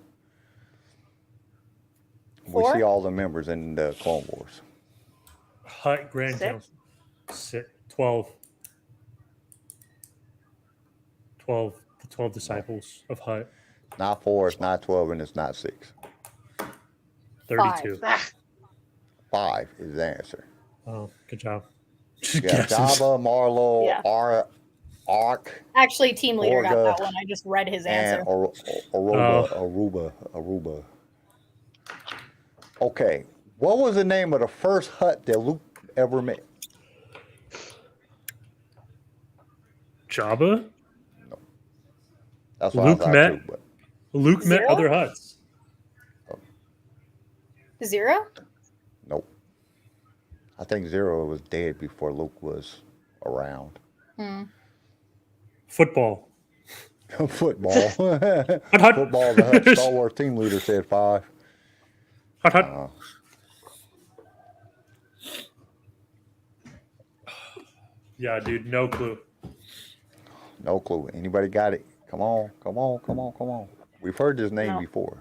We 4? see all the members in the Clone Wars. Hutt Grand 6? Council. 12. 12. The 12 disciples of Hutt. Not 4, it's not 12, and it's not 6. 32. 5 is the answer. Oh, good job. Yeah, Jabba, Marlo, Yeah. Ark, Actually, team leader got Orga, that one. I just read his and answer. Aruba. Okay, what was the name of the first Hutt that Luke ever met? Jabba? That's what Luke I thought met? too, but Luke met Zero? other Hutts. 0? nope. I think Zero was dead before Luke was around. Football. Football. Hut. Football, the Hutt Star Wars team leader said 5. Hut, hut. Yeah, dude, no clue. No clue. Anybody got it? Come on. We've heard this name No. before.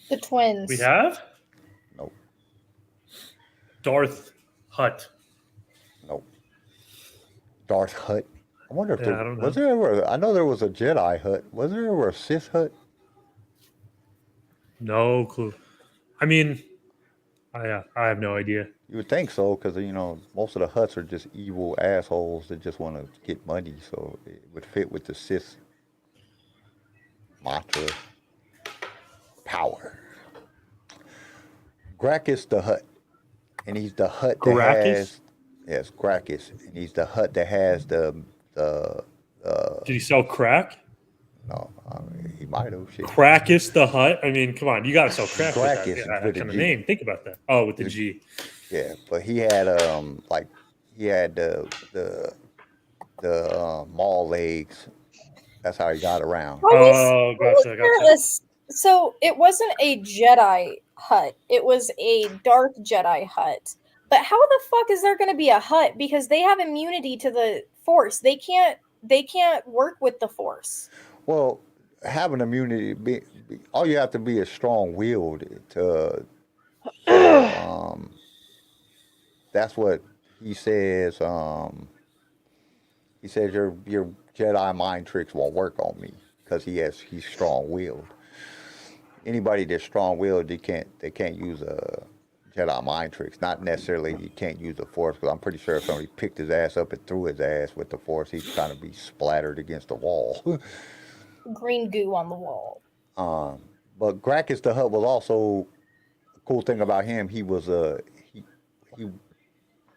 The twins. We have? Nope. Darth Hutt. Nope. Darth Hutt. I wonder if Yeah, I don't know. was there ever, I know there was a Jedi Hutt. Was there ever a Sith Hutt? No clue. I mean, I have no idea. You would think so, because most of the Hutts are just evil assholes that just want to get money. So it would fit with the Sith mantra, power. Gracchus the Hutt, and he's the Hutt that has. Yes, Gracchus, and he's the Hutt that has the. Did he sell crack? No, he might have. Shit. Gracchus the Hutt. I mean, come on, you gotta sell crack Gracchus with that with kind of G. name. Think about that. Oh, with the G. Yeah, but he had he had the mall legs. That's how he got around. Gotcha. So it wasn't a Jedi Hutt. It was a Dark Jedi Hutt. But how the fuck is there going to be a Hutt? Because they have immunity to the Force. They can't work with the Force. Well, having immunity, all you have to be is strong-willed to. That's what he says. He says your Jedi mind tricks won't work on me because he's strong-willed. Anybody that's strong-willed, they can't use a Jedi mind tricks. Not necessarily you can't use the Force, because I'm pretty sure if somebody picked his ass up and threw his ass with the Force, he'd kind of be splattered against the wall. Green goo on the wall. But Gracchus the Hutt was also a cool thing about him. He was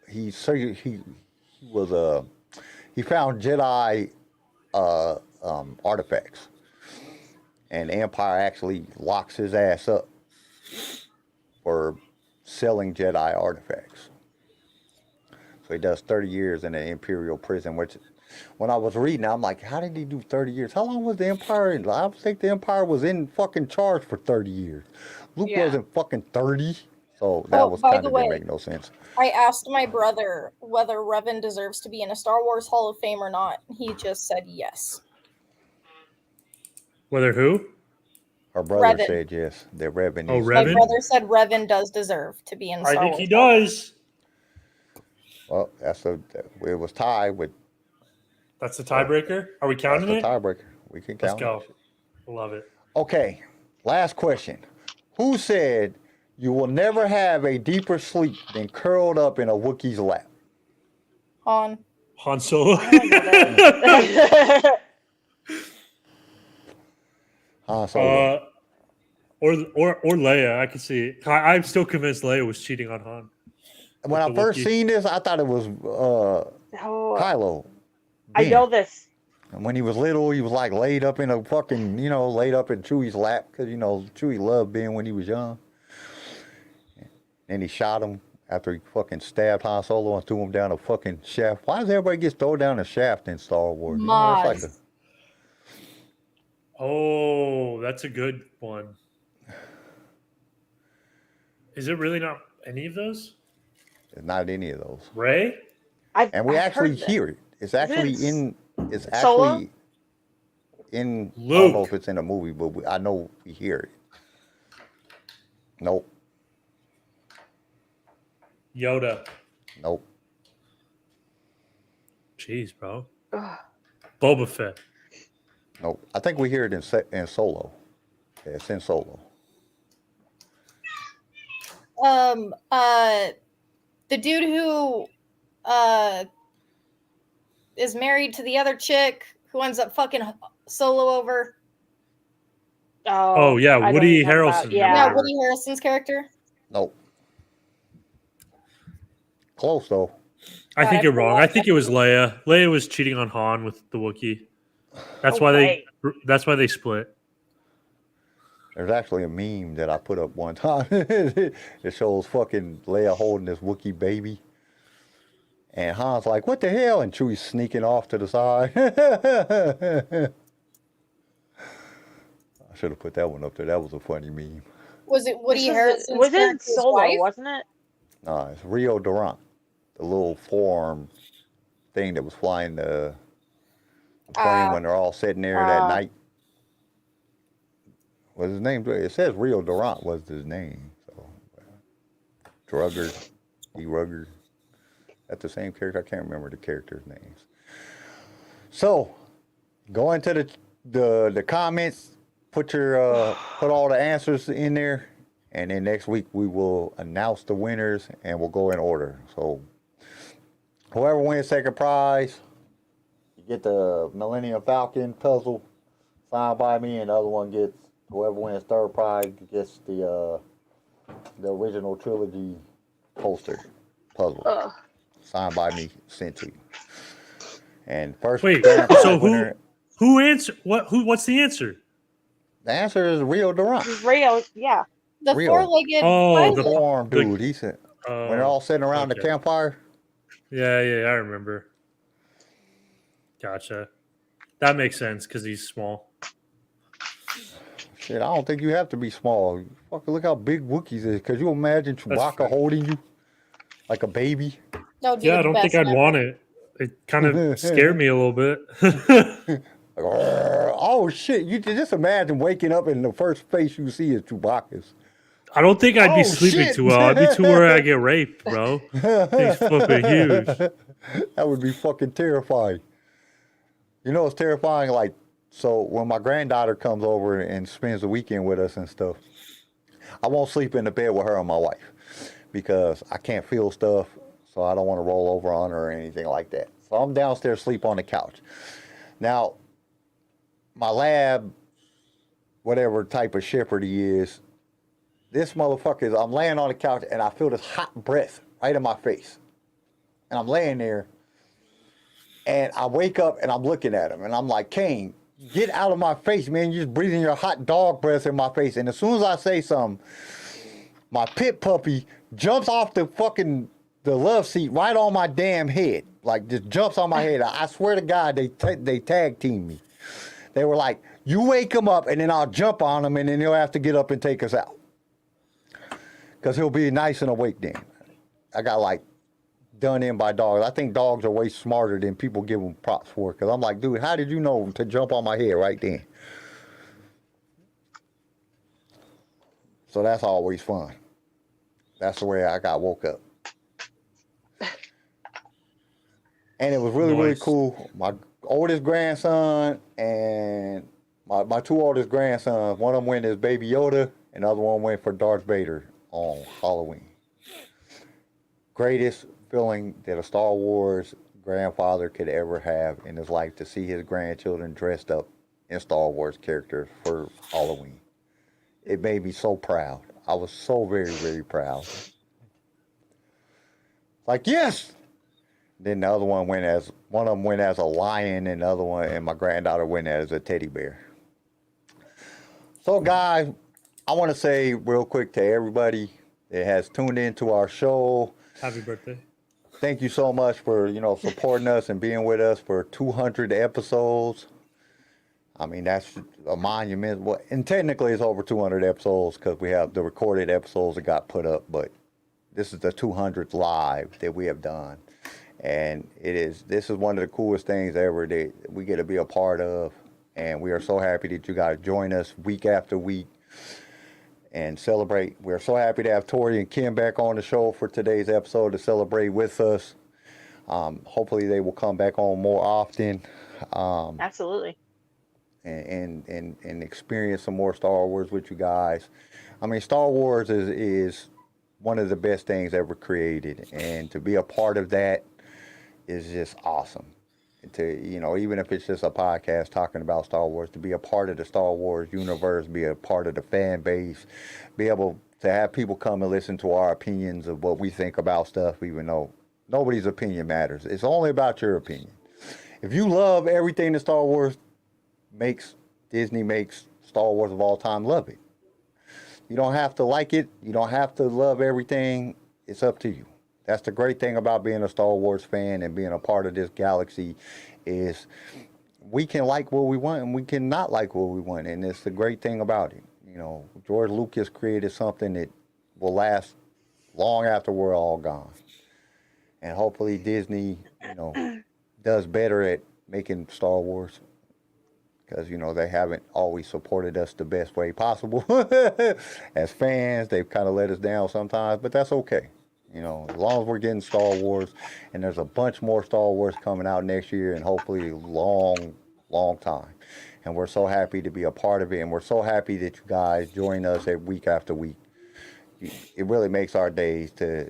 he found Jedi artifacts, and the Empire actually locks his ass up for selling Jedi artifacts. So he does 30 years in an Imperial prison, which when I was reading, I'm like, how did he do 30 years? How long was the Empire in? I think the Empire was in fucking charge for 30 years. Luke wasn't fucking 30. So that was kind of didn't make no sense. I asked my brother whether Revan deserves to be in a Star Wars Hall of Fame or not. He just said yes. Whether who? Her brother Revan. said yes. That Revan. Oh, is. Revan? My brother said Revan does deserve to be in Star Wars. I think he does. Well, it was tied with. That's the tiebreaker? Are we counting it? Tiebreaker. We can count. Let's go. Love it. Okay. Last question. Who said you will never have a deeper sleep than curled up in a Wookiee's lap? Han Solo. Han Solo. Or Leia. I can see it. I'm still convinced Leia was cheating on Han. When I first seen this, I thought it was Kylo. I know this. And when he was little, he was like laid up in a fucking, laid up in Chewie's lap because, Chewie loved being when he was young. And he shot him after he fucking stabbed Han Solo and threw him down a fucking shaft. Why does everybody get thrown down a shaft in Star Wars? Oh, that's a good one. Is it really not any of those? It's not any of those. Rey? And we actually hear it. It's actually It's Solo? actually in. Luke. I don't know if it's in a movie, but I know we hear it. Nope. Yoda. Nope. Jeez, bro. Boba Fett. Nope. I think we hear it in Solo. Yeah, it's in Solo. The dude who is married to the other chick who ends up fucking Solo over. Oh yeah, Woody Harrelson. Yeah, Woody Harrelson's character. Nope. Close though. I think you're wrong. I think it was Leia. Leia was cheating on Han with the Wookiee. That's why they split. There's actually a meme that I put up one time. It shows fucking Leia holding this Wookiee baby. And Han's like, what the hell? And Chewie's sneaking off to the side. I should have put that one up there. That was a funny meme. Was it Woody Harrelson? Was it Solo, wasn't it? No, it's Rio Durant. The little forearm thing that was flying the plane when they're all sitting there that night. What's his name? It says Rio Durant was his name. So, Drugger, D. Rugger. That's the same character. I can't remember the characters' names. So, going to the comments, put all the answers in there, and then next week we will announce the winners and we'll go in order. So whoever wins second prize, you get the Millennium Falcon puzzle signed by me, and the other one gets, whoever wins third prize gets the original trilogy poster puzzle signed by me, sent to you. And first, so who answer what? What's the answer? The answer is Rio Durant. Rio, yeah. The Rio. four-legged. the forearm dude. He said when they're all sitting around the campfire. Yeah, I remember. Gotcha. That makes sense because he's small. Shit, I don't think you have to be small. Fucking look how big Wookiees is. Could you imagine Chewbacca holding you like a baby? Yeah, I don't think I'd want it. It kind of scared me a little bit. Like, oh shit! You just imagine waking up and the first face you see is Chewbacca's. I don't think I'd be sleeping too well. I'd be too worried I'd get raped, bro. He's fucking huge. That would be fucking terrifying. You know, it's terrifying. Like, so when my granddaughter comes over and spends the weekend with us and stuff, I won't sleep in the bed with her and my wife because I can't feel stuff, so I don't want to roll over on her or anything like that. So I'm downstairs, sleep on the couch. Now, my lab, whatever type of shepherd he is, this motherfucker is, I'm laying on the couch and I feel this hot breath right in my face. And I'm laying there and I wake up and I'm looking at him and I'm like, Kane, get out of my face, man. You're just breathing your hot dog breath in my face. And as soon as I say something, my pit puppy jumps off the love seat right on my damn head. Like, just jumps on my head. I swear to God, they tag teamed me. They were like, you wake him up and then I'll jump on him and then he'll have to get up and take us out. Because he'll be nice and awake then. I got like done in by dogs. I think dogs are way smarter than people give them props for. Because I'm like, dude, how did you know to jump on my head right then? So that's always fun. That's the way I got woke up. And it was really cool. My oldest grandson and my two oldest grandsons, one of them went as Baby Yoda, and the other one went for Darth Vader on Halloween. Greatest feeling that a Star Wars grandfather could ever have in his life, to see his grandchildren dressed up in Star Wars characters for Halloween. It made me so proud. I was so very, very proud. Like, yes! Then the other one of them went as a lion, and the other one, and my granddaughter went as a teddy bear. So, guys, I want to say real quick to everybody that has tuned into our show. Happy birthday. Thank you so much for, supporting us and being with us for 200 episodes. I mean, that's a monument. Well, and technically it's over 200 episodes because we have the recorded episodes that got put up, but this is the 200th live that we have done. And this is one of the coolest things ever that we get to be a part of. And we are so happy that you guys join us week after week and celebrate. We're so happy to have Tori and Kim back on the show for today's episode to celebrate with us. Hopefully they will come back on more often. Absolutely. And experience some more Star Wars with you guys. I mean, Star Wars is one of the best things ever created. And to be a part of that is just awesome. To, even if it's just a podcast talking about Star Wars, to be a part of the Star Wars universe, be a part of the fan base, be able to have people come and listen to our opinions of what we think about stuff, even though nobody's opinion matters. It's only about your opinion. If you love everything that Star Wars Disney makes Star Wars of all time, love it. You don't have to like it. You don't have to love everything. It's up to you. That's the great thing about being a Star Wars fan and being a part of this galaxy, is we can like what we want and we can not like what we want. And it's the great thing about it. George Lucas created something that will last long after we're all gone. And hopefully Disney, does better at making Star Wars. Because, they haven't always supported us the best way possible. As fans, they've kind of let us down sometimes, but that's okay. As long as we're getting Star Wars, and there's a bunch more Star Wars coming out next year, and hopefully long, long time. and we're so happy to be a part of it, and we're so happy that you guys join us week after week. It really makes our days to,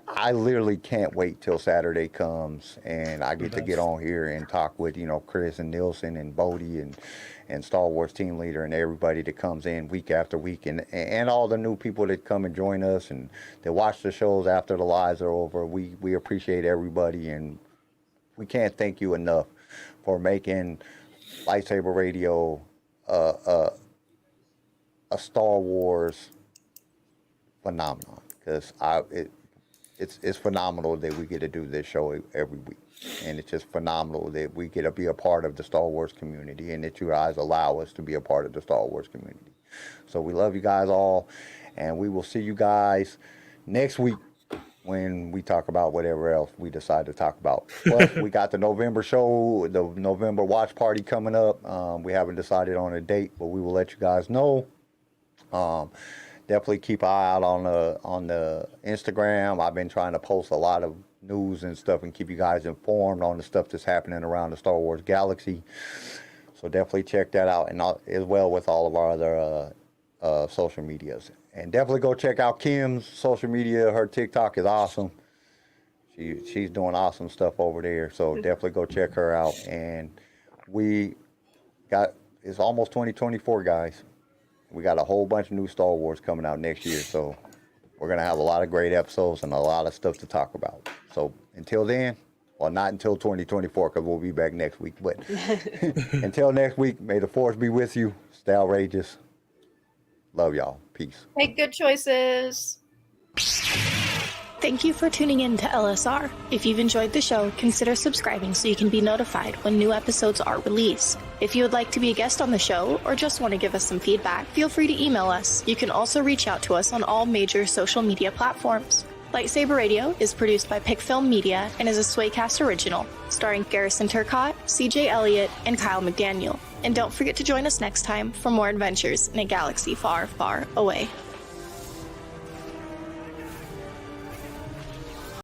I literally can't wait till Saturday comes and I get to get on here and talk with, Chris and Nielsen and Bodie and Star Wars team leader and everybody that comes in week after week, and all the new people that come and join us and that watch the shows after the lives are over. We appreciate everybody, and we can't thank you enough for making Light Saber Radio a Star Wars phenomenon, because it's phenomenal that we get to do this show every week, and it's just phenomenal that we get to be a part of the Star Wars community, and that you guys allow us to be a part of the Star Wars community. So we love you guys all, and we will see you guys next week when we talk about whatever else we decide to talk about. Plus, we got the November show, the November watch party coming up. We haven't decided on a date, but we will let you guys know. Definitely keep an eye out on the Instagram. I've been trying to post a lot of news and stuff and keep you guys informed on the stuff that's happening around the Star Wars galaxy. So definitely check that out, and as well with all of our other social medias. And definitely go check out Kim's social media. Her TikTok is awesome. She's doing awesome stuff over there. So definitely go check her out. And it's almost 2024, guys. We got a whole bunch of new Star Wars coming out next year, so we're going to have a lot of great episodes and a lot of stuff to talk about. So until then, well, not until 2024, because we'll be back next week, but until next week, may the Force be with you. Stay outrageous. Love y'all. Peace. Make good choices. Thank you for tuning in to LSR. If you've enjoyed the show, consider subscribing so you can be notified when new episodes are released. If you would like to be a guest on the show or just want to give us some feedback, feel free to email us. You can also reach out to us on all major social media platforms. Light Saber Radio is produced by Pickfilm Media and is a Swaycast original, starring Garrison Turcott, CJ Elliott, and Kyle McDaniel. And don't forget to join us next time for more adventures in a galaxy far, far away.